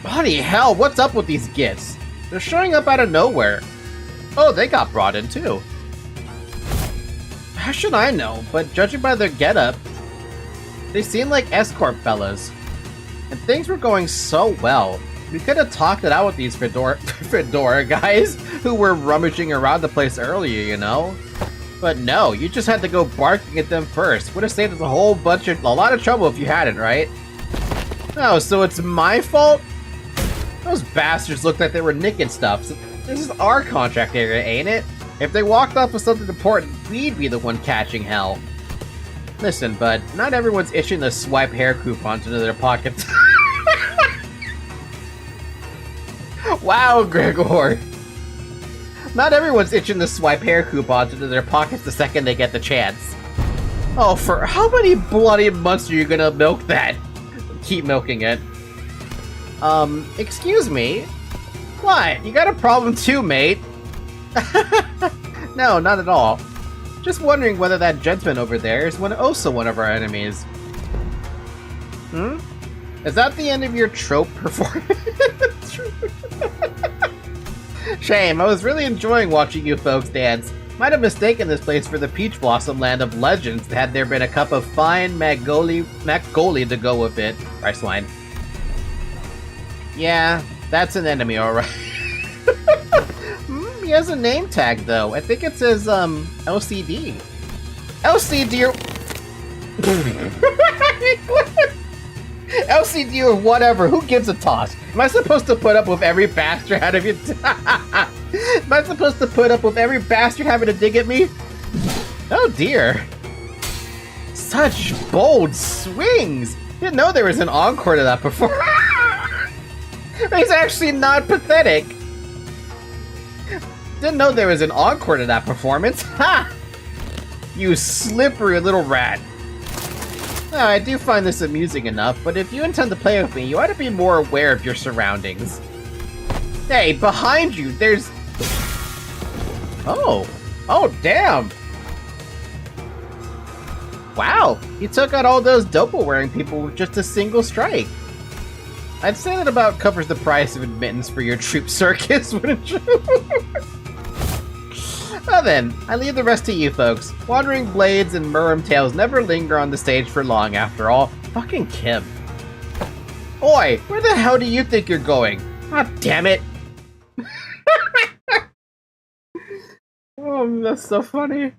Bloody hell, what's up with these gits? They're showing up out of nowhere. Oh, they got brought in too. How should I know? But judging by their getup, they seem like S-Corp fellas. And things were going so well. We could have talked it out with these Fedora guys who were rummaging around the place earlier, you know? But no, you just had to go barking at them first. Would have saved us a lot of trouble if you hadn't, right? Oh, so it's my fault? Those bastards looked like they were nicking stuff. So this is our contract area, ain't it? If they walked off with something important, we'd be the one catching hell. Listen, bud, not everyone's itching to swipe hair coupons into their pockets. Wow, Gregor! Not everyone's itching to swipe hair coupons into their pockets the second they get the chance. Oh, for how many bloody months are you gonna milk that? Keep milking it. Excuse me? What? You got a problem too, mate? No, not at all. Just wondering whether that gentleman over there is also one of our enemies. Hmm? Is that the end of your trope performance? Shame, I was really enjoying watching you folks dance. Might have mistaken this place for the Peach Blossom land of legends had there been a cup of fine Magoli to go with it. Rice wine. Yeah, that's an enemy, alright. He has a name tag, though. I think it says, LCD. LCD or... LCD or whatever, who gives a toss? Am I supposed to put up with every bastard out of you? Am I supposed to put up with every bastard having to dig at me? Oh dear. Such bold swings! Didn't know there was an encore to that before. He's actually not pathetic. Didn't know there was an encore to that performance. Ha! You slippery little rat. Oh, I do find this amusing enough, but if you intend to play with me, you ought to be more aware of your surroundings. Hey, behind you, there's... Oh! Oh, damn! Wow, you took out all those doppel-wearing people with just a single strike. I'd say that about covers the price of admittance for your troop circus, wouldn't you? Well then, I leave the rest to you folks. Wandering blades and Murum tails never linger on the stage for long after all. Fucking Kim. Oi, where the hell do you think you're going? God damn it. Oh, that's so funny.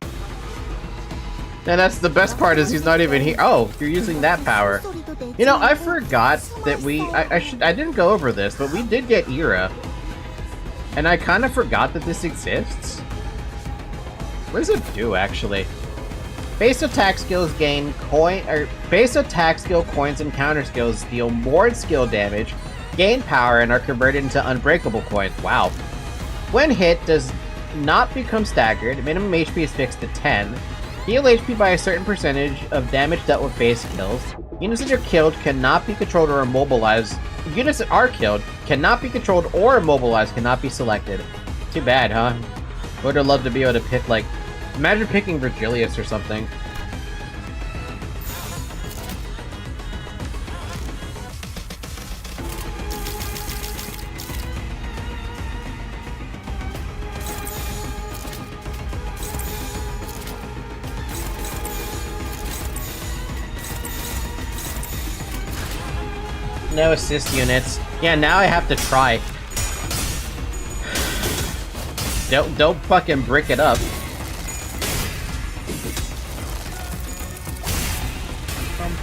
And that's the best part is he's not even here. Oh, you're using that power. You know, I forgot that I didn't go over this, but we did get Era. And I kind of forgot that this exists. What does it do, actually? Base attack skills gain base attack skill coins and counter skills deal more skill damage, gain power, and are converted into unbreakable coins. Wow. When hit, does not become staggered. Minimum HP is fixed to 10. Heal HP by a certain percentage of damage dealt with base kills. Units that are killed cannot be controlled or immobilized. Units that are killed cannot be controlled or immobilized, cannot be selected. Too bad, huh? Would have loved to be able to pick, like... Imagine picking Virgilius or something. No assist units. Yeah, now I have to try. Don't fucking brick it up.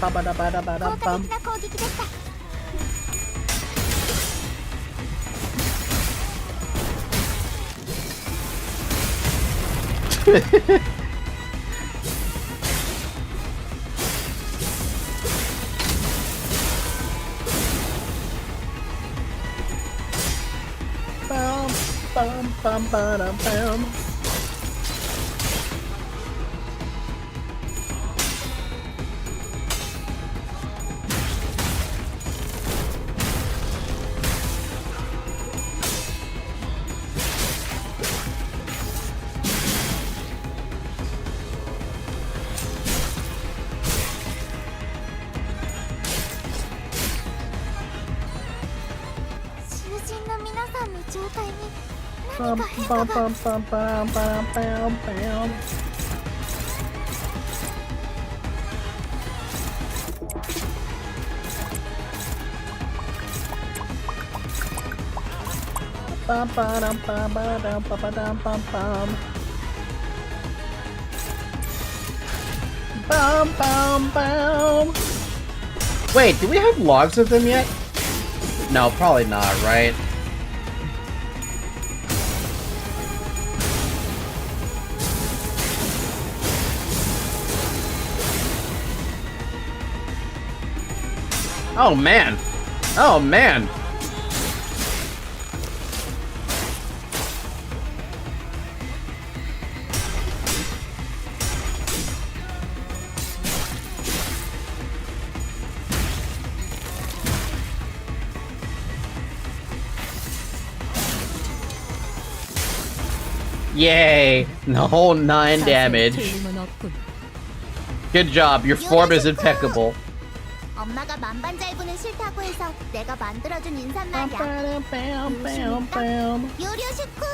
Bum, bum, ba-dum, bum. Bum, bum, bum, bum, bum, bum, bum, bum. Bum, ba-dum, bum, ba-dum, ba-ba-dum, bum, bum. Bum, bum, bum. Wait, do we have logs of them yet? No, probably not, right? Oh man! Oh man! Yay! No 9 자세히 damage. 틀림은 없군. Good job, your form is impeccable. 엄마가 만반잘부는 싫다고 해서 내가 만들어준 인사말이야. 요리오 식구.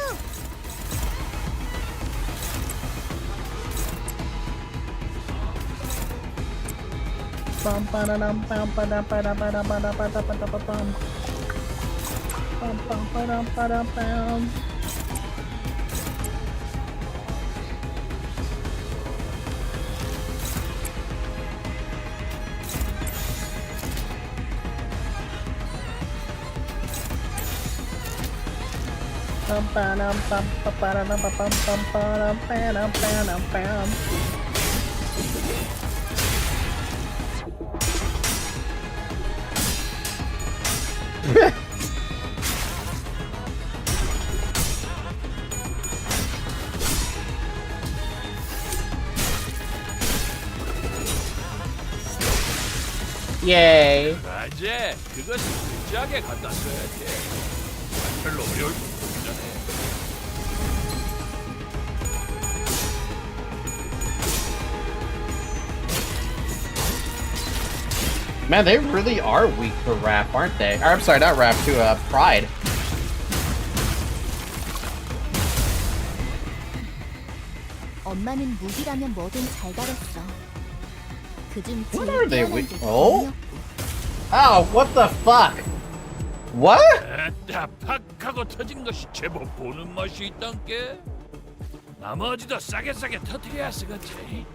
Yay! 맞아. 그거 진지하게 갖다 써야지. 별로 어려울 뿐이잖아. Man, they really are weak for Wrath, aren't they? Or, I'm sorry, not Wrath, to Pride. 엄마는 무기라면 뭐든 잘 다뤘어. 그중 What 제일 are they 뛰어난 weak? 게 Oh? 공이었고. Oh, what the fuck? What? 에따 팍하고 터진 것이 제법 보는 맛이 있단께. 나머지도 싸게 터뜨려야 쓰겠지.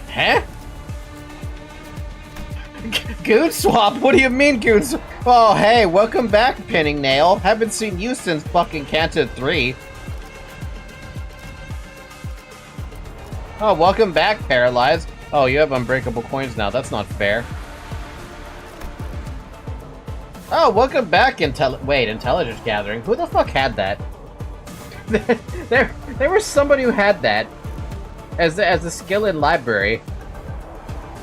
Huh? Goon swap? What do you mean, goon swap? Oh, hey, welcome back, Pinning Nail. Haven't seen you since fucking Canton 3. Oh, welcome back, Paralyzed. Oh, you have unbreakable coins now. That's not fair. Oh, welcome back, Intelligence Gathering. Who the fuck had that? there was somebody who had that as a skill in library.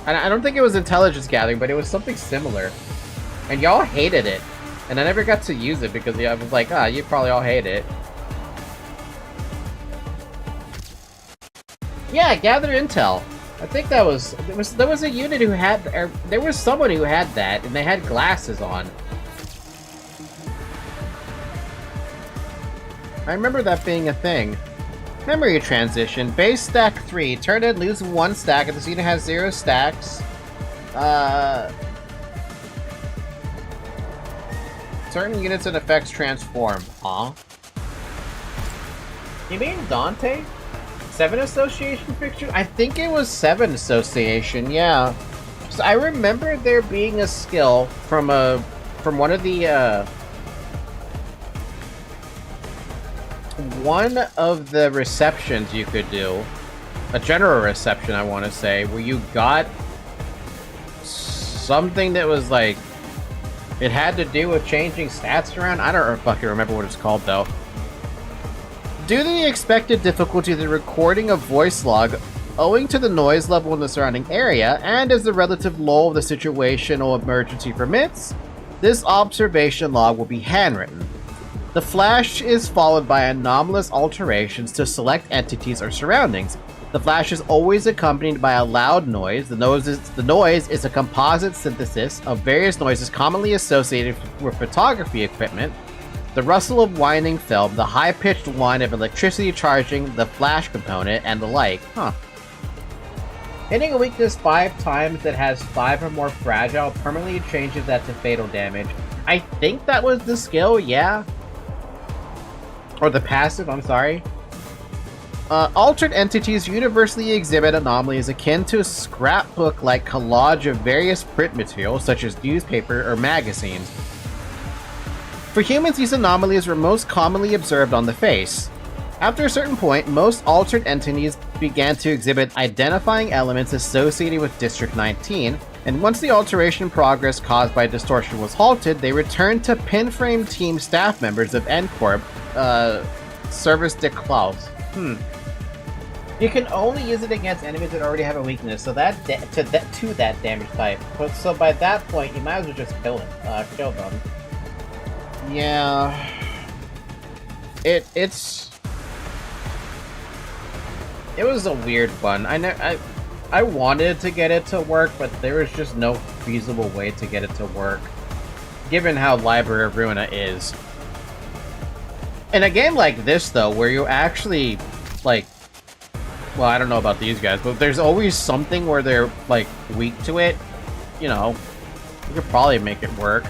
And I don't think it was Intelligence Gathering, but it was something similar. And y'all hated it. And I never got to use it because I was like, you probably all hate it. Yeah, gather intel. I think there was a unit who had, or there was someone who had that, and they had glasses on. I remember that being a thing. Memory transition. Base stack 3. Turn in, lose 1 stack, and this unit has 0 stacks. Certain units and effects transform. Huh? You mean Dante? 7 association fixture? I think it was 7 association, yeah. So I remember there being a skill from one of the receptions you could do, a general reception I want to say, where you got something that was like, it had to do with changing stats around. I don't fucking remember what it's called though. Due to the expected difficulty of the recording of voice log, owing to the noise level in the surrounding area, and as the relative lull of the situational emergency permits, this observation log will be handwritten. The flash is followed by anomalous alterations to select entities or surroundings. The flash is always accompanied by a loud noise. The noise is a composite synthesis of various noises commonly associated with photography equipment, the rustle of winding film, the high-pitched whine of electricity charging the flash component, and the like. Huh. Hitting a weakness 5 times that has 5 or more fragile permanently changes that to fatal damage. I think that was the skill, yeah. Or the passive, I'm sorry. Altered entities universally exhibit anomalies akin to a scrapbook-like collage of various print materials, such as newspaper or magazines. For humans, these anomalies were most commonly observed on the face. After a certain point, most altered entities began to exhibit identifying elements associated with District 19, and once the alteration progress caused by distortion was halted, they returned to pinframe team staff members of NCorp, Service de Klaus. You can only use it against enemies that already have a weakness, so to that damage type. But so by that point, you might as well just kill them. Yeah, it was a weird one. I wanted to get it to work, but there was just no feasible way to get it to work, given how Library of Ruina is. In a game like this, though, where you actually like. Well, I don't know about these guys, but there's always something where they're, like, weak to it. You know, you could probably make it work.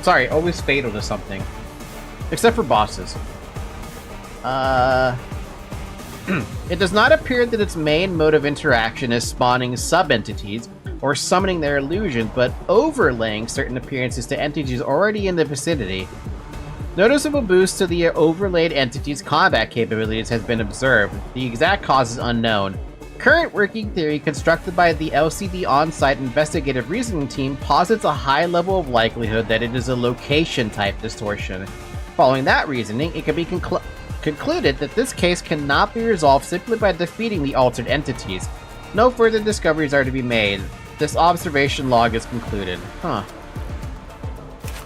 Sorry, always fatal to something. Except for bosses. It does not appear that its main mode of interaction is spawning sub-entities or summoning their illusions, but overlaying certain appearances to entities already in the vicinity. Noticeable boost to the overlaid entity's combat capabilities has been observed. The exact cause is unknown. Current working theory constructed by the LCD on-site investigative reasoning team posits a high level of likelihood that it is a location-type distortion. Following that reasoning, it can be concluded that this case cannot be resolved simply by defeating the altered entities. No further discoveries are to be made. This observation log is concluded. Huh.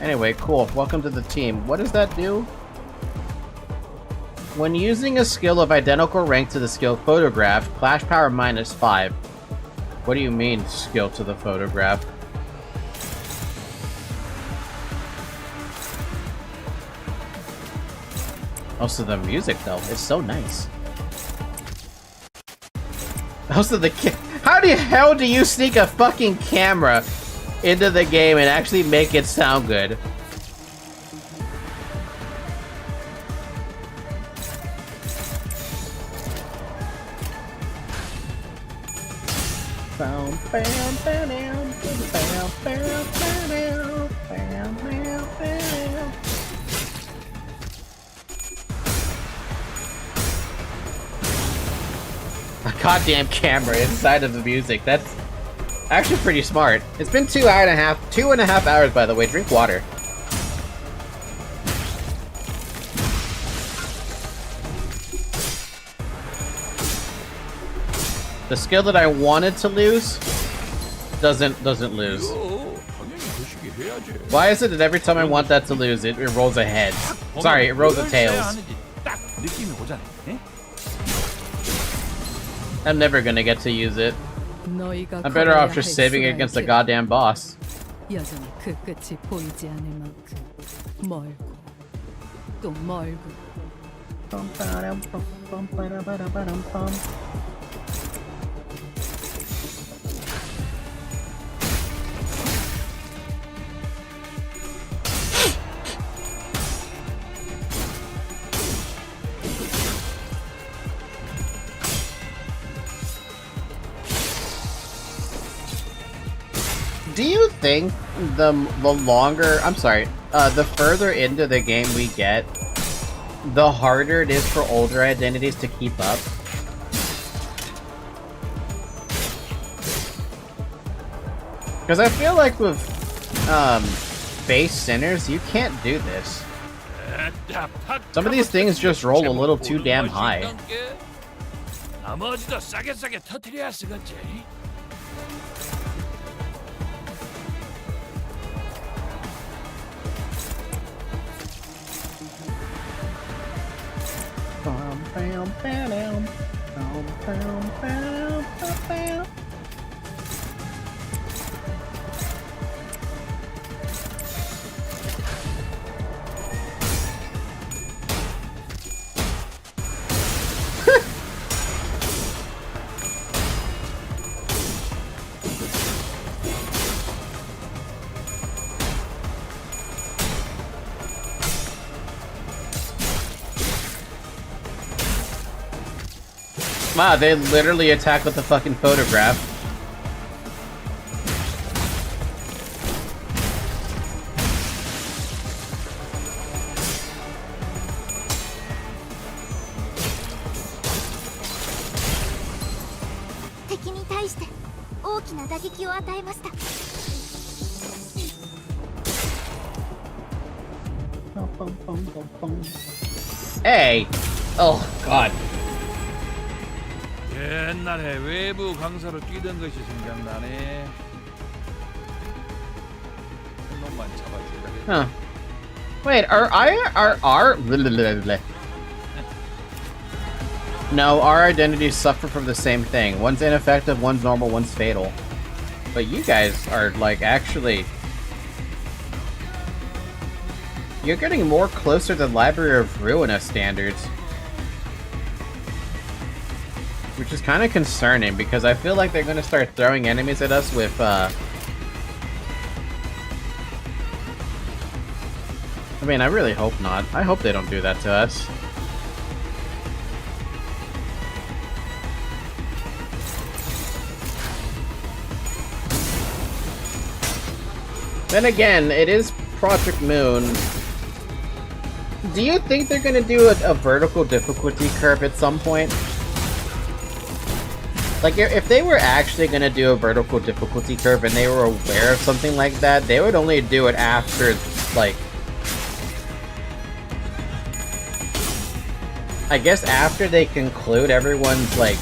Anyway, cool. Welcome to the team. What does that do? When using a skill of identical rank to the skill Photograph, Flash Power -5. What do you mean, skill to the Photograph? Also, the music, though, is so nice. Also, how the hell do you sneak a fucking camera into the game and actually make it sound good? A goddamn camera inside of the music. That's actually pretty smart. It's been 2.5 hours, by the way. Drink water. The skill that I wanted to lose doesn't lose. Why is it that every time I want that to lose, it rolls a head? Sorry, it rolls a tails. I'm never gonna get to use it. I'm better off just saving it against the goddamn boss. 여전히 그 끝이 보이지 않을 만큼 멀고 또 멀고. Do you think the longer, the further into the game we get, the harder it is for older identities to keep up? Because I feel like with base sinners, you can't do this. Some of these things just roll a little too damn high. 나머지도 싸게 터뜨려야 쓰겠지. Wow, they literally attack with the fucking photograph. Hey! Oh, God. 옛날에 외부 강사로 뛰던 것이 생각나네. 놈만 잡아주려겠다. Huh. Wait, No, our identities suffer from the same thing. One's ineffective, one's normal, one's fatal. But you guys are, like, actually... You're getting more closer to Library of Ruina standards. Which is kind of concerning, because I feel like they're going to start throwing enemies at us with, I mean, I really hope not. I hope they don't do that to us. Then again, it is Project Moon. Do you think they're gonna do a vertical difficulty curve at some point? Like, if they were actually gonna do a vertical difficulty curve and they were aware of something like that, they would only do it after, like... I guess after they conclude everyone's, like...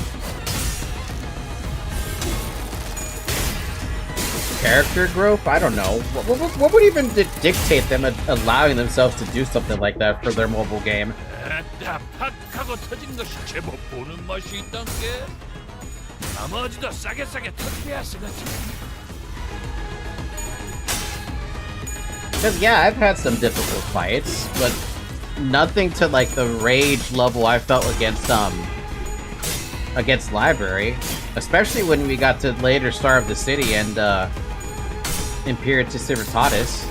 character growth? I don't know. What would even dictate them allowing themselves to do something like that for their mobile game? 에따 팍하고 터진 것이 제법 보는 맛이 있단 게. 나머지도 싸게 터뜨려야 쓰겠지. Because, yeah, I've had some difficult fights, but nothing to, like, the rage level I felt against Library. Especially when we got to later Starve the City and, Imperatus Civitatis.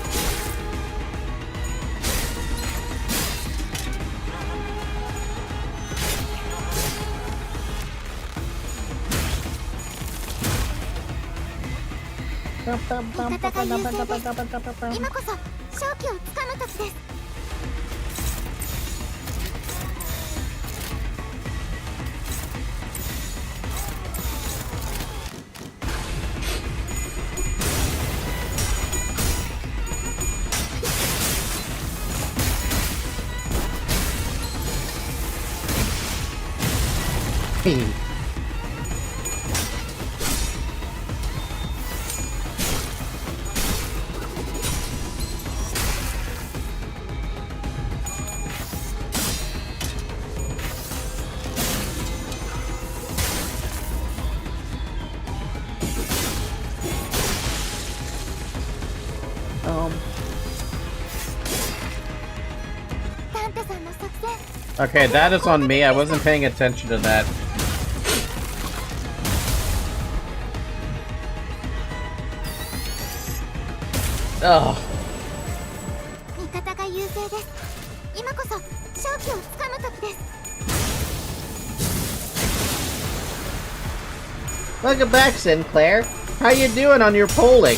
Okay, that is on me. I wasn't paying attention to that. Ugh. Welcome back, Sinclair. How you doing on your polling?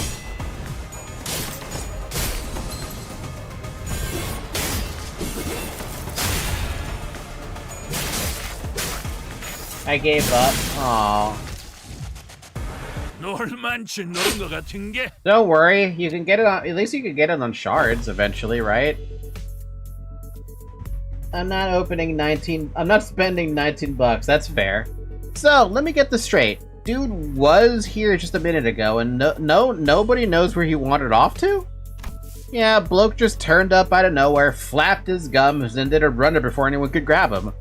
I gave up. Aww. Don't worry, you can get it on. At least you can get it on shards eventually, right? I'm not opening 19. I'm not spending 19 bucks. That's fair. So let me get this straight. Dude was here just a minute ago, and nobody knows where he wandered off to. Yeah, bloke just turned up out of nowhere, flapped his gums, and did a runner before anyone could grab him.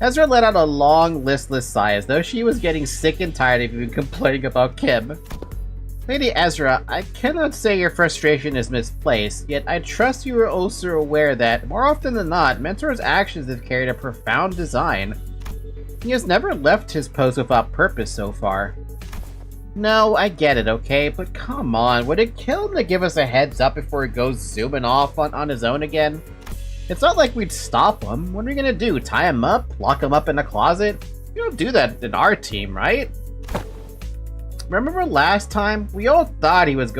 Ezra let out a long, listless sigh as though she was getting sick and tired of even complaining about Kim. Lady Ezra, I cannot say your frustration is misplaced, yet I trust you are also aware that, more often than not, Mentor's actions have carried a profound design. He has never left his post without purpose so far. No, I get it, okay, but come on, would it kill him to give us a heads up before he goes zooming off on his own again? It's not like we'd stop him. What are we gonna do? Tie him up? Lock him up in a closet? You don't do that in our team, right? Remember last time? We all thought he was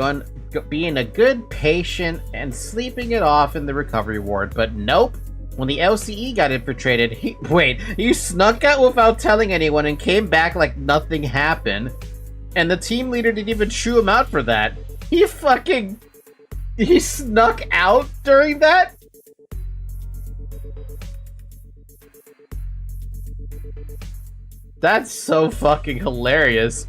being a good patient and sleeping it off in the recovery ward, but nope. When the LCE got infiltrated, he snuck out without telling anyone and came back like nothing happened. And the team leader didn't even chew him out for that. He snuck out during that? That's so fucking hilarious.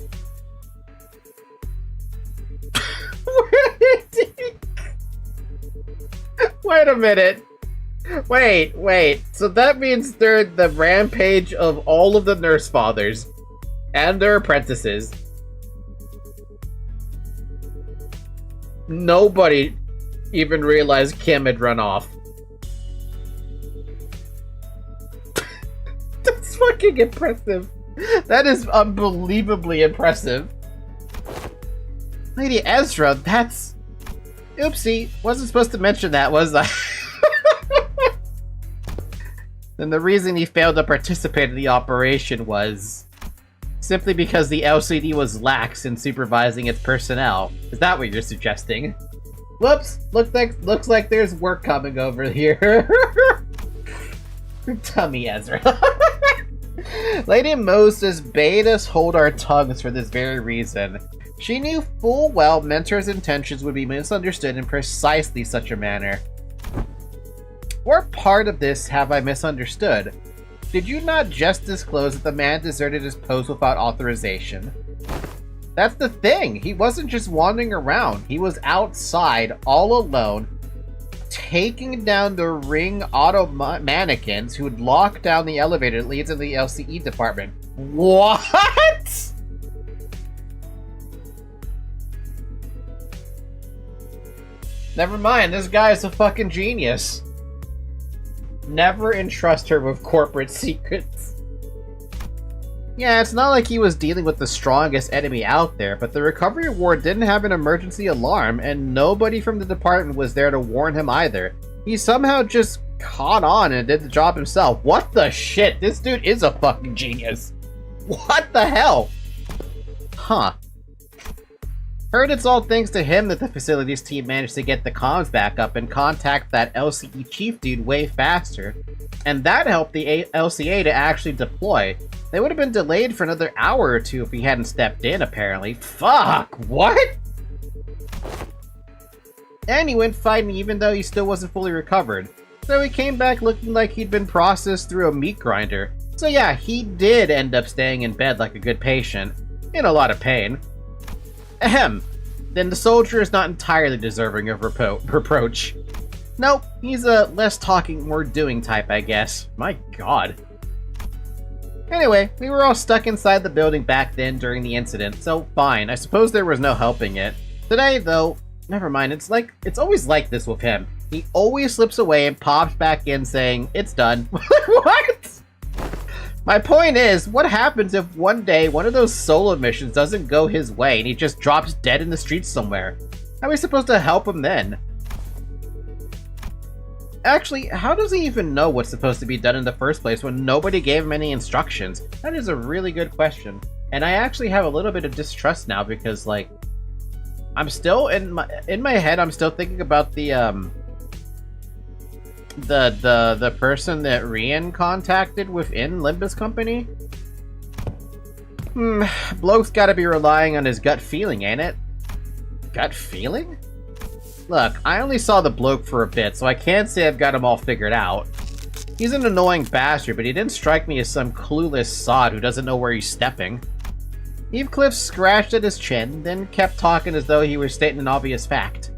Wait a minute. Wait. So that means they're the rampage of all of the nurse fathers and their apprentices. Nobody even realized Kim had run off. That's fucking impressive. That is unbelievably impressive. Lady Ezra, that's... Oopsie, wasn't supposed to mention that, was I? Then the reason he failed to participate in the operation was simply because the LCD was lax in supervising its personnel. Is that what you're suggesting? Whoops! Looks like there's work coming over here. Tummy Ezra. Lady Moses bade us hold our tongues for this very reason. She knew full well Mentor's intentions would be misunderstood in precisely such a manner. What part of this have I misunderstood? Did you not just disclose that the man deserted his post without authorization? That's the thing! He wasn't just wandering around. He was outside, all alone, taking down the ring auto mannequins who would lock down the elevator that leads into the LCE department. What?! Never mind, this guy is a fucking genius. Never entrust her with corporate secrets. Yeah, it's not like he was dealing with the strongest enemy out there, but the recovery ward didn't have an emergency alarm, and nobody from the department was there to warn him either. He somehow just caught on and did the job himself. What the shit? This dude is a fucking genius. What the hell? Huh. Heard it's all thanks to him that the facilities team managed to get the comms back up and contact that LCE chief dude way faster. And that helped the LCA to actually deploy. They would have been delayed for another hour or two if he hadn't stepped in, apparently. Fuck! What? And he went fighting even though he still wasn't fully recovered. So he came back looking like he'd been processed through a meat grinder. So yeah, he did end up staying in bed like a good patient. In a lot of pain. Ahem. Then the soldier is not entirely deserving of reproach. Nope, he's a less talking, more doing type, I guess. My god. Anyway, we were all stuck inside the building back then during the incident, so fine. I suppose there was no helping it. Today, though, never mind. It's always like this with him. He always slips away and pops back in saying, "It's done." What? My point is, what happens if one day one of those solo missions doesn't go his way and he just drops dead in the streets somewhere? How are we supposed to help him then? Actually, how does he even know what's supposed to be done in the first place when nobody gave him any instructions? That is a really good question. And I actually have a little bit of distrust now because, like, I'm still in my head, I'm still thinking about the person that Rian contacted within Limbus Company. Bloke's gotta be relying on his gut feeling, ain't it? Gut feeling? Look, I only saw the bloke for a bit, so I can't say I've got him all figured out. He's an annoying bastard, but he didn't strike me as some clueless sod who doesn't know where he's stepping. Heathcliff scratched at his chin, then kept talking as though he were stating an obvious fact.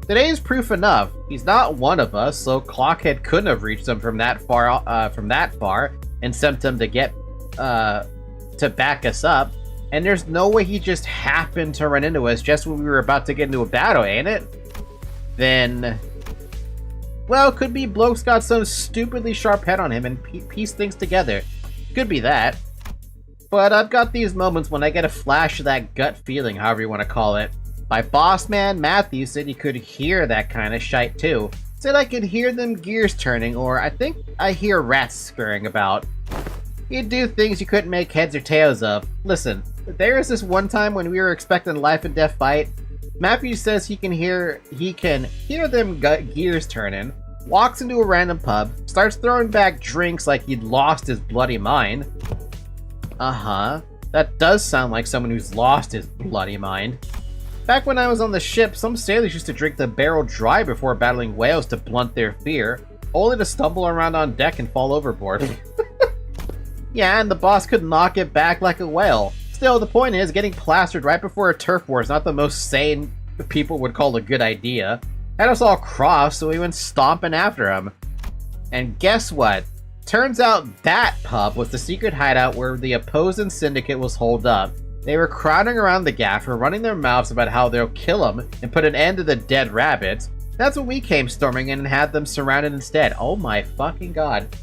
Today's proof enough. He's not one of us, so Clockhead couldn't have reached him from that far, and sent him to get, to back us up. And there's no way he just happened to run into us just when we were about to get into a battle, ain't it? Then, well, could be bloke's got some stupidly sharp head on him and piece things together. Could be that. But I've got these moments when I get a flash of that gut feeling, however you want to call it. My boss man, Matthew, said he could hear that kind of shite too. Said I could hear them gears turning, or I think I hear rats scurrying about. He'd do things you couldn't make heads or tails of. Listen, there was this one time when we were expecting a life and death fight. Matthew says he can hear them gears turning, walks into a random pub, starts throwing back drinks like he'd lost his bloody mind. Uh-huh. That does sound like someone who's lost his bloody mind. Back when I was on the ship, some sailors used to drink the barrel dry before battling whales to blunt their fear. only to stumble around on deck and fall overboard. Yeah, and the boss could knock it back like a whale. Still, the point is, getting plastered right before a turf war is not the most sane people would call a good idea. Had us all crossed, so we went stomping after him. And guess what? Turns out that pub was the secret hideout where the opposing syndicate was holed up. They were crowding around the gaffer, running their mouths about how they'll kill him and put an end to the dead rabbits. That's when we came storming in and had them surrounded instead. Oh my fucking god.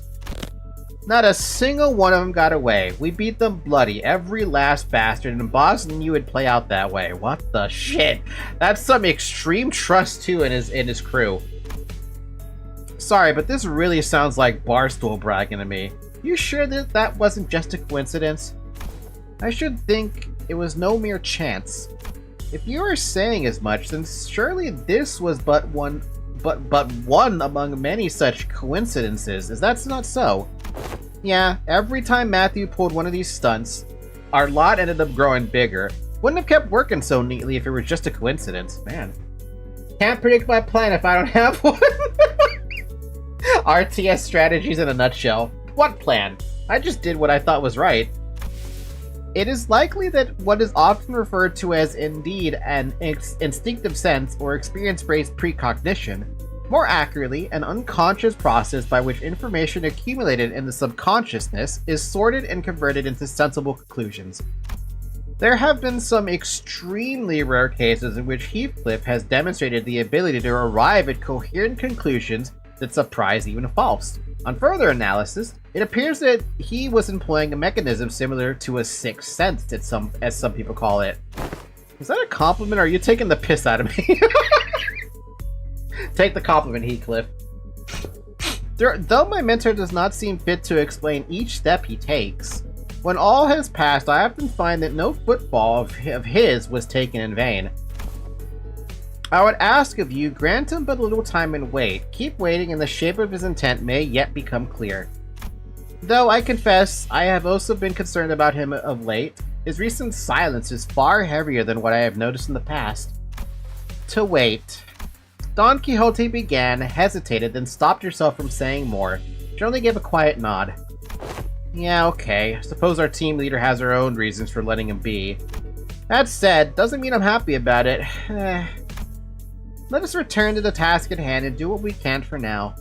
Not a single one of them got away. We beat them bloody, every last bastard, and boss knew it'd play out that way. What the shit? That's some extreme trust too in his crew. Sorry, but this really sounds like Barstool bragging to me. You sure that that wasn't just a coincidence? I should think it was no mere chance. If you are saying as much, then surely this was but one among many such coincidences. Is that not so? Yeah, every time Matthew pulled one of these stunts, our lot ended up growing bigger. Wouldn't have kept working so neatly if it was just a coincidence. Man. Can't predict my plan if I don't have one. RTS strategies in a nutshell. What plan? I just did what I thought was right. It is likely that what is often referred to as indeed an instinctive sense or experience-based precognition, more accurately, an unconscious process by which information accumulated in the subconsciousness is sorted and converted into sensible conclusions. There have been some extremely rare cases in which Heathcliff has demonstrated the ability to arrive at coherent conclusions that surprise even false. On further analysis, it appears that he was employing a mechanism similar to a sixth sense, as some people call it. Is that a compliment, or are you taking the piss out of me? Take the compliment, Heathcliff. Though my mentor does not seem fit to explain each step he takes, when all has passed, I often find that no footfall of his was taken in vain. I would ask of you, grant him but a little time and wait. Keep waiting, and the shape of his intent may yet become clear. Though I confess, I have also been concerned about him of late. His recent silence is far heavier than what I have noticed in the past. To wait. Don Quixote began, hesitated, then stopped herself from saying more. She only gave a quiet nod. Yeah, okay. Suppose our team leader has her own reasons for letting him be. That said, doesn't mean I'm happy about it. Let us return to the task at hand and do what we can for now.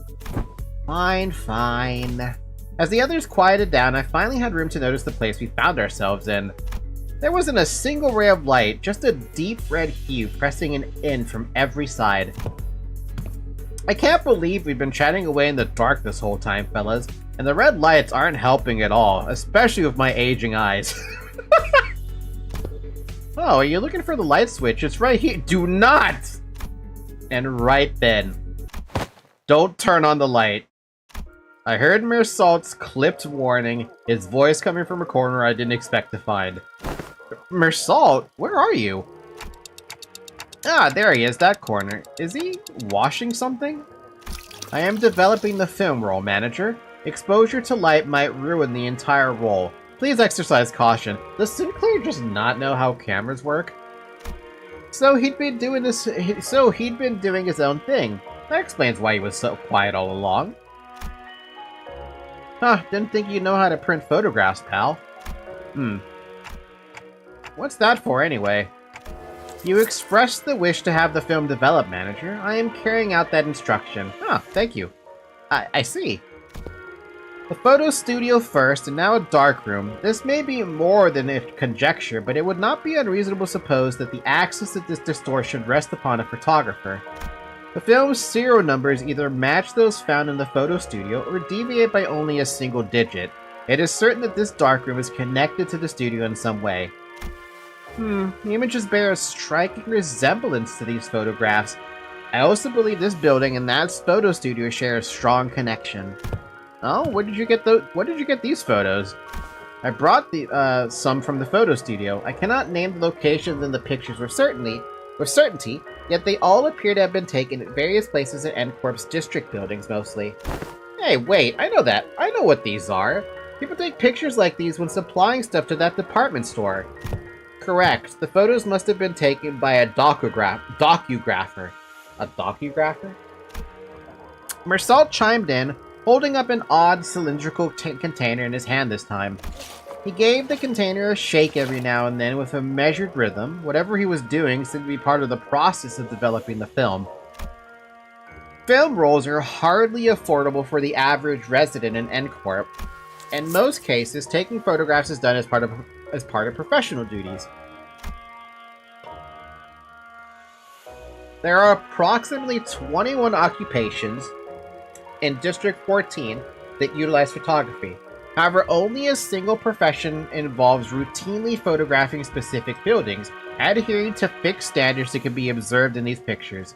Fine, fine. As the others quieted down, I finally had room to notice the place we found ourselves in. There wasn't a single ray of light, just a deep red hue pressing in from every side. I can't believe we've been chatting away in the dark this whole time, fellas, and the red lights aren't helping at all, especially with my aging eyes. Oh, are you looking for the light switch? It's right here. Do not! And right then. Don't turn on the light. I heard Meursault's clipped warning, his voice coming from a corner I didn't expect to find. Meursault, where are you? Ah, there he is, that corner. Is he washing something? I am developing the film roll, manager. Exposure to light might ruin the entire roll. Please exercise caution. Does Sinclair just not know how cameras work? So he'd been doing his own thing. That explains why he was so quiet all along. Huh, didn't think you'd know how to print photographs, pal. What's that for, anyway? You expressed the wish to have the film developed, manager. I am carrying out that instruction. Ah, thank you. I see. The photo studio first, and now a darkroom. This may be more than a conjecture, but it would not be unreasonable to suppose that the axis of this distortion rests upon a photographer. The film's serial numbers either match those found in the photo studio or deviate by only a single digit. It is certain that this darkroom is connected to the studio in some way. The images bear a striking resemblance to these photographs. I also believe this building and that photo studio share a strong connection. Oh, where did you get these photos? I brought some from the photo studio. I cannot name the locations in the pictures with certainty, yet they all appear to have been taken at various places in N-Corp's district buildings, mostly. Hey, wait, I know that. I know what these are. People take pictures like these when supplying stuff to that department store. Correct. The photos must have been taken by a docographer. A docographer? Meursault chimed in, holding up an odd cylindrical container in his hand this time. He gave the container a shake every now and then with a measured rhythm. Whatever he was doing seemed to be part of the process of developing the film. Film rolls are hardly affordable for the average resident in N-Corp. In most cases, taking photographs is done as part of professional duties. There are approximately 21 occupations in District 14 that utilize photography. However, only a single profession involves routinely photographing specific buildings, adhering to fixed standards that can be observed in these pictures.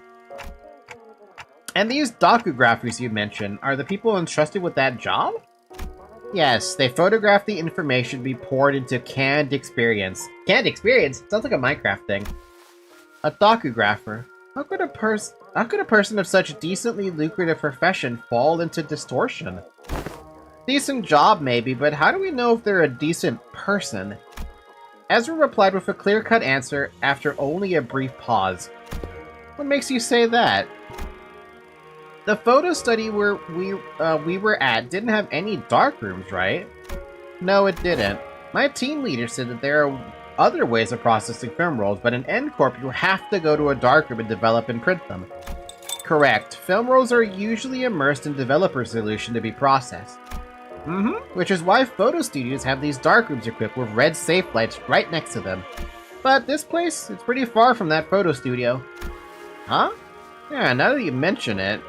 And these docugraphers you mentioned, are the people entrusted with that job? Yes, they photograph the information to be poured into canned experience. Canned experience? Sounds like a Minecraft thing. A docugrapher. How could a person of such a decently lucrative profession fall into distortion? Decent job, maybe, but how do we know if they're a decent person? Ezra replied with a clear-cut answer after only a brief pause. What makes you say that? The photo study where we were at didn't have any darkrooms, right? No, it didn't. My team leader said that there are other ways of processing film rolls, but in N-Corp you have to go to a darkroom and develop and print them. Correct. Film rolls are usually immersed in developer solution to be processed. Which is why photo studios have these darkrooms equipped with red safe lights right next to them. But this place, it's pretty far from that photo studio. Huh? Yeah, now that you mention it.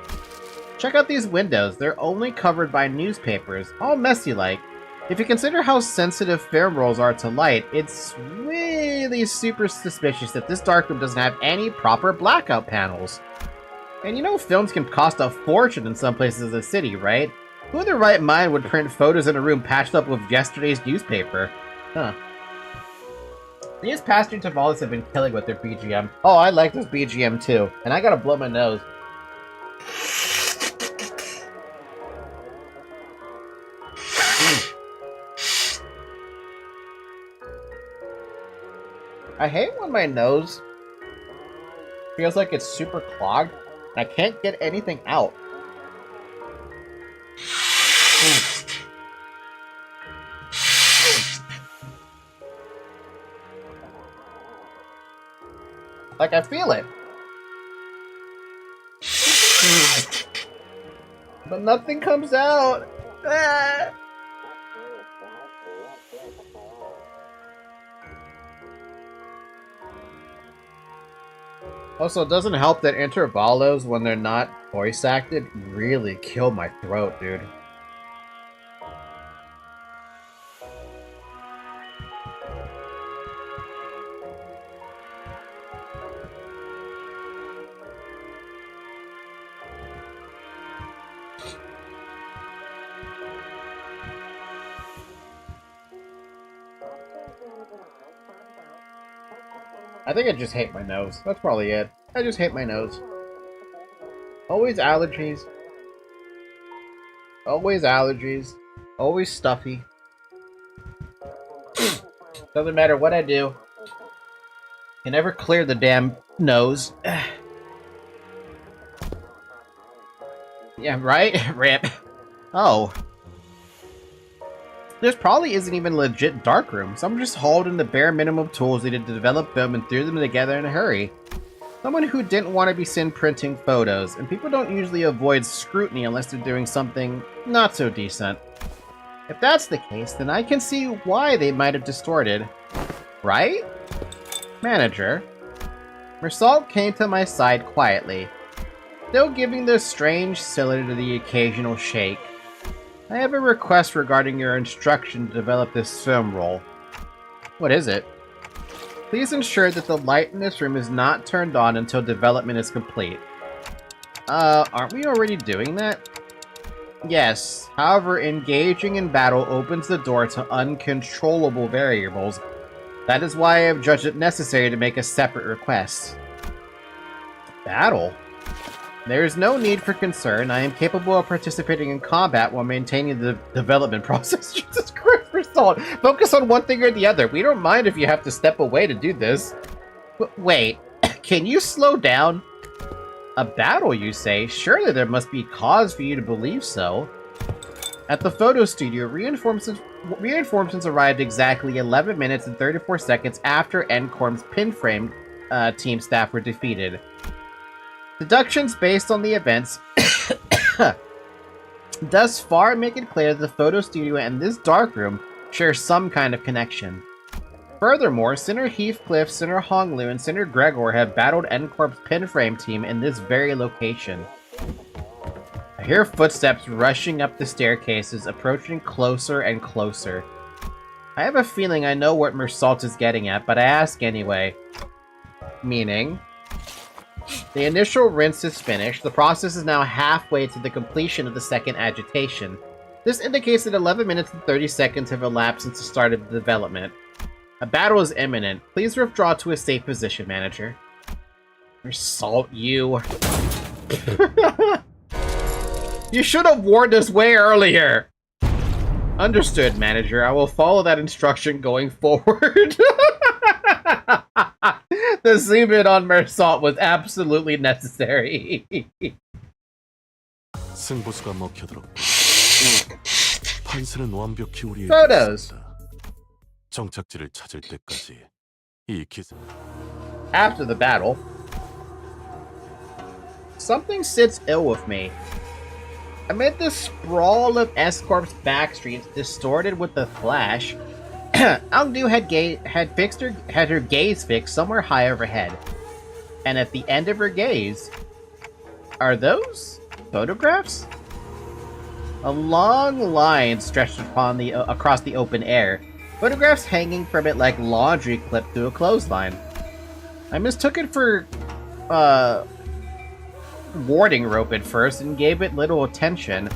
Check out these windows. They're only covered by newspapers, all messy-like. If you consider how sensitive film rolls are to light, it's really super suspicious that this darkroom doesn't have any proper blackout panels. And you know films can cost a fortune in some places of the city, right? Who in their right mind would print photos in a room patched up with yesterday's newspaper? Huh. These past Intervallos have been killing with their BGM. Oh, I like this BGM too. And I gotta blow my nose. I hate when my nose feels like it's super clogged and I can't get anything out. Like, I feel it. But nothing comes out. Ah. Also, it doesn't help that intervallos, when they're not voice acted, really kill my throat, dude. I think I just hate my nose. That's probably it. I just hate my nose. Always allergies. Always allergies. Always stuffy. Doesn't matter what I do. Can never clear the damn nose. Yeah, right? Rip. Oh. This probably isn't even a legit darkroom. Someone just hauled in the bare minimum tools needed to develop film and threw them together in a hurry. Someone who didn't want to be seen printing photos, and people don't usually avoid scrutiny unless they're doing something not so decent. If that's the case, then I can see why they might have distorted. Right? Manager. Meursault came to my side quietly, still giving the strange cylinder the occasional shake. I have a request regarding your instruction to develop this film roll. What is it? Please ensure that the light in this room is not turned on until development is complete. Aren't we already doing that? Yes. However, engaging in battle opens the door to uncontrollable variables. That is why I have judged it necessary to make a separate request. Battle? There is no need for concern. I am capable of participating in combat while maintaining the development process. Jesus Christ, Meursault! Focus on one thing or the other. We don't mind if you have to step away to do this. Wait, can you slow down? A battle, you say? Surely there must be cause for you to believe so. At the photo studio, reinforcements arrived exactly 11 minutes and 34 seconds after NCORP's pinframe team staff were defeated. Deductions based on the events thus far make it clear that the photo studio and this darkroom share some kind of connection. Furthermore, Senator Heathcliff, Senator Honglu, and Senator Gregor have battled NCORP's pinframe team in this very location. I hear footsteps rushing up the staircases, approaching closer and closer. I have a feeling I know what Meursault is getting at, but I ask anyway. Meaning, the initial rinse is finished. The process is now halfway to the completion of the second agitation. This indicates that 11 minutes and 30 seconds have elapsed since the start of the development. A battle is imminent. Please withdraw to a safe position, manager. Meursault, you. You should have warned us way earlier! Understood, manager. I will follow that instruction going forward. The zoom in on Meursault was absolutely necessary. 승부수가 먹혀들었고 판세는 완벽히 우리에게 Photos. 있었다. 정착지를 찾을 때까지 이 기사. After the battle, something sits ill with me. Amid the sprawl of S-Corp's back streets distorted with the flash, Angdu had her gaze fixed somewhere high overhead. And at the end of her gaze, are those photographs? A long line stretched across the open air, photographs hanging from it like laundry clipped through a clothesline. I mistook it for warding rope at first and gave it little attention.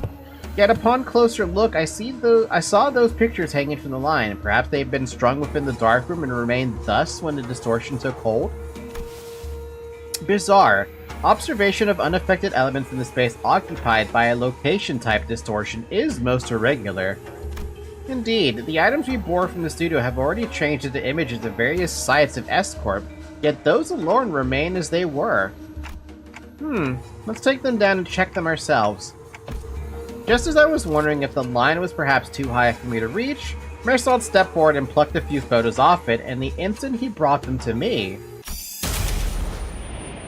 Yet upon closer look, I saw those pictures hanging from the line. Perhaps they had been strung within the darkroom and remained thus when the distortion took hold? Bizarre. Observation of unaffected elements in the space occupied by a location-type distortion is most irregular. Indeed, the items we bore from the studio have already changed into images of various sites of S-Corp, yet those alone remain as they were. Let's take them down and check them ourselves. Just as I was wondering if the line was perhaps too high for me to reach, Meursault stepped forward and plucked a few photos off it, and the instant he brought them to me,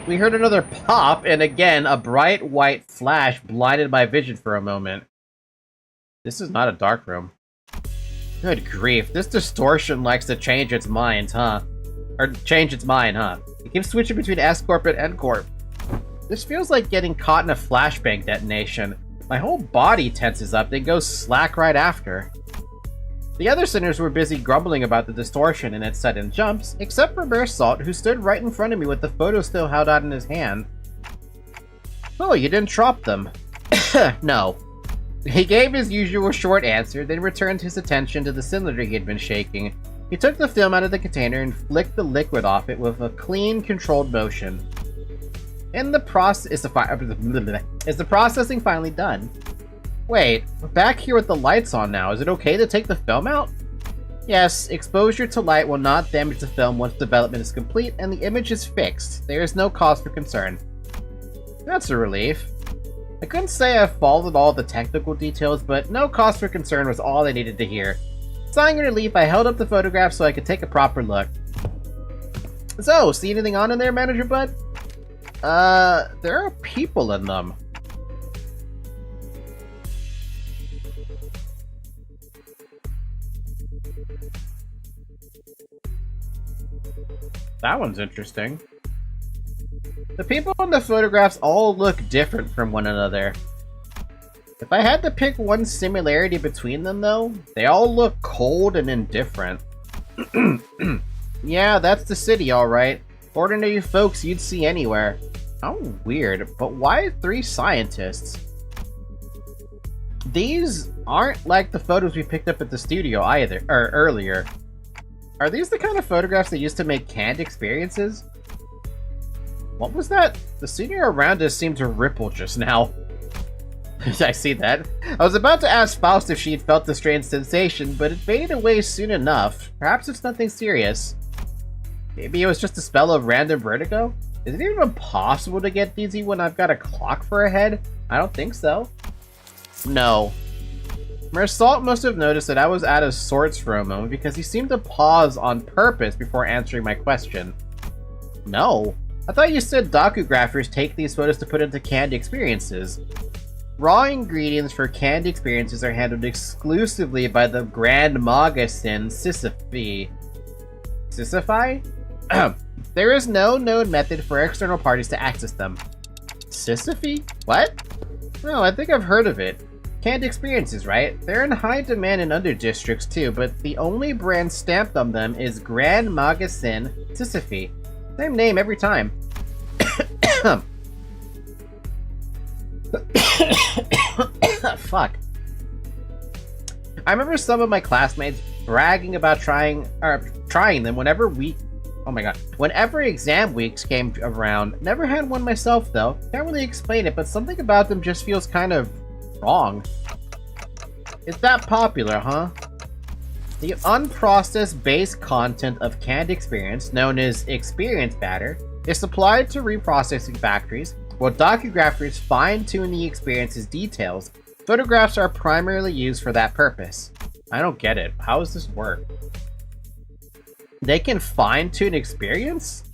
we heard another pop, and again, a bright white flash blinded my vision for a moment. This is not a dark room. Good grief, this distortion likes to change its mind, huh? It keeps switching between S-Corp and N-Corp. This feels like getting caught in a flashbang detonation. My whole body tenses up, then goes slack right after. The other sinners were busy grumbling about the distortion and its sudden jumps, except for Meursault, who stood right in front of me with the photo still held out in his hand. Oh, you didn't drop them. No. He gave his usual short answer, then returned his attention to the cylinder he had been shaking. He took the film out of the container and flicked the liquid off it with a clean, controlled motion. In the process, is the processing finally done? Wait, we're back here with the lights on now. Is it okay to take the film out? Yes, exposure to light will not damage the film once development is complete and the image is fixed. There is no cause for concern. That's a relief. I couldn't say I followed all the technical details, but no cause for concern was all I needed to hear. Sighing in relief, I held up the photograph so I could take a proper look. So, see anything on in there, Manager Bud? There are people in them. That one's interesting. The people in the photographs all look different from one another. If I had to pick one similarity between them, though, they all look cold and indifferent. Yeah, that's the city, alright. Ordinary folks you'd see anywhere. Oh, weird, but why 3 scientists? These aren't like the photos we picked up at the studio either, or earlier. Are these the kind of photographs they used to make canned experiences? What was that? The scenery around us seemed to ripple just now. I see that. I was about to ask Faust if she had felt the strange sensation, but it faded away soon enough. Perhaps it's nothing serious. Maybe it was just a spell of random vertigo? Is it even possible to get dizzy when I've got a clock for a head? I don't think so. No. Meursault must have noticed that I was out of sorts for a moment because he seemed to pause on purpose before answering my question. No. I thought you said docugraphers take these photos to put into canned experiences. Raw ingredients for canned experiences are handled exclusively by the Grand Magasin Sisyphe. Sisyphe? There is no known method for external parties to access them. Sisyphe? What? No, I think I've heard of it. Canned experiences, right? They're in high demand in other districts too, but the only brand stamped on them is Grand Magasin Sisyphe. Same name every time. Fuck. I remember some of my classmates bragging about trying them whenever exam weeks came around. Never had one myself though. Can't really explain it, but something about them just feels kind of wrong. It's that popular, huh? The unprocessed base content of canned experience, known as experience batter, is supplied to reprocessing factories, while docugraphers fine-tune the experience's details. Photographs are primarily used for that purpose. I don't get it. How does this work? They can fine-tune experience?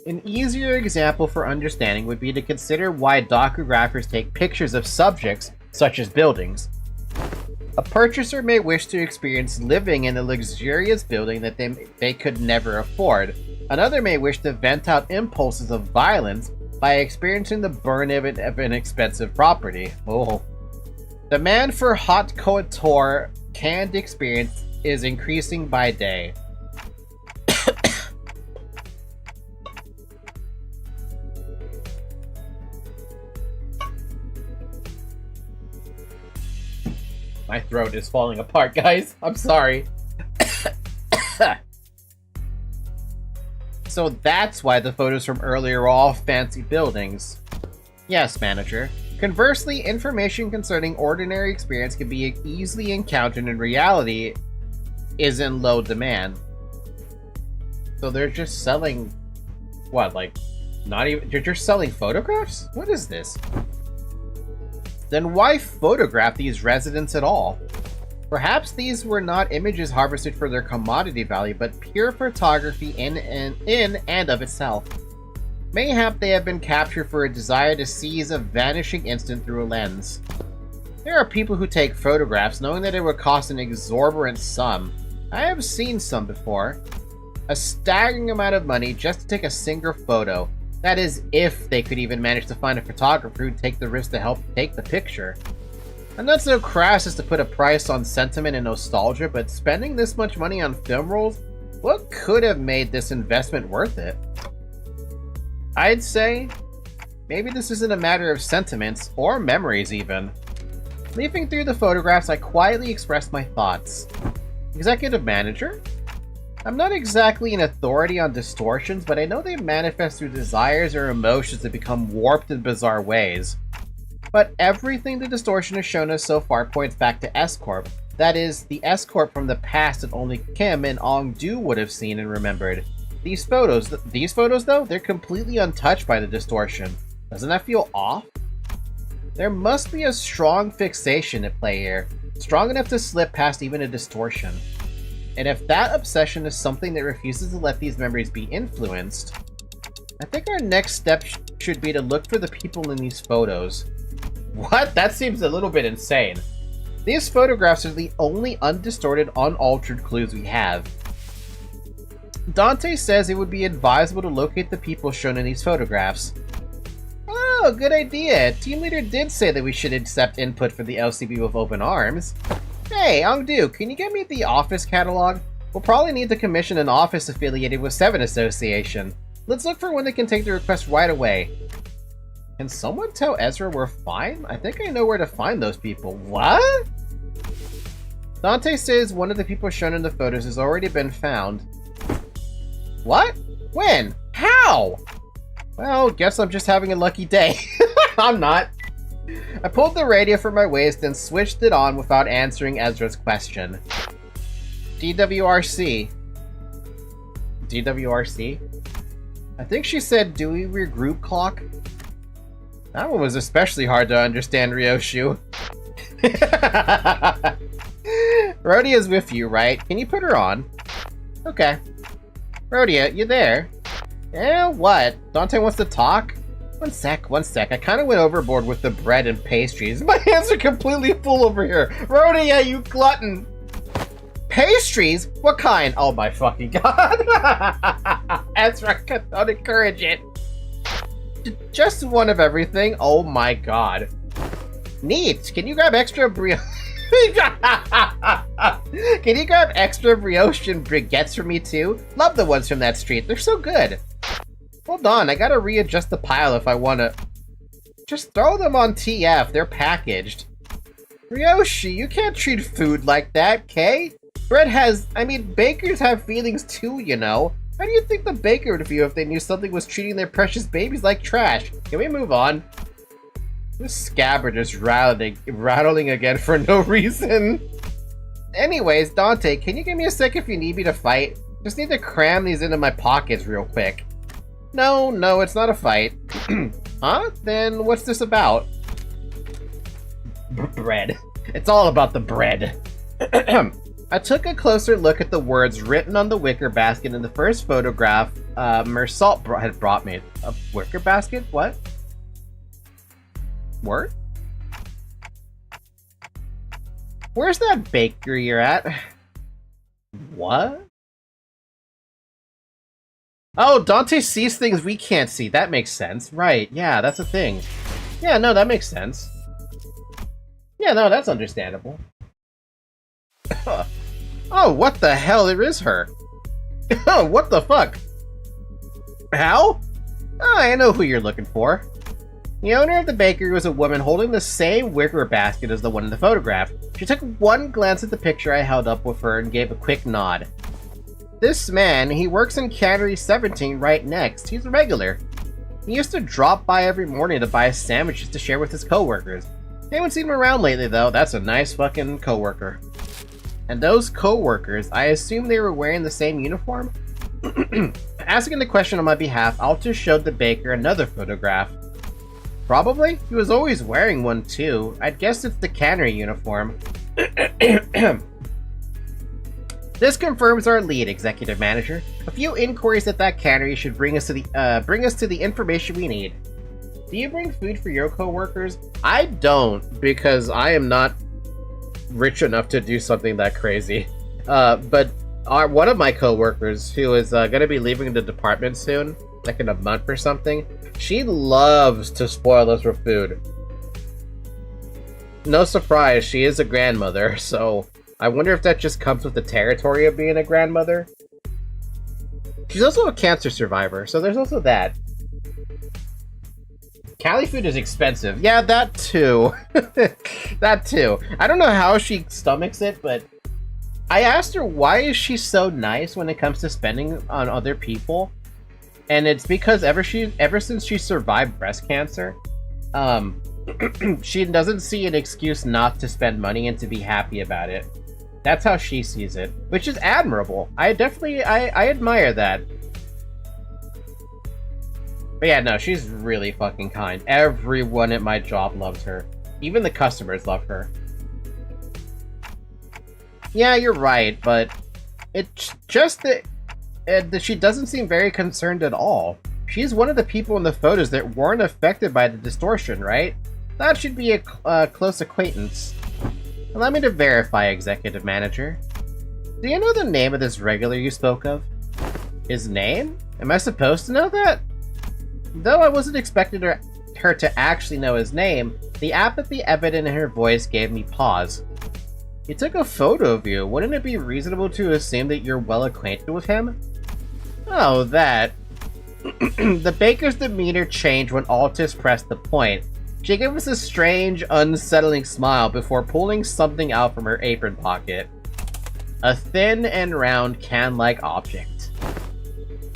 An easier example for understanding would be to consider why docugraphers take pictures of subjects, such as buildings. A purchaser may wish to experience living in a luxurious building that they could never afford. Another may wish to vent out impulses of violence by experiencing the burn of an expensive property. Oh. Demand for haute couture canned experience is increasing by day. My throat is falling apart, guys. I'm sorry. So that's why the photos from earlier are all fancy buildings. Yes, manager. Conversely, information concerning ordinary experience can be easily encountered in reality is in low demand. So they're just selling... what, like... not even... they're just selling photographs? What is this? Then why photograph these residents at all? Perhaps these were not images harvested for their commodity value, but pure photography in and of itself. Mayhap they have been captured for a desire to seize a vanishing instant through a lens. There are people who take photographs knowing that it would cost an exorbitant sum. I have seen some before. A staggering amount of money just to take a single photo. That is, if they could even manage to find a photographer who'd take the risk to help take the picture. I'm not so crass as to put a price on sentiment and nostalgia, but spending this much money on film rolls, what could have made this investment worth it? I'd say, maybe this isn't a matter of sentiments, or memories even. Leafing through the photographs, I quietly expressed my thoughts. Executive manager? I'm not exactly an authority on distortions, but I know they manifest through desires or emotions that become warped in bizarre ways. But everything the distortion has shown us so far points back to S-Corp. That is, the S-Corp from the past that only Kim and Ong-Do would have seen and remembered. These photos though, they're completely untouched by the distortion. Doesn't that feel off? There must be a strong fixation at play here, strong enough to slip past even a distortion. And if that obsession is something that refuses to let these memories be influenced, I think our next step should be to look for the people in these photos. What? That seems a little bit insane. These photographs are the only undistorted, unaltered clues we have. Dante says it would be advisable to locate the people shown in these photographs. Oh, good idea. Team leader did say that we should accept input for the LCB with open arms. Hey, Ong-Do, can you get me the office catalog? We'll probably need to commission an office affiliated with Seven Association. Let's look for one that can take the request right away. Can someone tell Ezra we're fine? I think I know where to find those people. What? Dante says one of the people shown in the photos has already been found. What? When? How? Well, guess I'm just having a lucky day. I'm not. I pulled the radio from my waist and switched it on without answering Ezra's question. DWRC. DWRC? I think she said, do we regroup clock? That one was especially hard to understand, Ryoshu. Rhodia's with you, right? Can you put her on? Okay. Rhodia, you there? Yeah, what? Dante wants to talk? One sec. I kind of went overboard with the bread and pastries. My hands are completely full over here. Rhodia, you glutton! Pastries? What kind? Oh my fucking god. That's right, don't encourage it. Just one of everything? Oh my god. Neat. Can you grab extra brioche? Can you grab extra brioche and baguettes for me too? Love the ones from that street. They're so good. Hold on, I gotta readjust the pile if I wanna... Just throw them on TF, they're packaged. Ryoshi, you can't treat food like that, Kay? Bread has... I mean, bakers have feelings too, you know? How do you think the baker would feel if they knew something was treating their precious babies like trash? Can we move on? This scabbard is rattling again for no reason. Anyways, Dante, can you give me a sec if you need me to fight? Just need to cram these into my pockets real quick. No, it's not a fight. Huh? Then what's this about? Bread. It's all about the bread. I took a closer look at the words written on the wicker basket in the first photograph Meursault had brought me. A wicker basket? What? Word? Where's that bakery you're at? What? Oh, Dante sees things we can't see. That makes sense. Right, yeah, that's a thing. Yeah, no, that makes sense. Yeah, no, that's understandable. Oh, what the hell? It is her. Oh, what the fuck? How? Oh, I know who you're looking for. The owner of the bakery was a woman holding the same wicker basket as the one in the photograph. She took one glance at the picture I held up with her and gave a quick nod. This man, he works in Cannery 17 right next. He's a regular. He used to drop by every morning to buy sandwiches to share with his coworkers. They haven't seen him around lately though. That's a nice fucking coworker. And those coworkers, I assume they were wearing the same uniform? Asking the question on my behalf, Altus showed the baker another photograph. Probably? He was always wearing one too. I'd guess it's the cannery uniform. This confirms our lead, Executive Manager. A few inquiries at that cannery should bring us to the information we need. Do you bring food for your coworkers? I don't, because I am not rich enough to do something that crazy. But one of my coworkers, who is going to be leaving the department soon, like in a month or something, she loves to spoil us with food. No surprise, she is a grandmother, so I wonder if that just comes with the territory of being a grandmother. She's also a cancer survivor, so there's also that. Cali food is expensive. Yeah, that too. That too. I don't know how she stomachs it, but I asked her why is she so nice when it comes to spending on other people, and it's because ever since she survived breast cancer, she doesn't see an excuse not to spend money and to be happy about it. That's how she sees it, which is admirable. I admire that. But yeah, no, she's really fucking kind. Everyone at my job loves her. Even the customers love her. Yeah, you're right, but it's just that she doesn't seem very concerned at all. She's one of the people in the photos that weren't affected by the distortion, right? That should be a close acquaintance. Allow me to verify, Executive Manager. Do you know the name of this regular you spoke of? His name? Am I supposed to know that? Though I wasn't expecting her to actually know his name, the apathy evident in her voice gave me pause. He took a photo of you. Wouldn't it be reasonable to assume that you're well acquainted with him? Oh, that. The baker's demeanor changed when Altus pressed the point. She gave us a strange, unsettling smile before pulling something out from her apron pocket. A thin and round can-like object.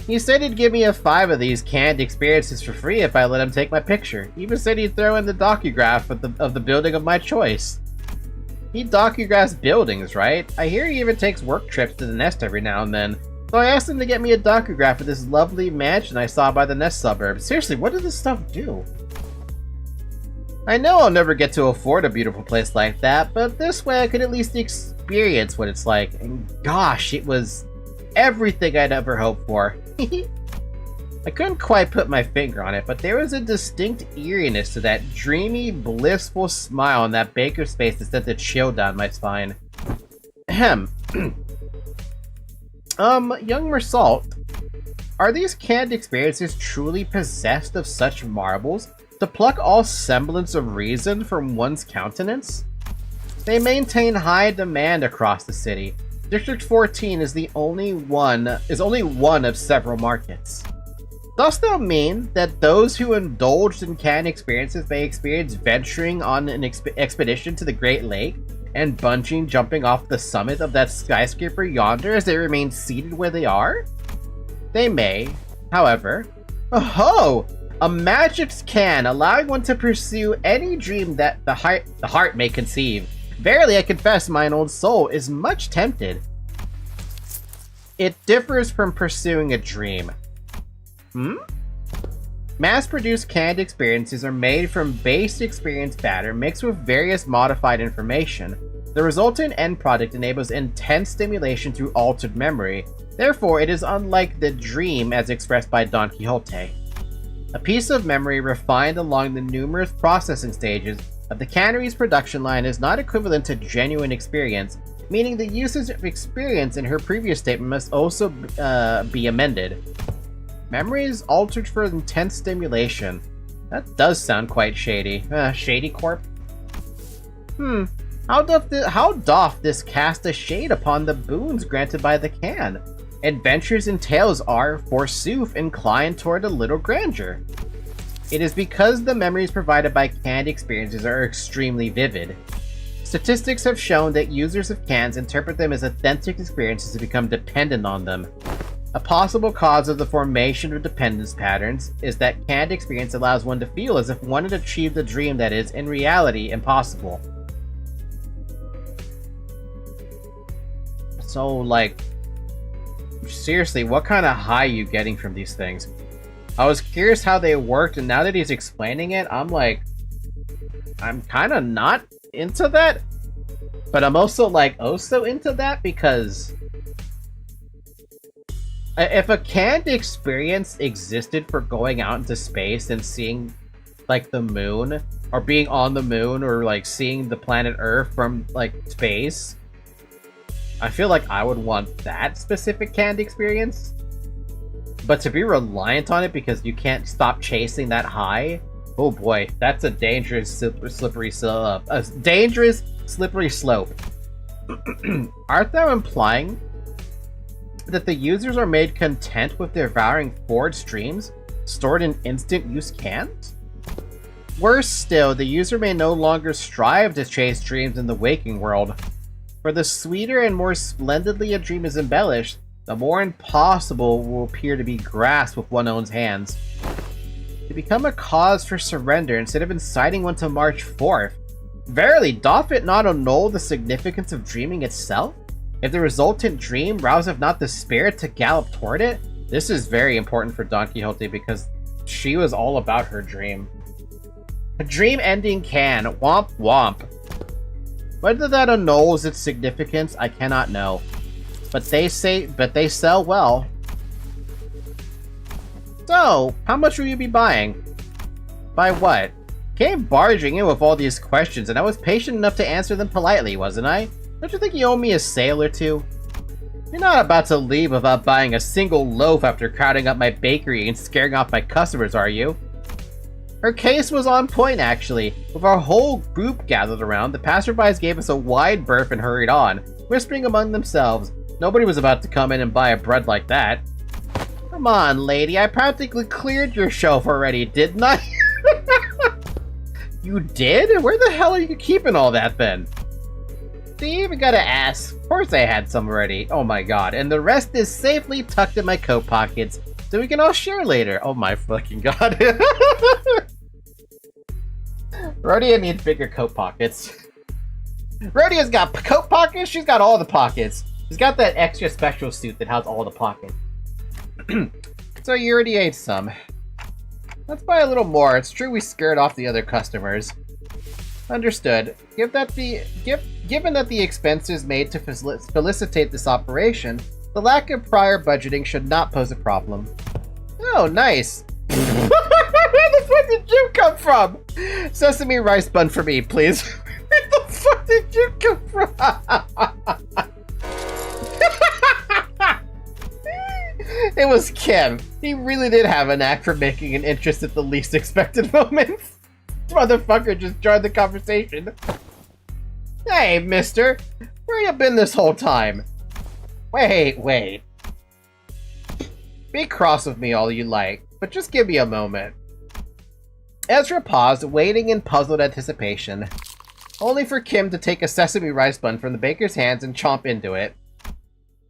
He said he'd give me a 5 of these canned experiences for free if I let him take my picture. He even said he'd throw in the docugraph of the building of my choice. He docugraphs buildings, right? I hear he even takes work trips to the nest every now and then. So I asked him to get me a docugraph of this lovely mansion I saw by the Nest suburb. Seriously, what does this stuff do? I know I'll never get to afford a beautiful place like that, but this way I could at least experience what it's like. And gosh, it was everything I'd ever hoped for. I couldn't quite put my finger on it, but there was a distinct eeriness to that dreamy, blissful smile on that baker's face that sent a chill down my spine. Ahem. Young Meursault, are these canned experiences truly possessed of such marbles to pluck all semblance of reason from one's countenance? They maintain high demand across the city. District 14 is only one of several markets. Dost thou mean that those who indulged in canned experiences may experience venturing on an expedition to the Great Lake and bungee jumping off the summit of that skyscraper yonder as they remain seated where they are? They may, however. Oh-ho! A magic's can, allowing one to pursue any dream that the heart may conceive. Verily, I confess, mine old soul is much tempted. It differs from pursuing a dream. Mass-produced canned experiences are made from base experience matter mixed with various modified information. The resultant end product enables intense stimulation through altered memory. Therefore, it is unlike the dream as expressed by Don Quixote. A piece of memory refined along the numerous processing stages of the cannery's production line is not equivalent to genuine experience, meaning the usage of experience in her previous statement must also be amended. Memory is altered for intense stimulation. That does sound quite shady. Shady Corp? How doth this cast a shade upon the boons granted by the can? Adventures and tales are, forsooth, inclined toward a little grandeur. It is because the memories provided by canned experiences are extremely vivid. Statistics have shown that users of cans interpret them as authentic experiences and become dependent on them. A possible cause of the formation of dependence patterns is that canned experience allows one to feel as if one had achieved a dream that is, in reality, impossible. So, like, seriously, what kind of high are you getting from these things? I was curious how they worked, and now that he's explaining it, I'm like, I'm kind of not into that, but I'm also, like, so into that because if a canned experience existed for going out into space and seeing, like, the moon, or being on the moon, or, like, seeing the planet Earth from, like, space, I feel like I would want that specific canned experience. But to be reliant on it because you can't stop chasing that high, oh boy, that's a dangerous slippery slope. A dangerous slippery slope. Art thou implying that the users are made content with devouring forward streams stored in instant use cans? Worse still, the user may no longer strive to chase dreams in the waking world. For the sweeter and more splendidly a dream is embellished, the more impossible will appear to be grasped with one's own hands. To become a cause for surrender instead of inciting one to march forth. Verily, doth it not annul the significance of dreaming itself? If the resultant dream rouseth not the spirit to gallop toward it? This is very important for Don Quixote because she was all about her dream. A dream-ending can, womp womp. Whether that annuls its significance, I cannot know. But they sell well. So, how much will you be buying? By what? Came barging in with all these questions, and I was patient enough to answer them politely, wasn't I? Don't you think you owe me a sale or two? You're not about to leave without buying a single loaf after crowding up my bakery and scaring off my customers, are you? Her case was on point, actually. With our whole group gathered around, the passerbys gave us a wide berth and hurried on, whispering among themselves. Nobody was about to come in and buy a bread like that. Come on, lady, I practically cleared your shelf already, didn't I? You did? Where the hell are you keeping all that, then? Do you even gotta ask? Of course I had some already. Oh my god. And the rest is safely tucked in my coat pockets, so we can all share later. Oh my fucking god. Rhodia needs bigger coat pockets. Rhodia's got coat pockets, she's got all the pockets. He's got that extra special suit that has all the pockets. So you already ate some. Let's buy a little more. It's true we scared off the other customers. Understood. Given that the expenses made to facilitate this operation, the lack of prior budgeting should not pose a problem. Oh, nice. Where the fuck did you come from? Sesame rice bun for me, please. Where the fuck did you come from? It was Kim. He really did have an knack for making an interest at the least expected moments. This motherfucker just joined the conversation. Hey, mister. Where you been this whole time? Wait. Be cross with me all you like, but just give me a moment. Ezra paused, waiting in puzzled anticipation, only for Kim to take a sesame rice bun from the baker's hands and chomp into it.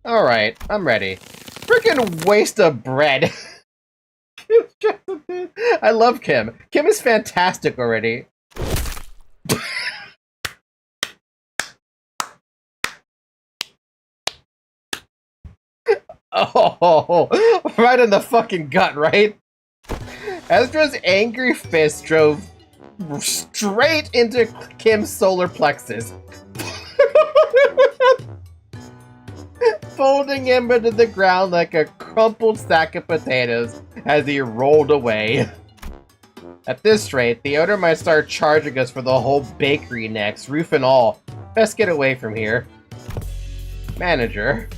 Alright, I'm ready. Freaking waste of bread. I love Kim. Kim is fantastic already. Oh, right in the fucking gut, right? Ezra's angry fist drove straight into Kim's solar plexus, folding him into the ground like a crumpled sack of potatoes as he rolled away. At this rate, the owner might start charging us for the whole bakery next, roof and all. Best get away from here. Manager.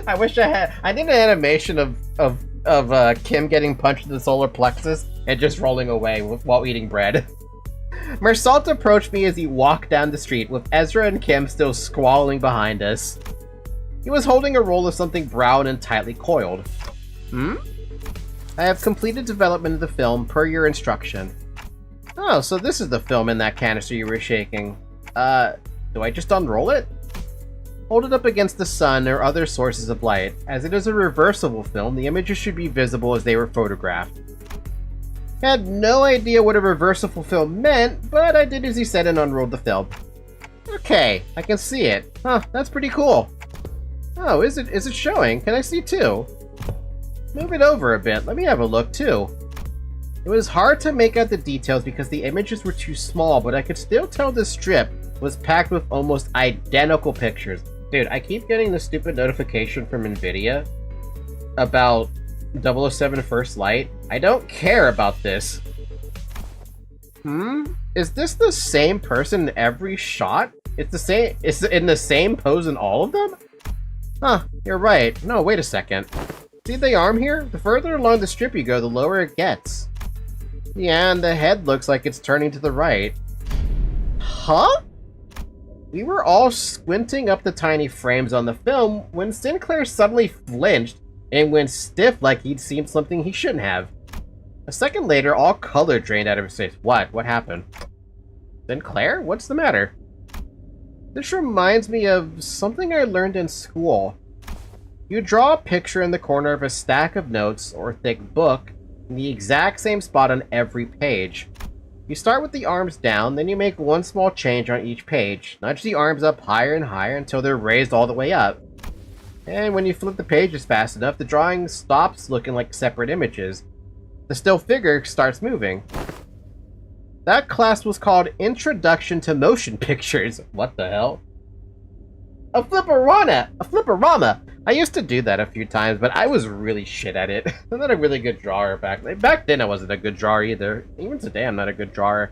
I wish I need an animation of Kim getting punched in the solar plexus and just rolling away while eating bread. Meursault approached me as he walked down the street, with Ezra and Kim still squalling behind us. He was holding a roll of something brown and tightly coiled. I have completed development of the film per your instruction. Oh, so this is the film in that canister you were shaking. Do I just unroll it? Hold it up against the sun or other sources of light. As it is a reversible film, the images should be visible as they were photographed. I had no idea what a reversible film meant, but I did as he said and unrolled the film. Okay, I can see it. Huh, that's pretty cool. Oh, is it showing? Can I see too? Move it over a bit. Let me have a look too. It was hard to make out the details because the images were too small, but I could still tell the strip was packed with almost identical pictures. Dude, I keep getting the stupid notification from NVIDIA about 007 First Light. I don't care about this. Is this the same person in every shot? It's the same. It's in the same pose in all of them? Huh, you're right. No, wait a second. See the arm here? The further along the strip you go, the lower it gets. Yeah, and the head looks like it's turning to the right. Huh? We were all squinting up the tiny frames on the film when Sinclair suddenly flinched and went stiff like he'd seen something he shouldn't have. A second later, all color drained out of his face. What? What happened? Sinclair? What's the matter? This reminds me of something I learned in school. You draw a picture in the corner of a stack of notes or thick book in the exact same spot on every page. You start with the arms down, then you make one small change on each page. Nudge the arms up higher and higher until they're raised all the way up. And when you flip the pages fast enough, the drawing stops looking like separate images. The still figure starts moving. That class was called Introduction to Motion Pictures. What the hell? A flipperama! I used to do that a few times, but I was really shit at it. I'm not a really good drawer back then I wasn't a good drawer either. Even today I'm not a good drawer.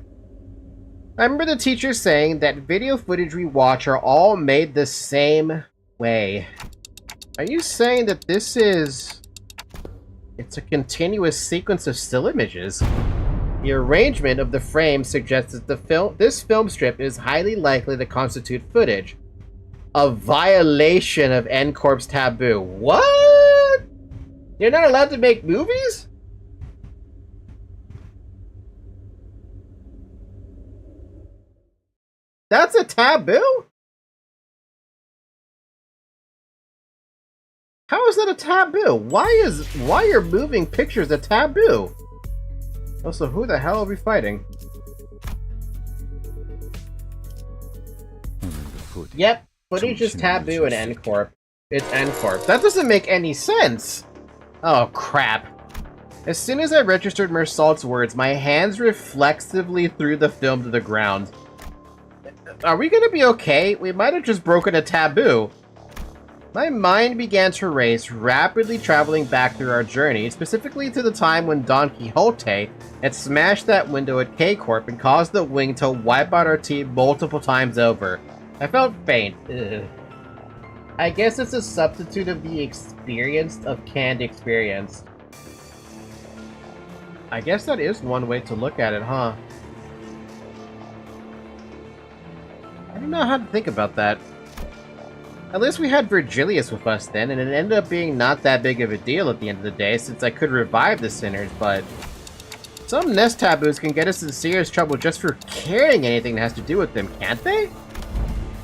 I remember the teacher saying that video footage we watch are all made the same way. Are you saying that this is... it's a continuous sequence of still images? The arrangement of the frames suggests that this film strip is highly likely to constitute footage. A violation of N-Corp's taboo. What? You're not allowed to make movies? That's a taboo? How is that a taboo? Why are moving pictures a taboo? Also, who the hell are we fighting? footage. Yep, footage is taboo in N-Corp. It's N-Corp. That doesn't make any sense! Oh, crap. As soon as I registered Meursault's words, my hands reflexively threw the film to the ground. Are we gonna be okay? We might have just broken a taboo. My mind began to race, rapidly traveling back through our journey, specifically to the time when Don Quixote had smashed that window at K-Corp and caused the wing to wipe out our team multiple times over. I felt faint. Ugh. I guess it's a substitute of the experienced of canned experience. I guess that is one way to look at it, huh? I don't know how to think about that. At least we had Virgilius with us then, and it ended up being not that big of a deal at the end of the day, since I could revive the sinners, but some nest taboos can get us in serious trouble just for carrying anything that has to do with them, can't they?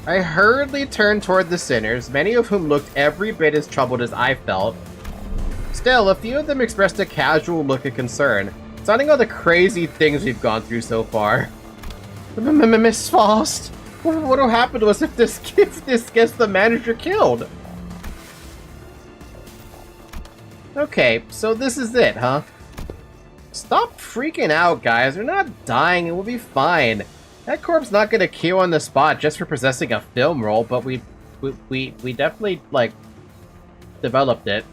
I hurriedly turned toward the sinners, many of whom looked every bit as troubled as I felt. Still, a few of them expressed a casual look of concern, citing all the crazy things we've gone through so far. Miss Faust! What'll happen to us if this gets the manager killed? Okay, so this is it, huh? Stop freaking out, guys. We're not dying and we'll be fine. That corp's not gonna kill on the spot just for possessing a film roll, but we definitely, like, developed it.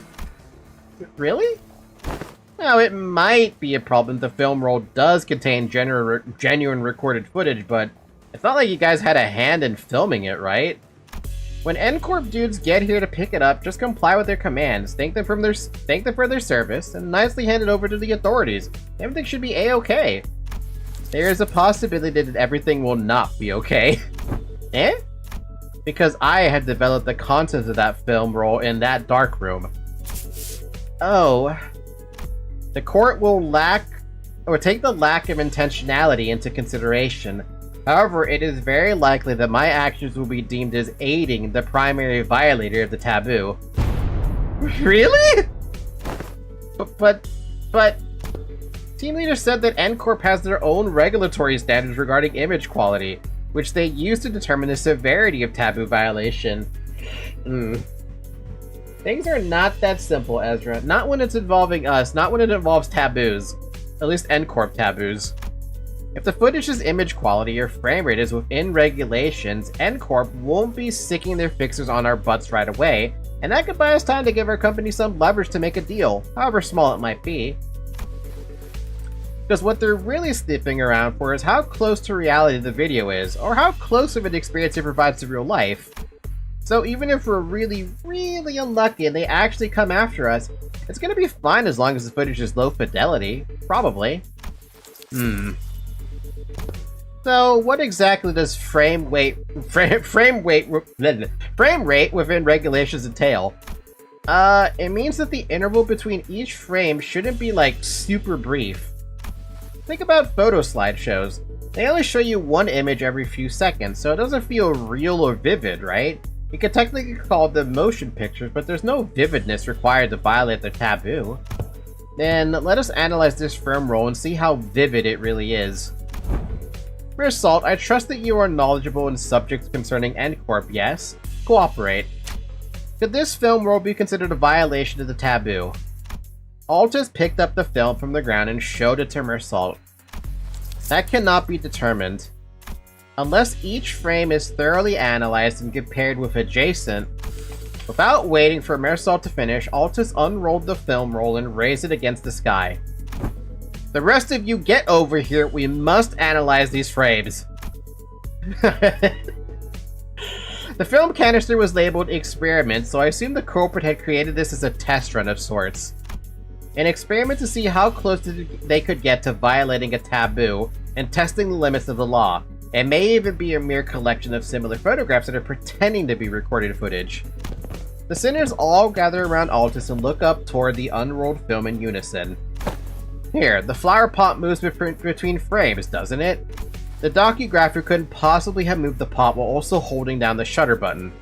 Really? Now, it might be a problem if the film roll does contain genuine recorded footage, but it's not like you guys had a hand in filming it, right? When N-Corp dudes get here to pick it up, just comply with their commands, thank them for their service, and nicely hand it over to the authorities. Everything should be A-okay. There is a possibility that everything will not be okay. Eh? Because I had developed the contents of that film roll in that dark room. Oh. The court will take the lack of intentionality into consideration. However, it is very likely that my actions will be deemed as aiding the primary violator of the taboo. Really? But... Team leader said that N-Corp has their own regulatory standards regarding image quality, which they use to determine the severity of taboo violation. Things are not that simple, Ezra. Not when it's involving us, not when it involves taboos. At least N-Corp taboos. If the footage is image quality or frame rate is within regulations, N-Corp won't be sticking their fixers on our butts right away, and that could buy us time to give our company some leverage to make a deal, however small it might be. Because what they're really sniffing around for is how close to reality the video is, or how close of an experience it provides to real life. So even if we're really, really unlucky and they actually come after us, it's gonna be fine as long as the footage is low fidelity. Probably. So, what exactly does frame rate within regulations entail? It means that the interval between each frame shouldn't be, like, super brief. Think about photo slideshows. They only show you one image every few seconds, so it doesn't feel real or vivid, right? You could technically call them motion pictures, but there's no vividness required to violate the taboo. Then, let us analyze this film roll and see how vivid it really is. Meursault, I trust that you are knowledgeable in subjects concerning N-Corp, yes? Cooperate. Could this film roll be considered a violation of the taboo? Altus picked up the film from the ground and showed it to Meursault. That cannot be determined. Unless each frame is thoroughly analyzed and compared with adjacent. Without waiting for Meursault to finish, Altus unrolled the film roll and raised it against the sky. The rest of you get over here, we must analyze these frames. The film canister was labeled experiment, so I assume the culprit had created this as a test run of sorts. An experiment to see how close they could get to violating a taboo and testing the limits of the law. It may even be a mere collection of similar photographs that are pretending to be recorded footage. The sinners all gather around Altus and look up toward the unrolled film in unison. Here, the flower pot moves between frames, doesn't it? The docugrapher couldn't possibly have moved the pot while also holding down the shutter button.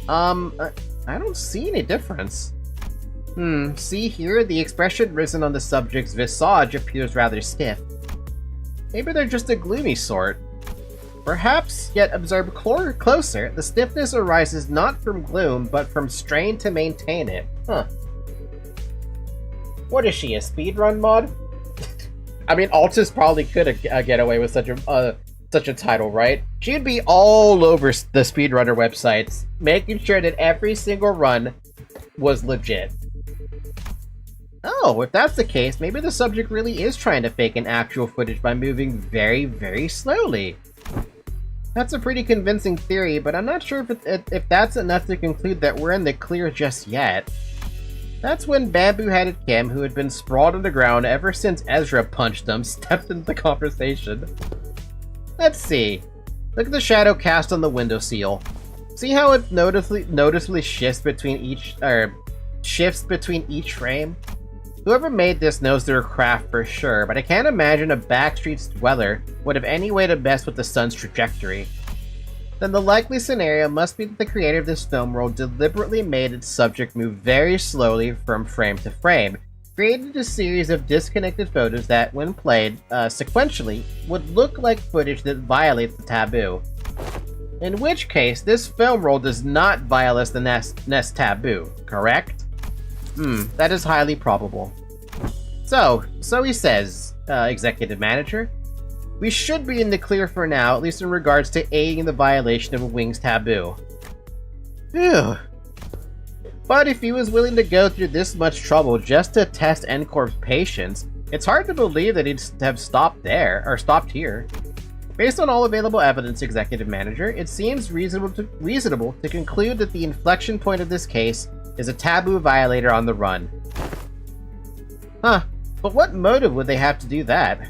I don't see any difference. See here, the expression risen on the subject's visage appears rather stiff. Maybe they're just a gloomy sort. Perhaps, yet observed closer, the stiffness arises not from gloom, but from strain to maintain it. Huh. What is she, a speedrun mod? I mean, Altus probably could get away with such a title, right? She'd be all over the speedrunner websites, making sure that every single run was legit. Oh, if that's the case, maybe the subject really is trying to fake an actual footage by moving very, very slowly. That's a pretty convincing theory, but I'm not sure if that's enough to conclude that we're in the clear just yet. That's when bamboo-headed Kim, who had been sprawled on the ground ever since Ezra punched him, stepped into the conversation. Let's see. Look at the shadow cast on the windowsill. See how it noticeably shifts between each frame? Whoever made this knows their craft for sure, but I can't imagine a backstreet's dweller would have any way to mess with the sun's trajectory. Then the likely scenario must be that the creator of this film world deliberately made its subject move very slowly from frame to frame, created a series of disconnected photos that, when played sequentially, would look like footage that violates the taboo. In which case, this film roll does not violate the Nest taboo, correct? That is highly probable. So he says, Executive Manager, we should be in the clear for now, at least in regards to aiding the violation of a wing's taboo. Phew. But if he was willing to go through this much trouble just to test NCorp's patience, it's hard to believe that he'd have stopped here. Based on all available evidence, Executive Manager, it seems reasonable to conclude that the inflection point of this case is a taboo violator on the run. Huh, but what motive would they have to do that?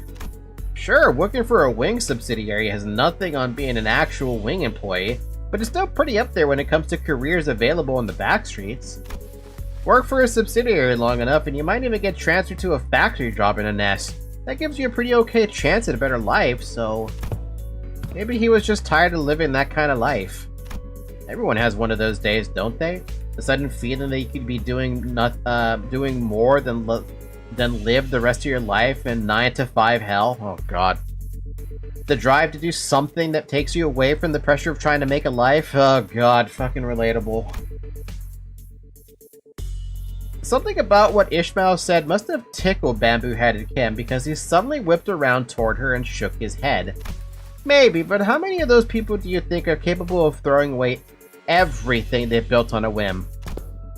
Sure, working for a wing subsidiary has nothing on being an actual wing employee, but it's still pretty up there when it comes to careers available in the backstreets. Work for a subsidiary long enough and you might even get transferred to a factory job in a nest. That gives you a pretty okay chance at a better life, so maybe he was just tired of living that kind of life. Everyone has one of those days, don't they? The sudden feeling that you could be doing more than live the rest of your life in 9-to-5 hell. Oh god. The drive to do something that takes you away from the pressure of trying to make a life. Oh god, fucking relatable. Something about what Ishmael said must have tickled bamboo-headed Kim because he suddenly whipped around toward her and shook his head. Maybe, but how many of those people do you think are capable of throwing away everything they've built on a whim?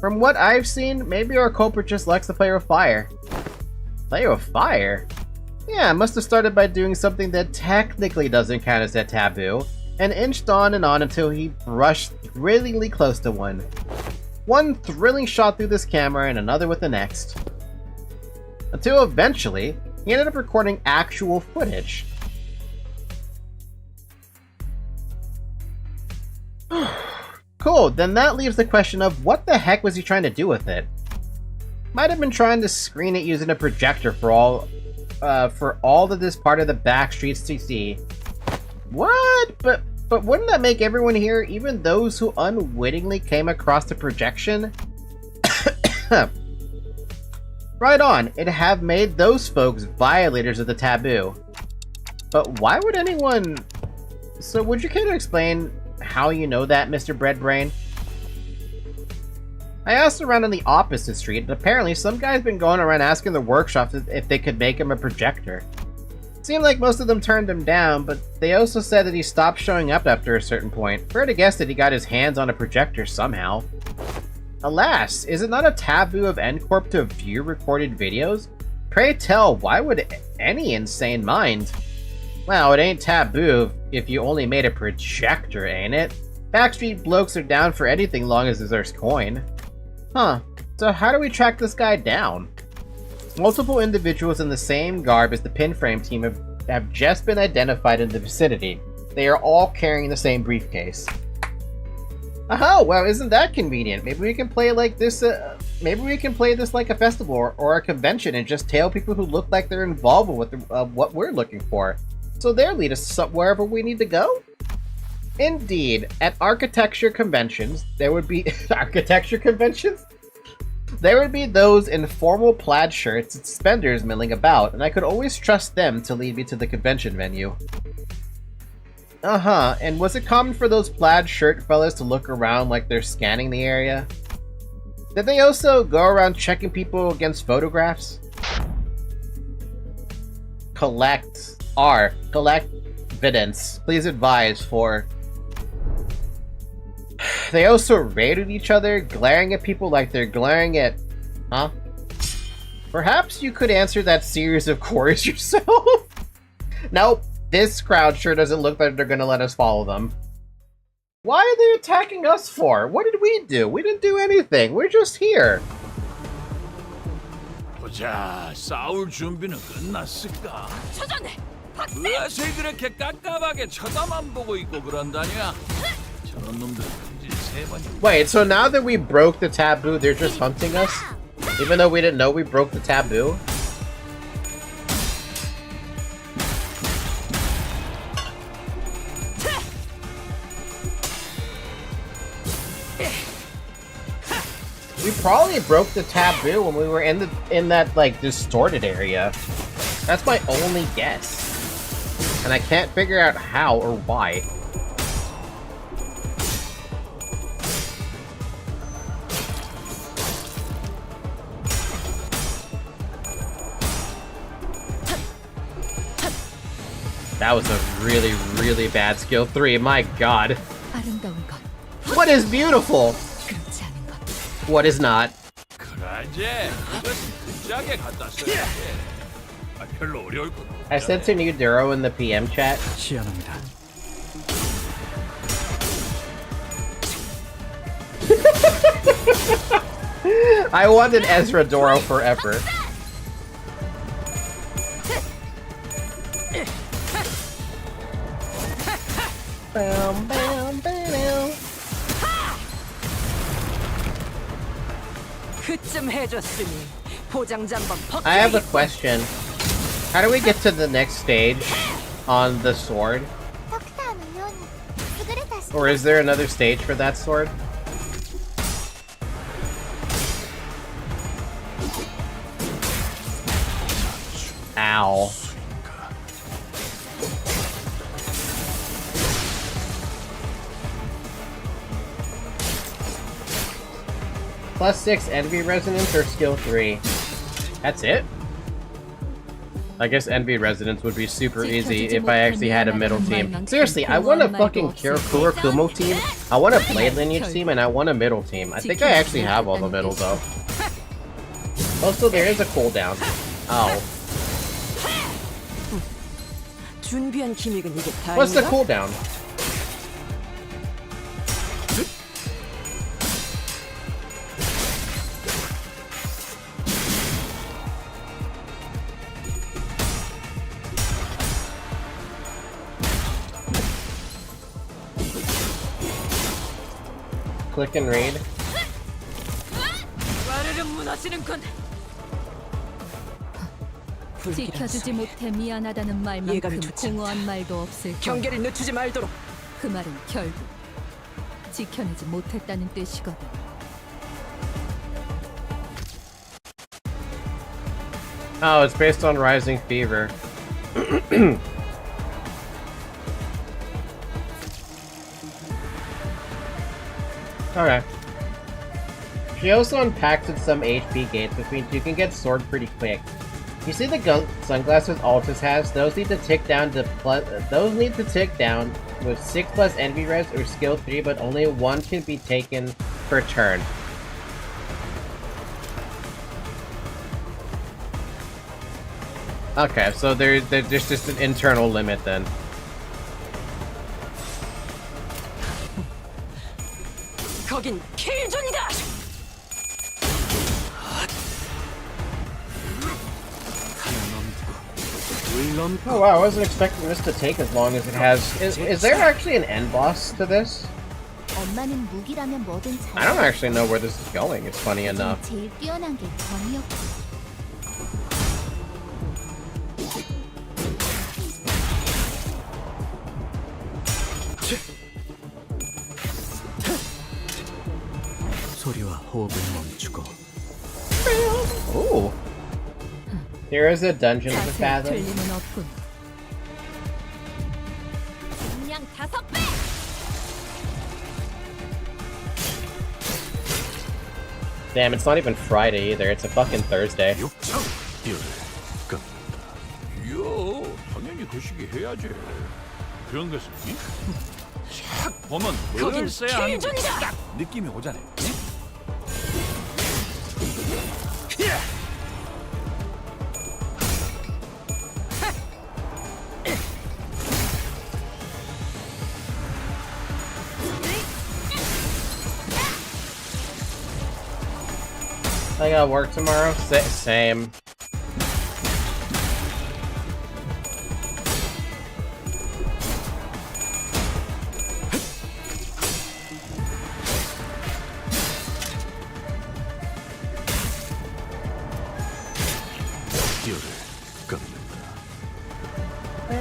From what I've seen, maybe our culprit just likes to play with fire. Play with fire? Yeah, must have started by doing something that technically doesn't count as a taboo, and inched on and on until he brushed thrillingly close to one. One thrilling shot through this camera and another with the next. Until eventually, he ended up recording actual footage. Cool, then that leaves the question of what the heck was he trying to do with it? Might have been trying to screen it using a projector for all of this part of the backstreets to see. What? But wouldn't that make everyone here, even those who unwittingly came across the projection? Right on, it'd have made those folks violators of the taboo. But why would anyone... So would you care to explain how you know that, Mr. Breadbrain? I asked around on the opposite street, but apparently some guy's been going around asking the workshop if they could make him a projector. Seemed like most of them turned him down, but they also said that he stopped showing up after a certain point. Fair to guess that he got his hands on a projector somehow. Alas, is it not a taboo of NCorp to view recorded videos? Pray tell, why would any insane mind? Well, it ain't taboo if you only made a projector, ain't it? Backstreet blokes are down for anything long as there's coin. Huh, so how do we track this guy down? Multiple individuals in the same garb as the Pinframe team have just been identified in the vicinity. They are all carrying the same briefcase. Oh, well, isn't that convenient? Maybe we can play like this. Maybe we can play this like a festival or a convention and just tail people who look like they're involved with what we're looking for. So they'll lead us wherever we need to go? Indeed, at architecture conventions, there would be... architecture conventions? There would be those in formal plaid shirts and suspenders milling about, and I could always trust them to lead me to the convention venue. Uh-huh, and was it common for those plaid shirt fellas to look around like they're scanning the area? Did they also go around checking people against photographs? Collect evidence. Please advise for... They also raided each other, glaring at people like they're glaring at... Huh? Perhaps you could answer that series of queries yourself? Nope. This crowd sure doesn't look like they're gonna let us follow them. Why are they attacking us for? What did we do? We didn't do anything. We're just here. 보자, 싸울 준비는 끝났을까? 무엇을 그렇게 깝깝하게 쳐다만 보고 있고 그런다냐? 저런 놈들 금질 세 번. Wait, so now that we broke the taboo, they're just hunting us? Even though we didn't know we broke the taboo? We probably broke the taboo when we were in that like distorted area. That's my only guess. And I can't figure out how or why. That was a really, really bad skill 3. My god. 아름다운 것, What is beautiful? 그렇지 않은 것. What is not? 그러지. 그것은 근자하게 갖다 써야지. 아, 별로 어려울 것 없잖아. I sent to new Duro in the PM chat. 시원합니다. I wanted Ezra Doro forever. Bam, bam, bam. 그쯤 해줬으니 포장지 한번 I have a question. How do we get to the next stage on the sword? ドクターのように優れたし Or is there another stage for that sword? Ow. +6 envy resonance or skill 3? That's it? I guess envy resonance would be super easy if I actually had a middle team. Seriously, I want a fucking Kirakura Kumo team, I want a Blade Lineage team, and I want a middle team. I think I actually have all the middle though. Also, there is a cooldown. Oh. 준비한 기믹은 이게 What's the 다인가? cooldown? Click and read. 와르르 무너지는 건 지켜주지 못해 미안하다는 말만큼 공허한 말도 없을 거야. 경계를 늦추지 말도록. 그 말은 결국 지켜내지 못했다는 뜻이거든. Oh, it's based on Rising Fever. Okay. She also unpacks with some HP gates, which means you can get sword pretty quick. You see the sunglasses Altus has? Those need to tick down to those need to tick down with 6+ envy res or skill 3, but only one can be taken per turn. Okay, so there's just an internal limit then. 거긴 킬존이다. Oh wow, I wasn't expecting this to take as long as it has. Is there actually an end boss to this? 엄마는 무기라면 뭐든 I don't actually know where this is going, it's funny enough. 제일 뛰어난 게 정이었고 소리와 호흡을 멈추고. Ooh. There is a dungeon of the 자세히 fathom. 틀림은 없군. 그냥 5배. Damn, it's not even Friday either. It's a fucking Thursday. 욕창 열 끝. 요, 당연히 그 시기 해야지. 그런 것을 샥 보면 뭘 써야 하는지 딱 느낌이 오잖아. 응? I gotta work tomorrow? Same. 열을 끊는다.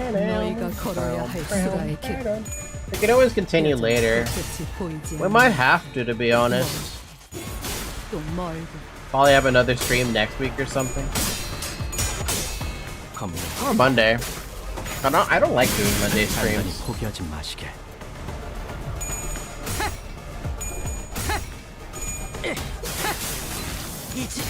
너희가 걸어야 할 수라의 길. We can always continue later. 끝이 보이지 We might have to be honest. 또 멀고. Probably have another stream next week or something. 검문 Or Monday. I don't like doing Monday 단단히 streams. 포기하지 마시게. 이제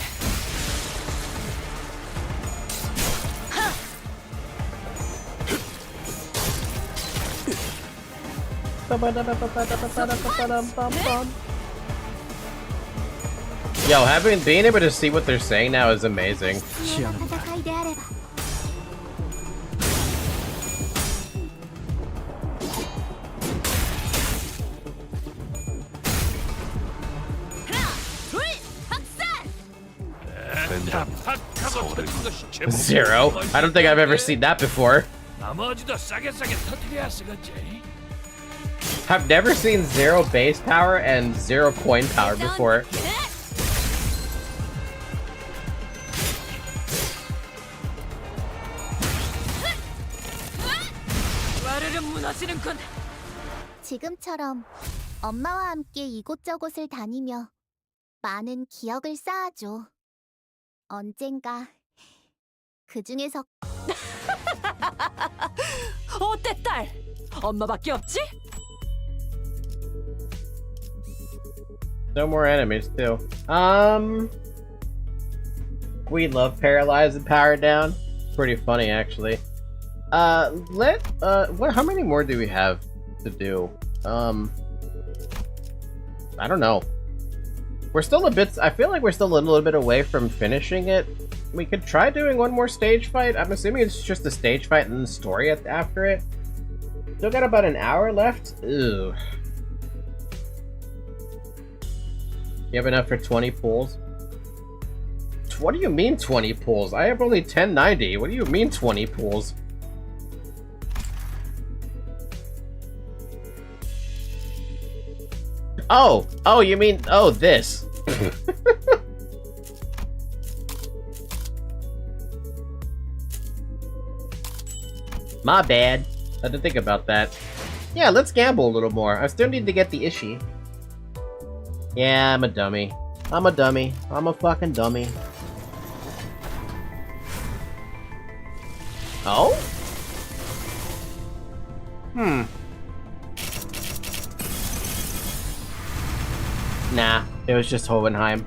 Yo, being able to see what they're saying now is amazing. 戦いであれば 벤담 팍하고 터진 것이 제법. Zero? I don't think I've ever seen that before. 나머지도 싸게 터뜨려야 쓰겠지. I've never seen zero base power and zero coin power before. 와르르 무너지는군. 지금처럼 엄마와 함께 이곳저곳을 다니며 많은 기억을 쌓아줘. 언젠가 그 중에서 어때 딸? 엄마밖에 없지? No more enemies too. We love Paralyze and Power Down. Pretty funny actually. How many more do we have to do? I don't know. We're still a bit, I feel like we're still a little bit away from finishing it. We could try doing one more stage fight. I'm assuming it's just a stage fight and the story after it. Still got about an hour left. Ew. You have enough for 20 pools? What do you mean 20 pools? I have only 1090. What do you mean 20 pools? Oh, you mean, this. My bad. I had to think about that. Yeah, let's gamble a little more. I still need to get the Ishii. Yeah, I'm a dummy. I'm a dummy. I'm a fucking dummy. Oh? Nah, it was just Hohenheim.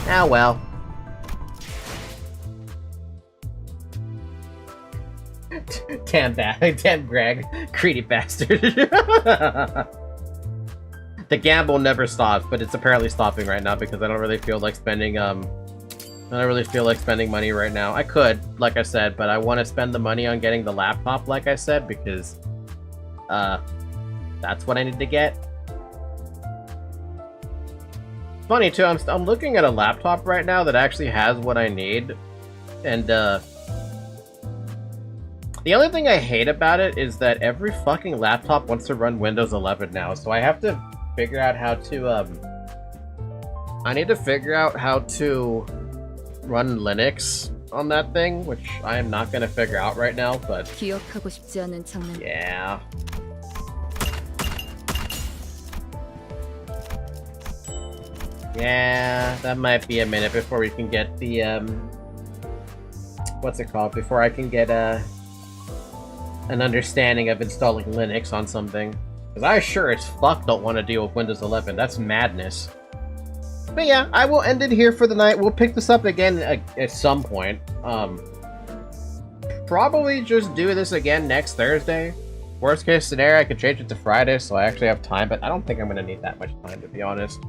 Ah well. Damn Greg. Greedy bastard. The gamble never stops, but it's apparently stopping right now because I don't really feel like spending money right now. I could, like I said, but I want to spend the money on getting the laptop, like I said, because that's what I need to get. Funny too, I'm looking at a laptop right now that actually has what I need, and the only thing I hate about it is that every fucking laptop wants to run Windows 11 now, so I have to figure out how to I need to figure out how to run Linux on that thing, which I am not gonna figure out right now, but 기억하고 싶지 않은 장면. yeah. Yeah, that might be a minute before we can get the, what's it called? Before I can get, an understanding of installing Linux on something. Because I sure as fuck don't want to deal with Windows 11. That's madness. But yeah, I will end it here for the night. We'll pick this up again at some point. Probably just do this again next Thursday. Worst case scenario, I could change it to Friday, so I actually have time, but I don't think I'm going to need that much time, to be honest.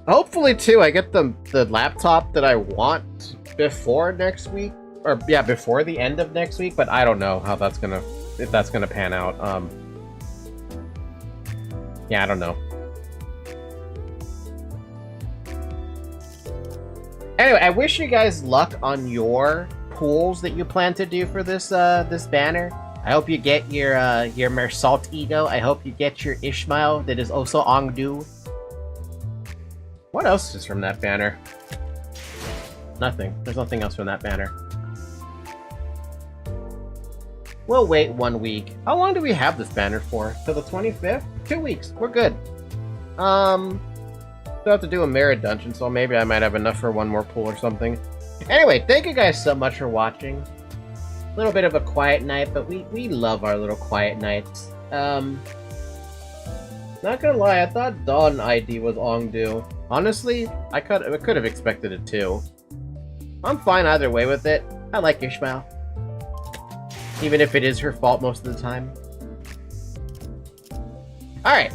Hopefully, too, I get the laptop that I want before next week. Or, yeah, before the end of next week, but I don't know how that's going to... if that's going to pan out. Yeah, I don't know. Anyway, I wish you guys luck on your pools that you plan to do for this this banner. I hope you get your Meursault EGO. I hope you get your Ishmael that is also Ongdu. What else is from that banner? Nothing. There's nothing else from that banner. We'll wait 1 week. How long do we have this banner for? Till the 25th? 2 weeks. We're good. Still have to do a merit dungeon, so maybe I might have enough for one more pool or something. Anyway, thank you guys so much for watching. A little bit of a quiet night, but we love our little quiet nights. Not gonna lie, I thought Dawn ID was Ongdu. Honestly, I could have expected it too. I'm fine either way with it. I like Ishmael. Even if it is her fault most of the time. Alright,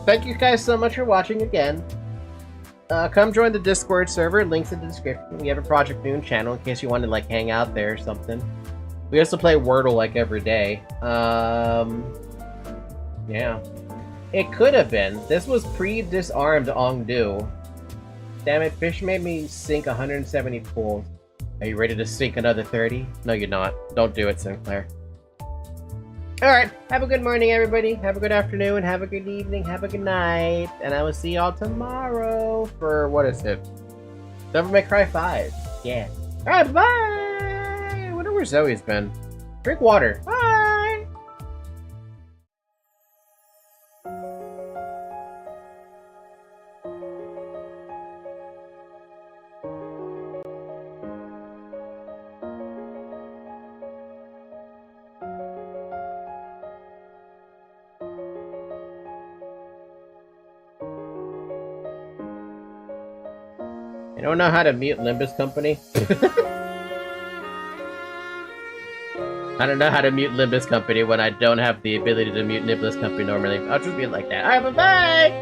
thank you guys so much for watching again. Come join the Discord server, links in the description. We have a Project Noon channel in case you want to like hang out there or something. We also play Wordle like every day. Yeah. It could have been. This was pre-disarmed Ongdu. Damn it, Fish made me sink 170 pools. Are you ready to sink another 30? No, you're not. Don't do it, Sinclair. Alright, have a good morning, everybody. Have a good afternoon, have a good evening, have a good night. And I will see y'all tomorrow for, what is it? Devil May Cry 5. Yeah. Alright, bye! I wonder where Zoe's been. Drink water. Bye! I don't know how to mute Limbus Company. I don't know how to mute Limbus Company when I don't have the ability to mute Limbus Company normally. I'll just be like that. Alright, bye-bye!